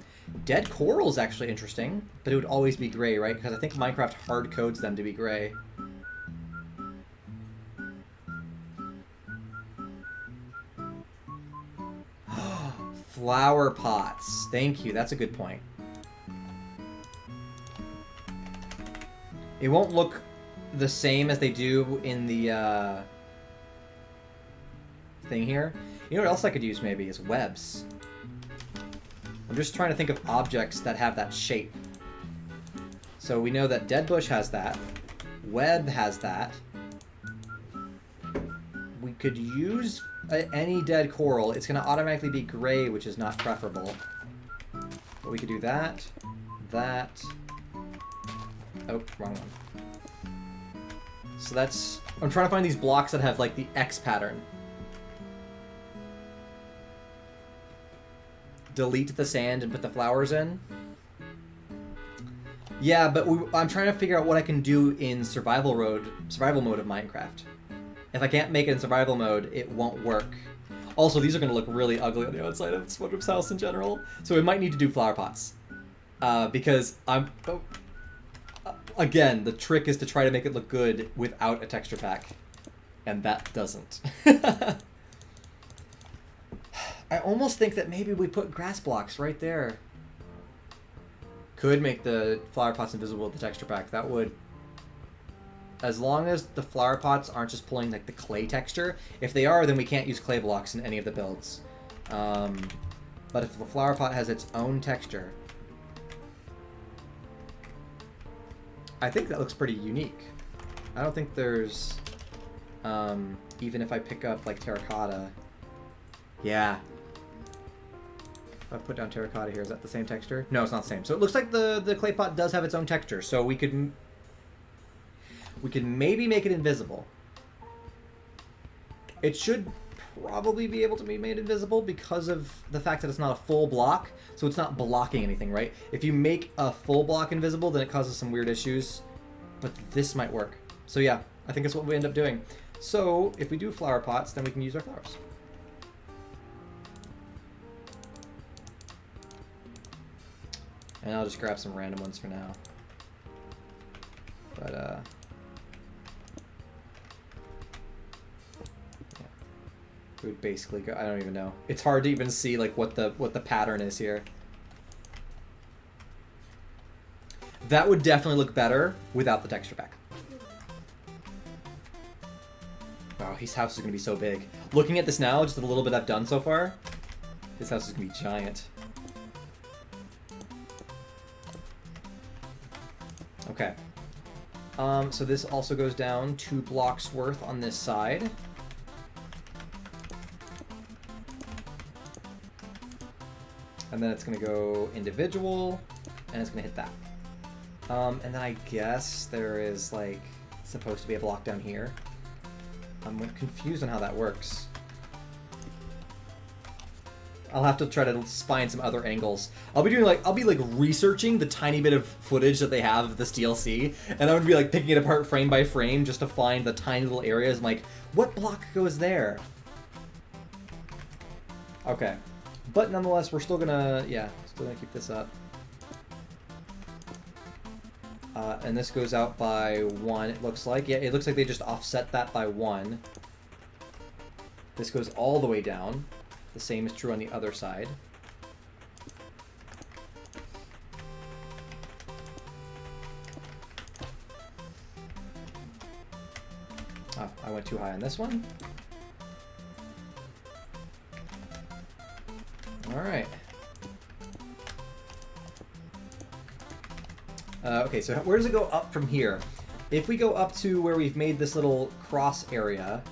Dead coral is actually interesting, but it would always be gray, right? Because I think Minecraft hard codes them to be gray. Flower pots. Thank you. That's a good point. It won't look the same as they do in the thing here. You know what else I could use maybe is webs. I'm just trying to think of objects that have that shape. So we know that dead bush has that. Web has that. We could use any dead coral. It's going to automatically be gray, which is not preferable. But we could do that, that. Oh, wrong one. So that's... I'm trying to find these blocks that have, like, the X pattern. Delete the sand and put the flowers in. Yeah, but I'm trying to figure out what I can do in survival mode of Minecraft. If I can't make it in survival mode, it won't work. Also, these are going to look really ugly on the outside of SpongeBob's house in general, so we might need to do flower pots. Because again, the trick is to try to make it look good without a texture pack. And that doesn't. I almost think that maybe we put grass blocks right there. Could make the flower pots invisible with the texture pack. That would... As long as the flower pots aren't just pulling like the clay texture. If they are, then we can't use clay blocks in any of the builds. But if the flower pot has its own texture... I think that looks pretty unique. I don't think there's... even if I pick up like terracotta... Yeah. If I put down terracotta here, is that the same texture? No, it's not the same. So it looks like the clay pot does have its own texture. So we could maybe make it invisible. It should probably be able to be made invisible because of the fact that it's not a full block, so it's not blocking anything, right? If you make a full block invisible, then it causes some weird issues, but this might work. So yeah, I think that's what we end up doing. So if we do flower pots, then we can use our flowers. And I'll just grab some random ones for now. But, yeah. We would basically go, I don't even know. It's hard to even see, like, what the pattern is here. That would definitely look better without the texture pack. Wow, his house is going to be so big. Looking at this now, just a little bit I've done so far, his house is going to be giant. Okay. So this also goes down 2 blocks worth on this side. And then it's going to go individual, and it's going to hit that. And then I guess there is, like, supposed to be a block down here. I'm confused on how that works. I'll have to try to find some other angles. I'll be researching the tiny bit of footage that they have of this DLC, and I'm gonna be like picking it apart frame by frame just to find the tiny little areas. I'm like, what block goes there? Okay, but nonetheless, we're still gonna, yeah, still gonna keep this up. And this goes out by 1. It looks like, yeah, it looks like they just offset that by 1. This goes all the way down. The same is true on the other side. Oh, I went too high on this one. Alright. Okay, so where does it go up from here? If we go up to where we've made this little cross area...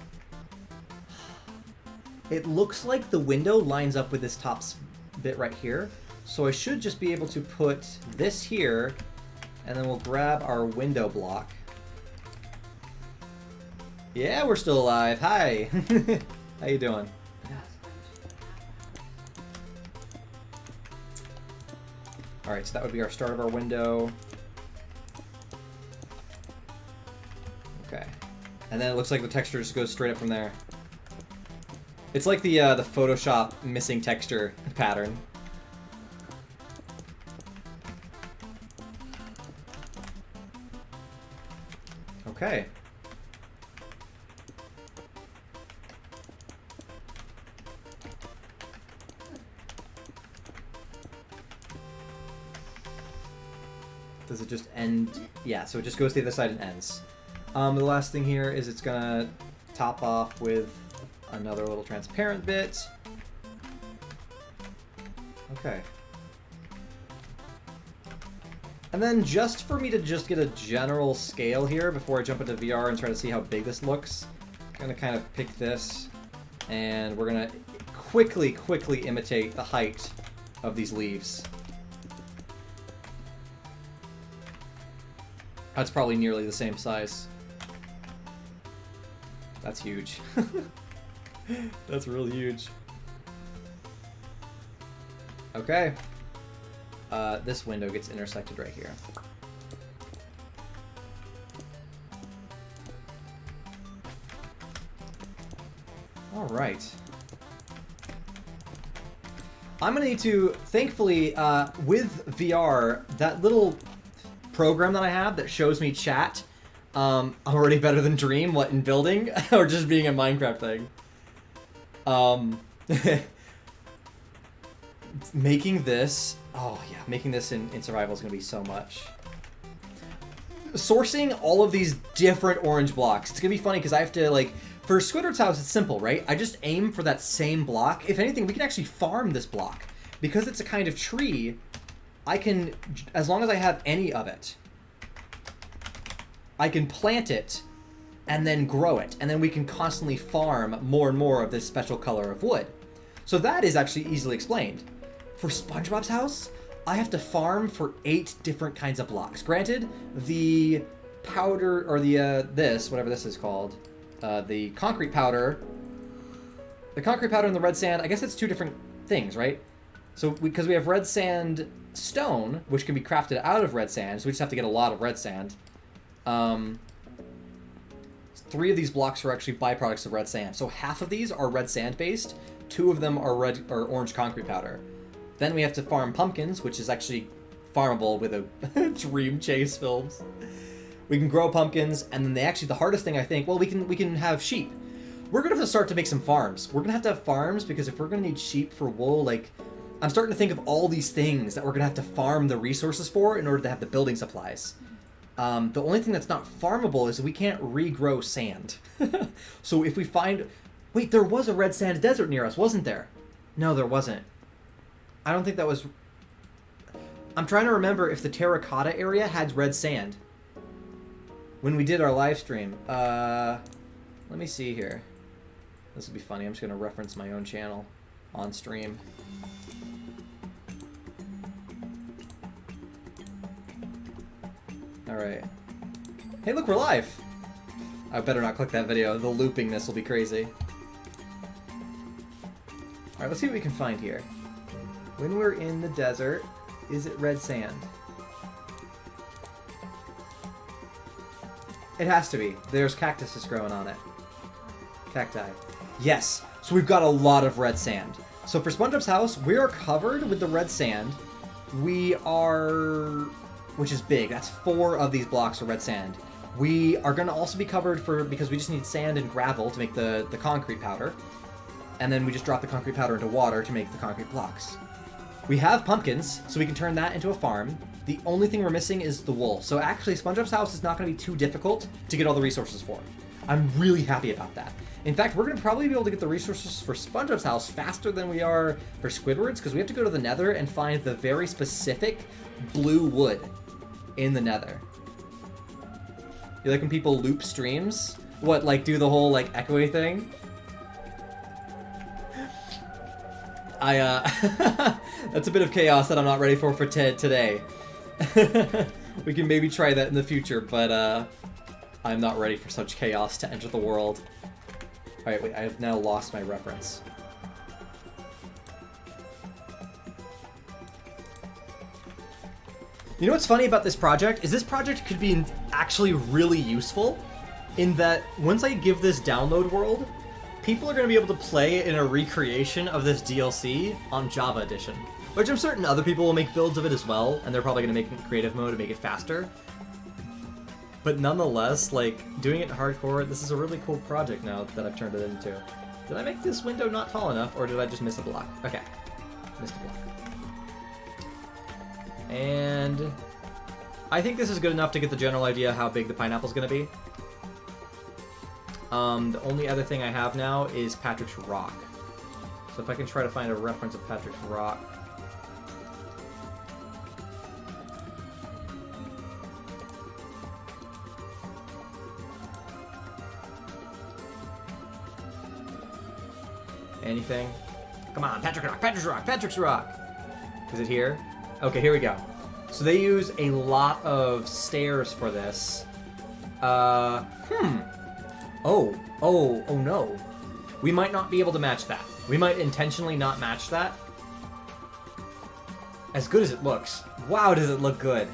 It looks like the window lines up with this top bit right here. So I should just be able to put this here, and then we'll grab our window block. Yeah, we're still alive. Hi. How you doing? Alright, so that would be our start of our window. Okay. And then it looks like the texture just goes straight up from there. It's like the Photoshop missing texture pattern. Okay. Does it just end? Yeah, so it just goes to the other side and ends. The last thing here is it's gonna top off with another little transparent bit. Okay. And then just for me to just get a general scale here before I jump into VR and try to see how big this looks, I'm gonna kind of pick this and we're gonna quickly imitate the height of these leaves. That's probably nearly the same size. That's huge. That's real huge. Okay. This window gets intersected right here. Alright. I'm gonna need to, thankfully, with VR, that little program that I have that shows me chat, I'm already better than Dream, what, in building? Or just being a Minecraft thing. Making this, oh yeah, making this in survival is gonna be so much. Sourcing all of these different orange blocks, it's gonna be funny because I have to, like, for Squidward's house, it's simple, right? I just aim for that same block. If anything, we can actually farm this block. Because it's a kind of tree, I can, as long as I have any of it, I can plant it and then grow it. And then we can constantly farm more and more of this special color of wood. So that is actually easily explained. For SpongeBob's house, I have to farm for 8 different kinds of blocks. Granted, the powder, or the, whatever this is called, the concrete powder and the red sand, I guess it's 2 different things, right? So, because we have red sand stone, which can be crafted out of red sand, so we just have to get a lot of red sand. 3 of these blocks are actually byproducts of red sand. So half of these are red sand based, 2 of them are red or orange concrete powder. Then we have to farm pumpkins, which is actually farmable with a Dream Chase films. We can grow pumpkins, and then the hardest thing I think, well, we can have sheep. We're gonna have to start to make some farms. We're gonna have farms because if we're gonna need sheep for wool, like, I'm starting to think of all these things that we're gonna have to farm the resources for in order to have the building supplies. The only thing that's not farmable is we can't regrow sand. So if we find... Wait, there was a red sand desert near us, wasn't there? No, there wasn't. I don't think that was... I'm trying to remember if the terracotta area had red sand. When we did our live stream. Let me see here. This will be funny. I'm just going to reference my own channel on stream. Alright. Hey, look, we're live! I better not click that video. The loopingness will be crazy. Alright, let's see what we can find here. When we're in the desert, is it red sand? It has to be. There's cactuses growing on it. Cacti. Yes! So we've got a lot of red sand. So for SpongeBob's house, we are covered with the red sand. We are... which is big. That's 4 of these blocks of red sand. We are going to also be covered because we just need sand and gravel to make the concrete powder. And then we just drop the concrete powder into water to make the concrete blocks. We have pumpkins, so we can turn that into a farm. The only thing we're missing is the wool. So actually, SpongeBob's house is not going to be too difficult to get all the resources for. I'm really happy about that. In fact, we're going to probably be able to get the resources for SpongeBob's house faster than we are for Squidward's, because we have to go to the Nether and find the very specific blue wood in the Nether. You like when people loop streams? What, like do the whole like echoey thing? That's a bit of chaos that I'm not ready for today. We can maybe try that in the future, but I'm not ready for such chaos to enter the world. Alright, wait, I have now lost my reference. You know what's funny about this project? Is this project could be actually really useful in that once I give this download world, people are going to be able to play in a recreation of this DLC on Java Edition. Which I'm certain other people will make builds of it as well, and they're probably going to make it in creative mode to make it faster. But nonetheless, like, doing it hardcore, this is a really cool project now that I've turned it into. Did I make this window not tall enough, or did I just miss a block? Okay. Missed a block. And I think this is good enough to get the general idea how big the pineapple's going to be. The only other thing I have now is Patrick's Rock. So if I can try to find a reference of Patrick's Rock. Anything? Come on, Patrick's Rock, Patrick's Rock, Patrick's Rock! Is it here? Okay, here we go. So they use a lot of stairs for this. Oh no. We might not be able to match that. We might intentionally not match that. As good as it looks. Wow, does it look good.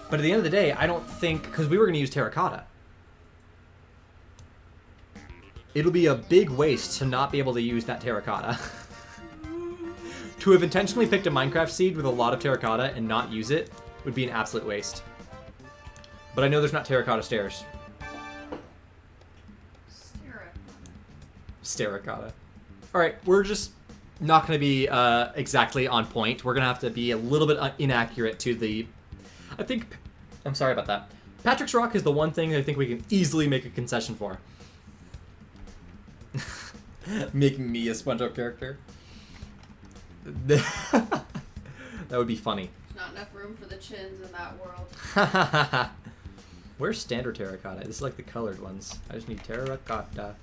But at the end of the day, I don't think... Because we were going to use terracotta. It'll be a big waste to not be able to use that terracotta. To have intentionally picked a Minecraft seed with a lot of terracotta and not use it would be an absolute waste. But I know there's not terracotta stairs. Terracotta. Alright, we're just not going to be exactly on point. We're going to have to be a little bit inaccurate to the... I think... I'm sorry about that. Patrick's Rock is the one thing that I think we can easily make a concession for. Making me a SpongeBob character. That would be funny. There's not enough room for the chins in that world. Where's standard terracotta? This is like the colored ones. I just need terracotta.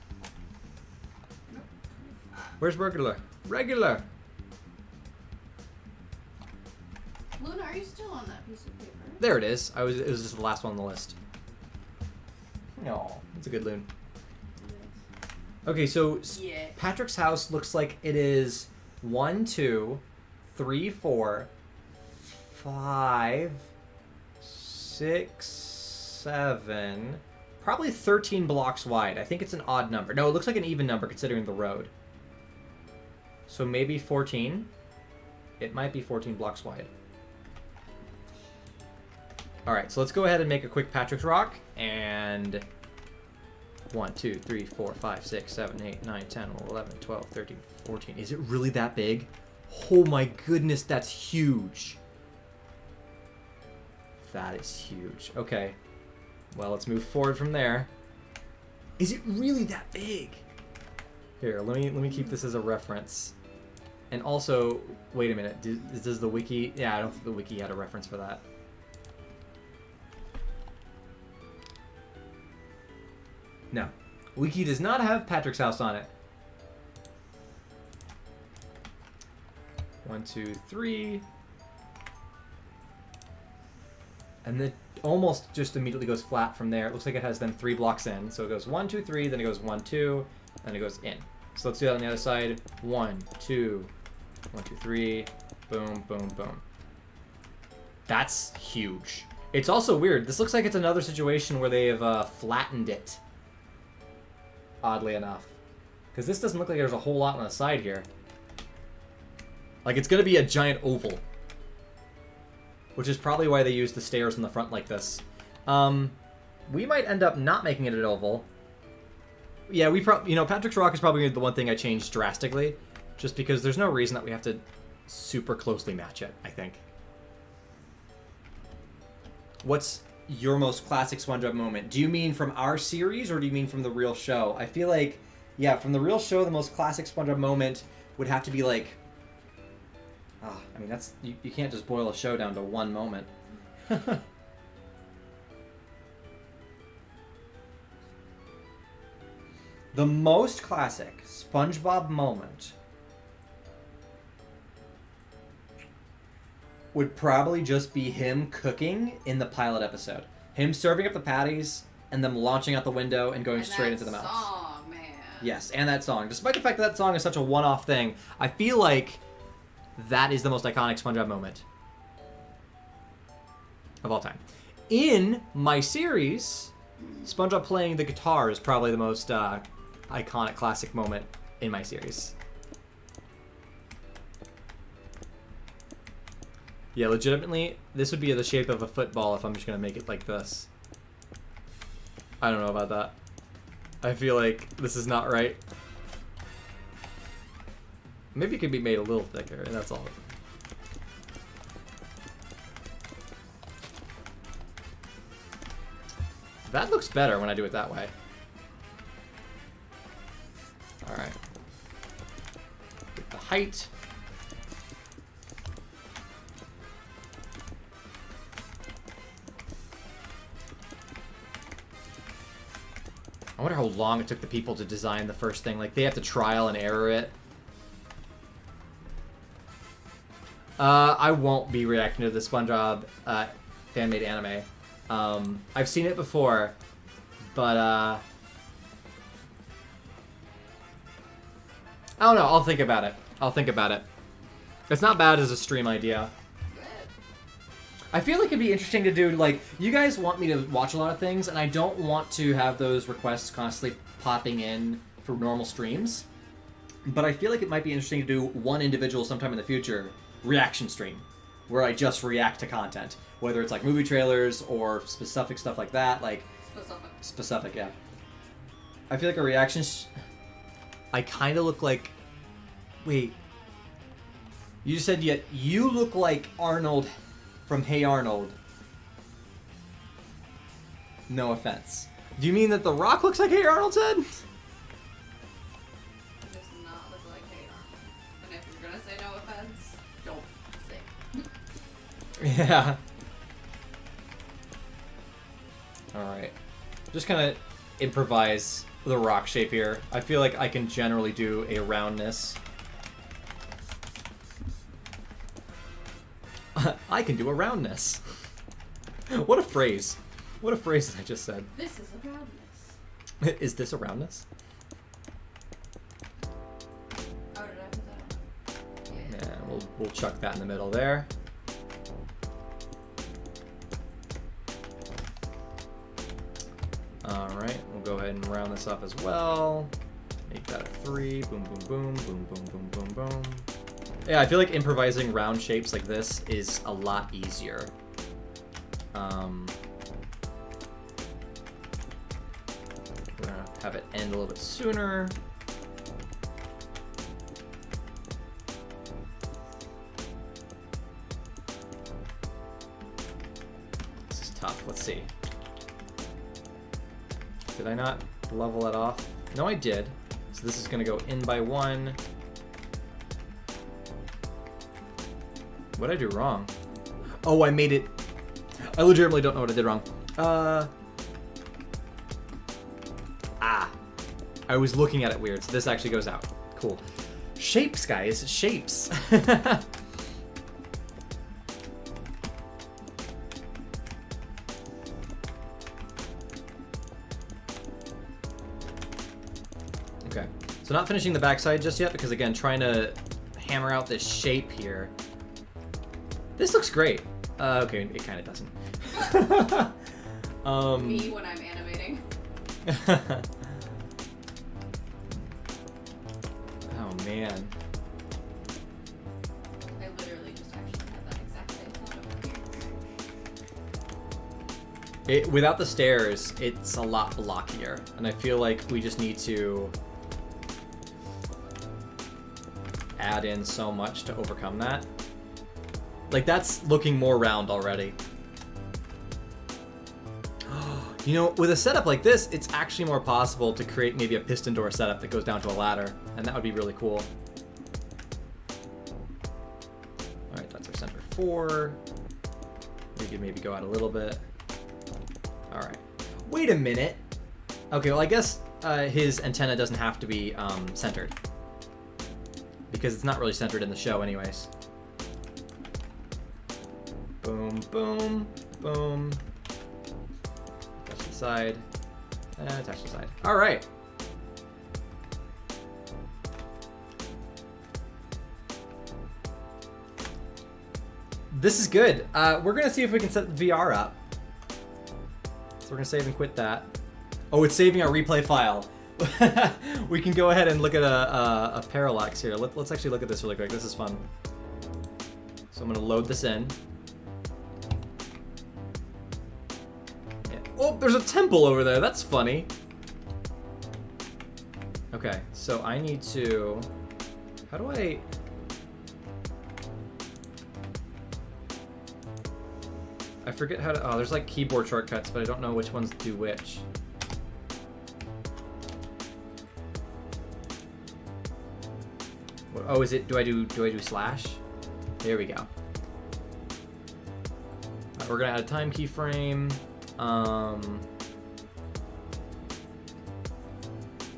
Where's regular? Regular! Luna, are you still on that piece of paper? There it is. It was just the last one on the list. No, it's a good loon. Okay, so yeah. Patrick's house looks like it is 1, 2, 3, 4, 5, 6, 7, probably 13 blocks wide. I think it's an odd number. No, it looks like an even number considering the road. So maybe 14. It might be 14 blocks wide. Alright, so let's go ahead and make a quick Patrick's Rock. And 1, 2, 3, 4, 5, 6, 7, 8, 9, 10, 11, 12, 13, 14. Is it really that big? Oh my goodness, that's huge. That is huge. Okay. Well, let's move forward from there. Is it really that big? Here, let me keep this as a reference. And also, wait a minute. Does the wiki... Yeah, I don't think the wiki had a reference for that. No. Wiki does not have Patrick's house on it. 1, 2, 3. And then almost just immediately goes flat from there. It looks like it has then 3 blocks in. So it goes 1, 2, 3, then it goes 1, 2, then it goes in. So let's do that on the other side. 1, 2, 1, 2, 3. Boom, boom, boom. That's huge. It's also weird. This looks like it's another situation where they have flattened it. Oddly enough. Because this doesn't look like there's a whole lot on the side here. Like, it's going to be a giant oval. Which is probably why they use the stairs in the front like this. We might end up not making it an oval. Yeah, Patrick's Rock is probably the one thing I changed drastically. Just because there's no reason that we have to super closely match it, I think. What's your most classic SpongeBob moment? Do you mean from our series, or do you mean from the real show? I feel like, yeah, from the real show, the most classic SpongeBob moment would have to be like... I mean, that's... You can't just boil a show down to one moment. The most classic SpongeBob moment would probably just be him cooking in the pilot episode. Him serving up the patties and them launching out the window and going straight into the mouth. Song, man. Yes, and that song. Despite the fact that song is such a one-off thing, I feel like that is the most iconic SpongeBob moment of all time. In my series, SpongeBob playing the guitar is probably the most iconic, classic moment in my series. Yeah, legitimately, this would be the shape of a football if I'm just going to make it like this. I don't know about that. I feel like this is not right. Maybe it could be made a little thicker, and that's all. That looks better when I do it that way. Alright. Get the height. I wonder how long it took the people to design the first thing. Like, they have to trial and error it. I won't be reacting to the SpongeBob fan-made anime. I've seen it before, but I don't know. I'll think about it. I'll think about it. It's not bad as a stream idea. I feel like it'd be interesting to do, like, you guys want me to watch a lot of things, and I don't want to have those requests constantly popping in for normal streams. But I feel like it might be interesting to do one individual sometime in the future reaction stream, where I just react to content. Whether it's like movie trailers or specific stuff like that, like... Specific, yeah. I feel like a reaction... I kind of look like... Wait. You just said yet you look like Arnold from Hey Arnold. No offense. Do you mean that The Rock looks like Hey Arnold said? It does not look like Hey Arnold. And if you're gonna say no offense, don't say. Yeah. Alright. Just kind of improvise the rock shape here. I feel like I can generally do a roundness. I can do a roundness. What a phrase. What a phrase that I just said. This is a roundness. Is this a roundness? Oh, did I put that on? Yeah, we'll chuck that in the middle there. Alright, we'll go ahead and round this up as well. Make that a 3. Boom, boom, boom, boom, boom, boom, boom, boom. Yeah, I feel like improvising round shapes like this is a lot easier. We're gonna have it end a little bit sooner. This is tough. Let's see. Did I not level that off? No, I did. So this is gonna go in by 1. What did I do wrong? Oh, I made it... I legitimately don't know what I did wrong. I was looking at it weird, so this actually goes out. Cool. Shapes, guys. Shapes. Okay. So not finishing the backside just yet, because again, trying to hammer out this shape here. This looks great. Okay, it kind of doesn't. Me when I'm animating. Oh man. I literally just actually had that exact same thought over here. Without the stairs, it's a lot blockier, and I feel like we just need to add in so much to overcome that. Like, that's looking more round already. You know, with a setup like this, it's actually more possible to create maybe a piston door setup that goes down to a ladder, and that would be really cool. Alright, that's our center 4. We could maybe go out a little bit. Alright. Wait a minute! Okay, well I guess his antenna doesn't have to be centered. Because it's not really centered in the show anyways. Boom, boom, boom. That's the side. Attach to the side. All right. This is good. We're gonna see if we can set VR up. So we're gonna save and quit that. Oh, it's saving our replay file. We can go ahead and look at a parallax here. Let's actually look at this really quick. This is fun. So I'm gonna load this in. Yeah. Oh, there's a temple over there. That's funny. Okay, so I need to... How do I... I forget how to... Oh, there's like keyboard shortcuts, but I don't know which ones do which. Oh, is it... Do I do slash? There we go. Right, we're gonna add a time keyframe.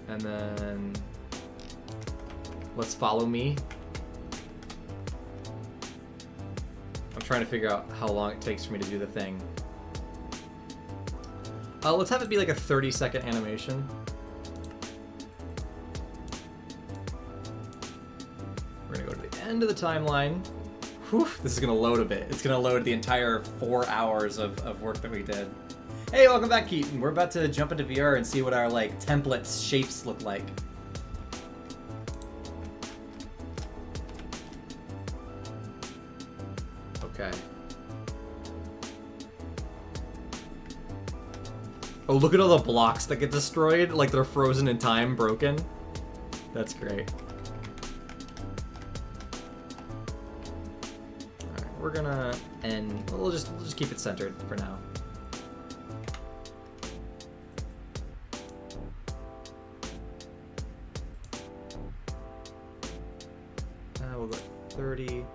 And then... Let's follow me. I'm trying to figure out how long it takes for me to do the thing. Let's have it be like a 30-second animation. We're gonna go to the end of the timeline. Whew, this is gonna load a bit. It's gonna load the entire 4 hours of work that we did. Hey, welcome back, Keaton. We're about to jump into VR and see what our like templates shapes look like. Okay. Oh, look at all the blocks that get destroyed, like they're frozen in time, broken. That's great. Alright, we're gonna end. We'll just keep it centered for now. We'll go 30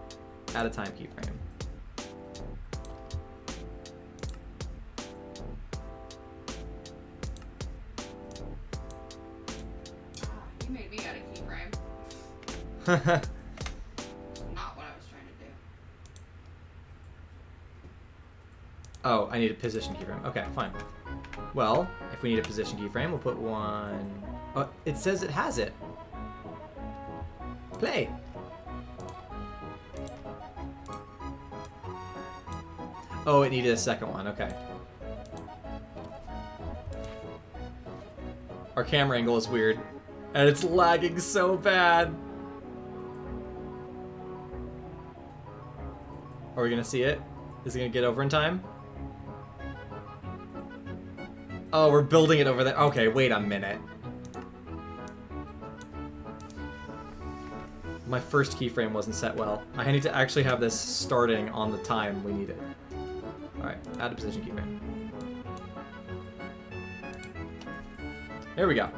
at a time keyframe. You made me add a keyframe. Not what I was trying to do. Oh, I need a position keyframe. Okay, fine. Well, if we need a position keyframe, we'll put one... Oh, it says it has it. Play. Oh, it needed a second one. Okay. Our camera angle is weird. And it's lagging so bad. Are we gonna see it? Is it gonna get over in time? Oh, we're building it over there. Okay, wait a minute. My first keyframe wasn't set well. I need to actually have this starting on the time we need it. Alright, add a position keyframe. There we go.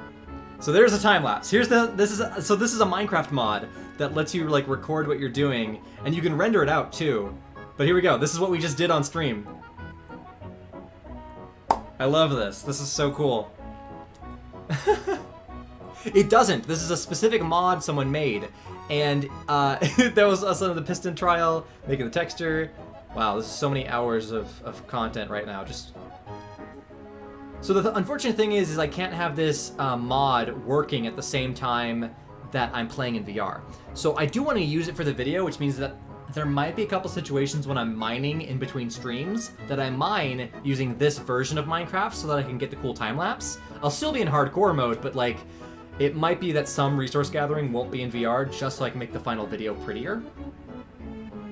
So there's a time lapse. This is a Minecraft mod that lets you like record what you're doing, and you can render it out too. But here we go. This is what we just did on stream. I love this. This is so cool. It doesn't. This is a specific mod someone made, and that was us on the piston trial, making the texture. Wow, this is so many hours of content right now. So the unfortunate thing is I can't have this mod working at the same time that I'm playing in VR. So I do want to use it for the video, which means that there might be a couple situations when I'm mining in between streams that I mine using this version of Minecraft so that I can get the cool time lapse. I'll still be in hardcore mode, but like, it might be that some resource gathering won't be in VR just so I can make the final video prettier.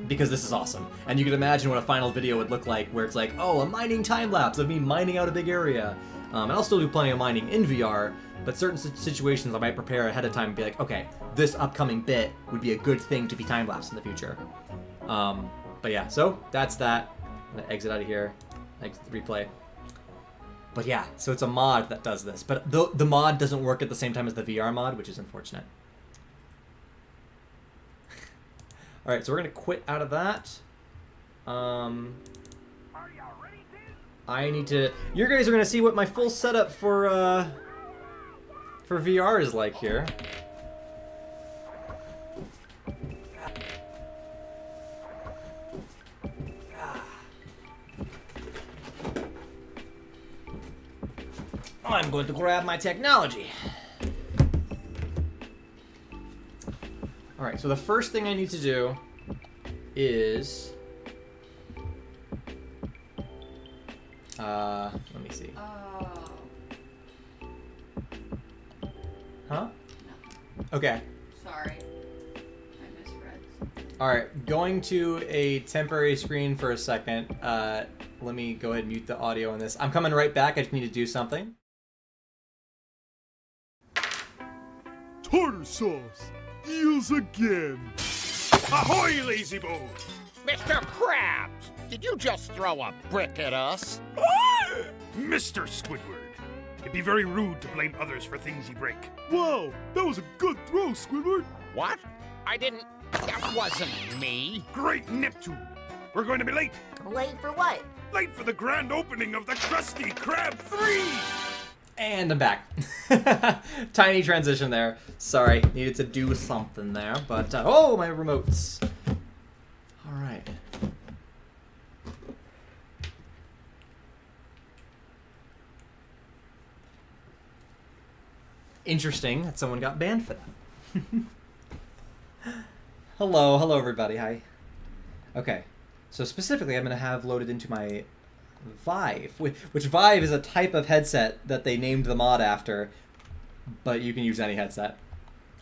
Because this is awesome. And you can imagine what a final video would look like where it's like, oh, a mining time-lapse of me mining out a big area. And I'll still do plenty of mining in VR, but certain situations I might prepare ahead of time and be like, okay, this upcoming bit would be a good thing to be time-lapsed in the future. But yeah, so that's that. I'm gonna exit out of here, exit the replay. But yeah, so it's a mod that does this. But the mod doesn't work at the same time as the VR mod, which is unfortunate. Alright, so we're going to quit out of that. I need to... You guys are going to see what my full setup for VR is like here. I'm going to grab my technology. Alright, so the first thing I need to do is... let me see. Oh. Huh? No. Okay. Sorry. I misread something. Alright, going to a temporary screen for a second. Let me go ahead and mute the audio on this. I'm coming right back. I just need to do something. Tartar sauce deals again. Ahoy, lazy bones! Mr. Krabs, did you just throw a brick at us? Mr. Squidward, it'd be very rude to blame others for things you break. Whoa, that was a good throw, Squidward. What? I didn't... That wasn't me. Great Neptune! We're going to be late. Late for what? Late for the grand opening of the Krusty Krab 3! And I'm back. Tiny transition there. Sorry, needed to do something there, but oh, my remotes. All right. Interesting that someone got banned for that. Hello everybody. Hi. Okay, so specifically, I'm gonna have loaded into my Vive, which Vive is a type of headset that they named the mod after, but you can use any headset.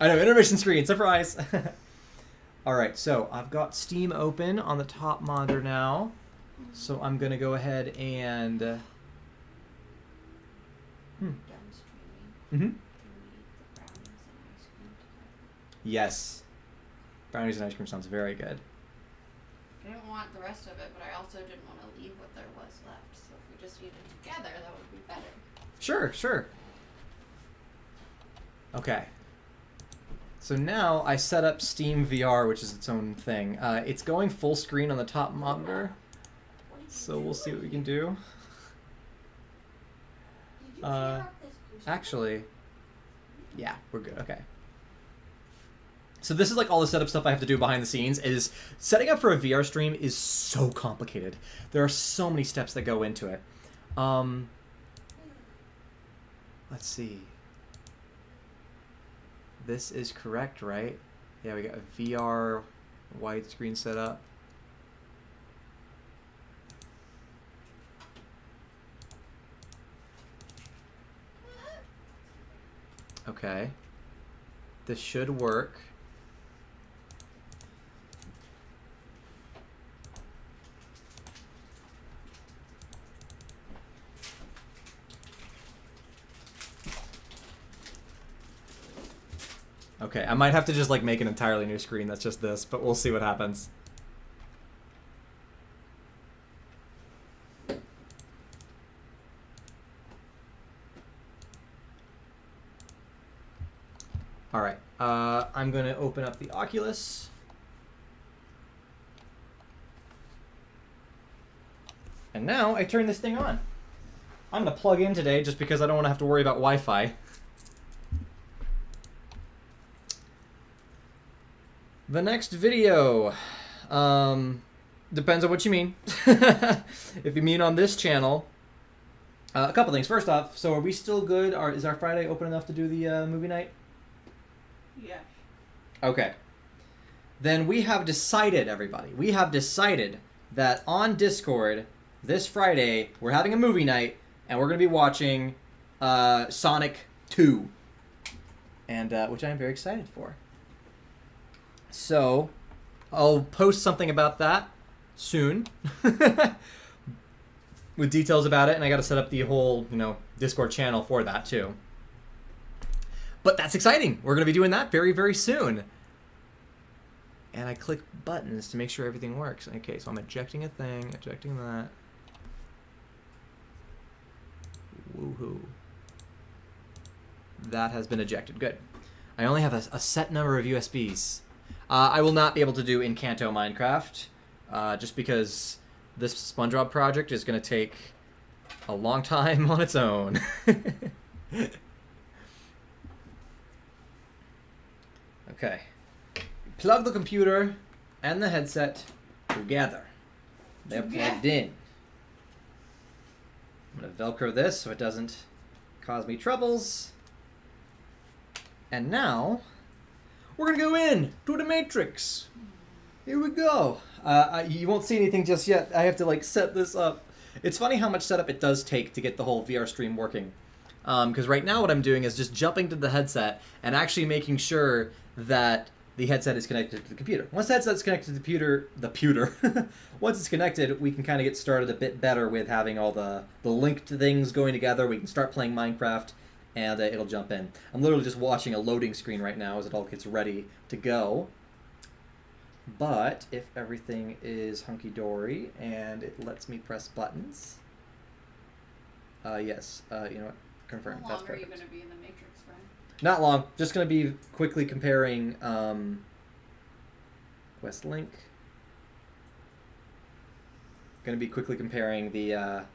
I know, intermission screen, surprise! Alright, so I've got Steam open on the top monitor now, so I'm going to go ahead and... Done streaming. Mm-hmm. Can we eat the brownies and ice cream together? Yes. Brownies and ice cream sounds very good. I didn't want the rest of it, but I also didn't want to leave what there was left. So if we just eat it together, that would be better. Sure, sure. Okay. So now I set up Steam VR, which is its own thing. It's going full screen on the top monitor, so we'll see what we can do. Actually, yeah, we're good. Okay. So this is like all the setup stuff I have to do behind the scenes. Is setting up for a VR stream is so complicated. There are so many steps that go into it. Let's see. This is correct, right? Yeah, we got a VR widescreen set up. Okay. This should work. Okay, I might have to just like make an entirely new screen that's just this, but we'll see what happens. Alright, I'm going to open up the Oculus. And now I turn this thing on. I'm going to plug in today just because I don't want to have to worry about Wi-Fi. The next video, depends on what you mean. If you mean on this channel, a couple things. First off, so are we still good? Is our Friday open enough to do the movie night? Yeah. Okay. Then we have decided, everybody, we have decided that on Discord, this Friday, we're having a movie night, and we're going to be watching Sonic 2, and which I am very excited for. So, I'll post something about that soon with details about it, and I got to set up the whole, Discord channel for that too. But that's exciting. We're going to be doing that very, very soon. And I click buttons to make sure everything works. Okay, so I'm ejecting a thing, ejecting that. Woohoo. That has been ejected. Good. I only have a set number of USBs. I will not be able to do Encanto Minecraft, just because this SpongeBob project is going to take a long time on its own. Okay. Plug the computer and the headset together. They're plugged in. I'm going to Velcro this so it doesn't cause me troubles. And now, we're gonna go in to the Matrix. Here we go. You won't see anything just yet. I have to like set this up. It's funny how much setup it does take to get the whole VR stream working. Because right now what I'm doing is just jumping to the headset and actually making sure that the headset is connected to the computer. Once the headset's connected to the computer, once it's connected, we can kind of get started a bit better with having all the linked things going together. We can start playing Minecraft, and it'll jump in. I'm literally just watching a loading screen right now as it all gets ready to go. But if everything is hunky-dory and it lets me press buttons, yes, you know what? Confirm. How That's long are you perfect. going to be in the Matrix, Brian? Not long. Just going to be quickly comparing Quest Link. Going to be quickly comparing the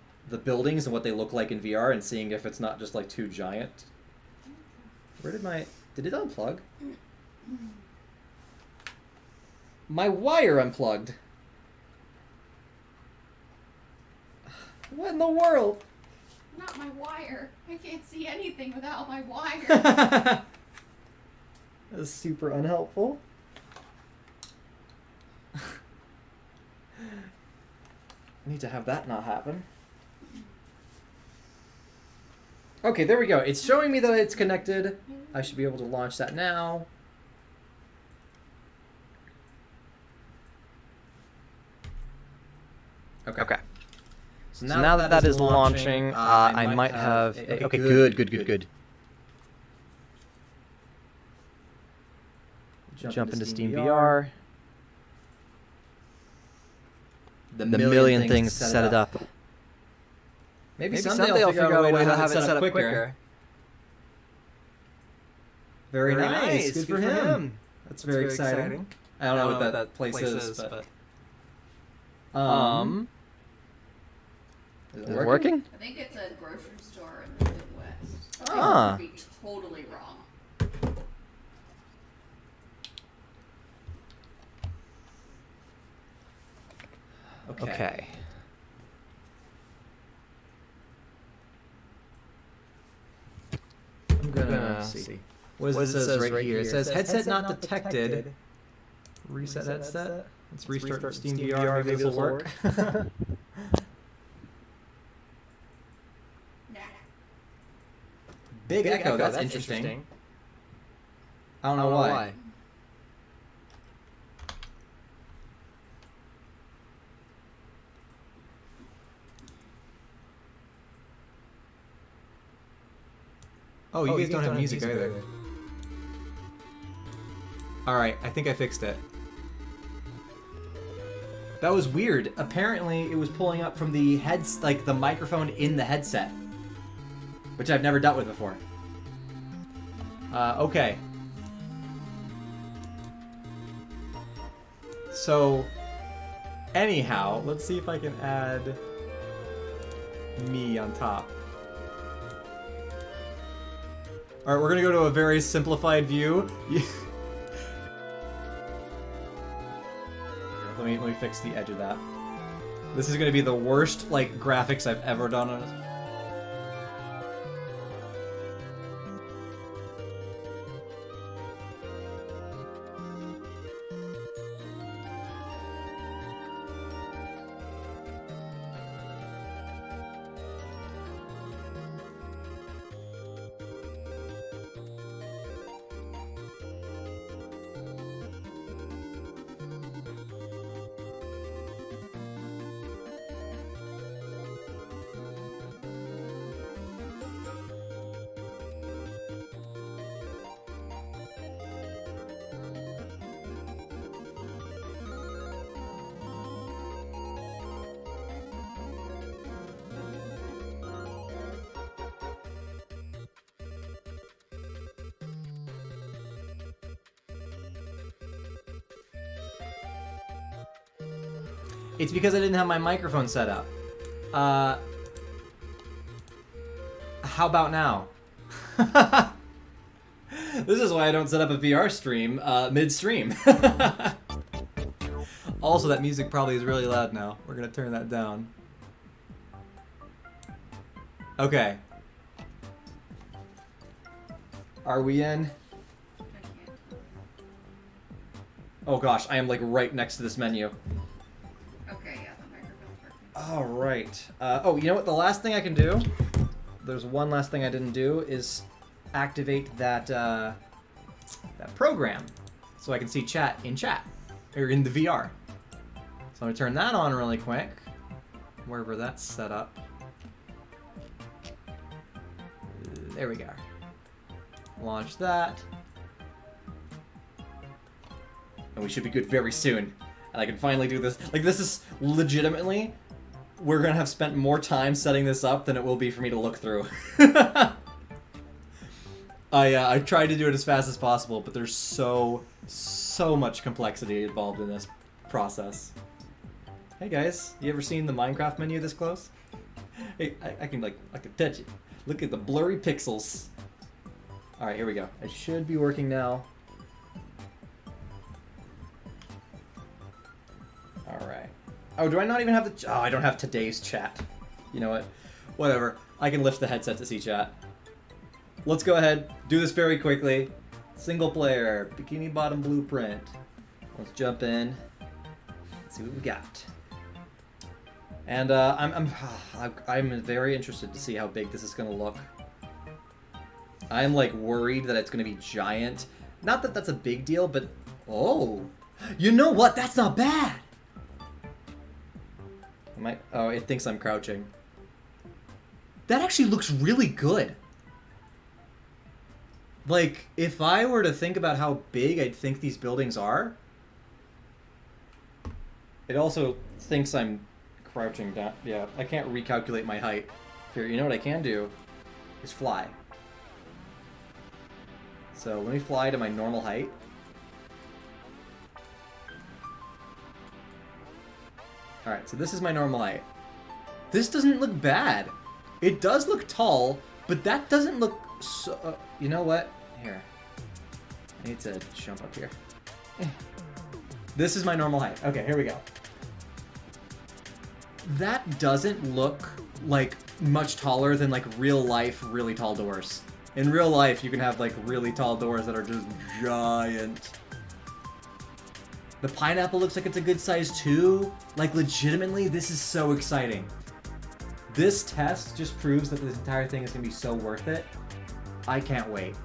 buildings and what they look like in VR and seeing if it's not just like too giant. Where did did it unplug? My wire unplugged. What in the world? Not my wire. I can't see anything without my wire. That's super unhelpful. I need to have that not happen. Okay, there we go. It's showing me that it's connected. I should be able to launch that now. Okay. So now that is launching, I might have... Okay, good. Jump into Steam VR. The million things to set it up. Maybe someday I'll figure out a way to have it set up quicker. Very nice. Good for him. That's very exciting. I don't know what that place is, but... Is it working? I think it's a grocery store in the Midwest. Ah. I could be totally wrong. Okay. I'm gonna see. What does it says right here? It says headset not detected. Reset headset. Let's restart Steam VR. Maybe this will work. Big echo. That's interesting. I don't know why. Oh, you guys don't have music either. Alright, I think I fixed it. That was weird. Apparently, it was pulling up from the the microphone in the headset. Which I've never dealt with before. Okay. So, anyhow, let's see if I can add me on top. Alright, we're gonna go to a very simplified view. Let me fix the edge of that. This is gonna be the worst, like, graphics I've ever done on it. It's because I didn't have my microphone set up. How about now? This is why I don't set up a VR stream mid-stream. Also, that music probably is really loud now. We're gonna turn that down. Okay. Are we in? Oh gosh, I am like right next to this menu. Okay, yeah, the microphone's working. All right. Oh, you know what? The last thing I can do. There's one last thing I didn't do is activate that that program, so I can see chat or in the VR. So I'm gonna turn that on really quick, wherever that's set up. There we go. Launch that. And we should be good very soon. And I can finally do this. Like, this is legitimately, we're gonna have spent more time setting this up than it will be for me to look through. I tried to do it as fast as possible, but there's so much complexity involved in this process. Hey guys, you ever seen the Minecraft menu this close? Hey, I can touch it. Look at the blurry pixels. Alright, here we go. It should be working now. Alright. Oh, do I not even have the... Oh, I don't have today's chat. You know what? Whatever. I can lift the headset to see chat. Let's go ahead. Do this very quickly. Single player. Bikini Bottom blueprint. Let's jump in. Let's see what we got. And I'm very interested to see how big this is going to look. I'm like worried that it's going to be giant. Not that that's a big deal, but... Oh! You know what? That's not bad! Oh, it thinks I'm crouching. That actually looks really good. Like, if I were to think about how big I'd think these buildings are, it also thinks I'm crouching down. Yeah, I can't recalculate my height. Here, you know what I can do? Is fly. So, let me fly to my normal height. Alright, so this is my normal height. This doesn't look bad. It does look tall, but that doesn't look so... you know what? Here. I need to jump up here. This is my normal height. Okay, here we go. That doesn't look like much taller than like real life, really tall doors. In real life, you can have like really tall doors that are just giant. The pineapple looks like it's a good size too. Like legitimately, this is so exciting. This test just proves that this entire thing is gonna be so worth it. I can't wait.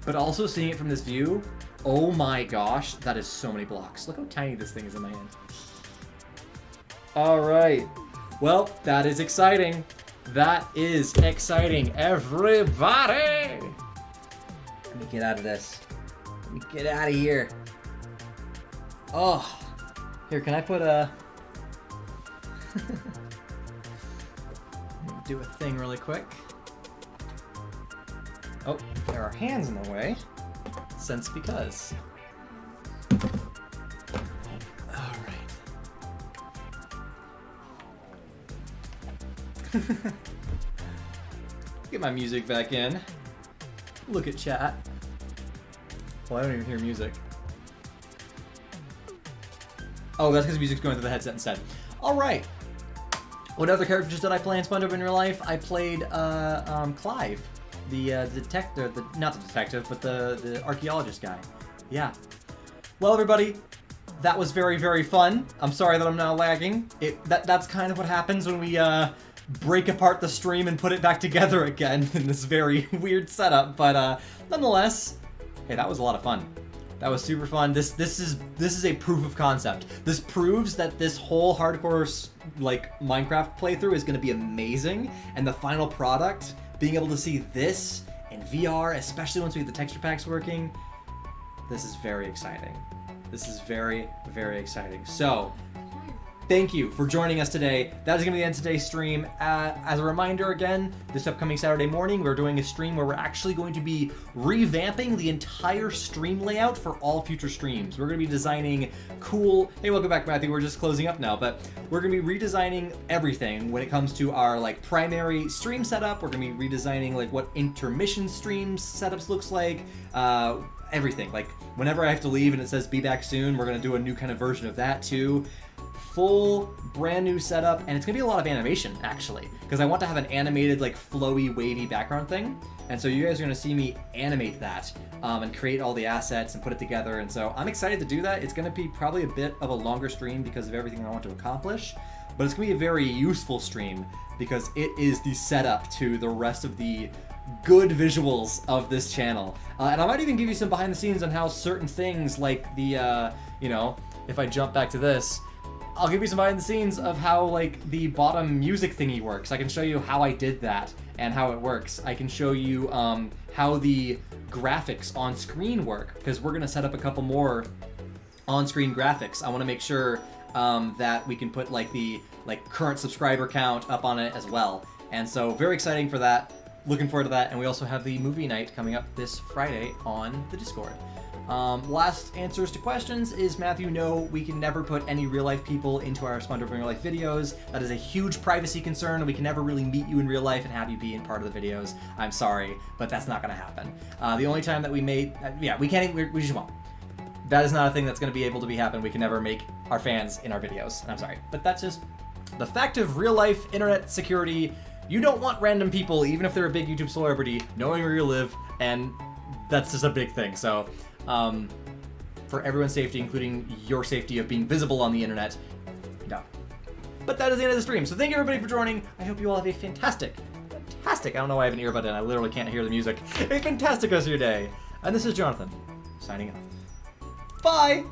But also seeing it from this view, oh my gosh, that is so many blocks. Look how tiny this thing is in my hand. All right. Well, that is exciting. That is exciting, everybody. Let me get out of this. Let me get out of here. Oh, here, can I put a... do a thing really quick. Oh, there are hands in the way. Since because. Alright. Get my music back in. Look at chat. Well, I don't even hear music. Oh, that's because the music's going through the headset instead. Alright. What other characters did I play in SpongeBob in real life? I played Clive. The detective, not the detective, but the archaeologist guy. Yeah. Well, everybody, that was very, very fun. I'm sorry that I'm now lagging. That's kind of what happens when we break apart the stream and put it back together again in this very weird setup. But nonetheless, hey, that was a lot of fun. That was super fun. This is a proof of concept. This proves that this whole hardcore like Minecraft playthrough is going to be amazing, and the final product, being able to see this in VR, especially once we get the texture packs working, this is very exciting. This is very, very exciting. So, thank you for joining us today. That is going to be the end of today's stream. As a reminder again, this upcoming Saturday morning, we're doing a stream where we're actually going to be revamping the entire stream layout for all future streams. We're going to be designing cool... Hey, welcome back, Matthew. We're just closing up now, but we're going to be redesigning everything when it comes to our like primary stream setup. We're going to be redesigning like what intermission stream setups looks like. Everything. Like whenever I have to leave and it says be back soon, we're going to do a new kind of version of that too. full brand new setup, and it's gonna be a lot of animation actually, because I want to have an animated, like, flowy, wavy background thing. And so you guys are gonna see me animate that and create all the assets and put it together. And so I'm excited to do that. It's gonna be probably a bit of a longer stream because of everything I want to accomplish, but it's gonna be a very useful stream because it is the setup to the rest of the good visuals of this channel. And I might even give you some behind the scenes on how certain things like the, you know, if I jump back to this, I'll give you some behind the scenes of how, like, the bottom music thingy works. I can show you how I did that and how it works. I can show you how the graphics on screen work, because we're gonna set up a couple more on-screen graphics. I want to make sure that we can put, like, the current subscriber count up on it as well. And so very exciting for that. Looking forward to that. And we also have the movie night coming up this Friday on the Discord. Last answers to questions is, Matthew, no, we can never put any real-life people into our SpongeBob in Real Life videos. That is a huge privacy concern. We can never really meet you in real life and have you be in part of the videos. I'm sorry, but that's not going to happen. The only time that we made... yeah, we can't... we just won't. That is not a thing that's going to be able to be happen. We can never make our fans in our videos. And I'm sorry, but that's just the fact of real-life internet security. You don't want random people, even if they're a big YouTube celebrity, knowing where you live, and that's just a big thing. So... for everyone's safety, including your safety of being visible on the internet, no. But that is the end of the stream. So thank you everybody for joining. I hope you all have a fantastic, I don't know why I have an earbud in. I literally can't hear the music. A fantastic rest of your day. And this is Jonathan, signing off. Bye!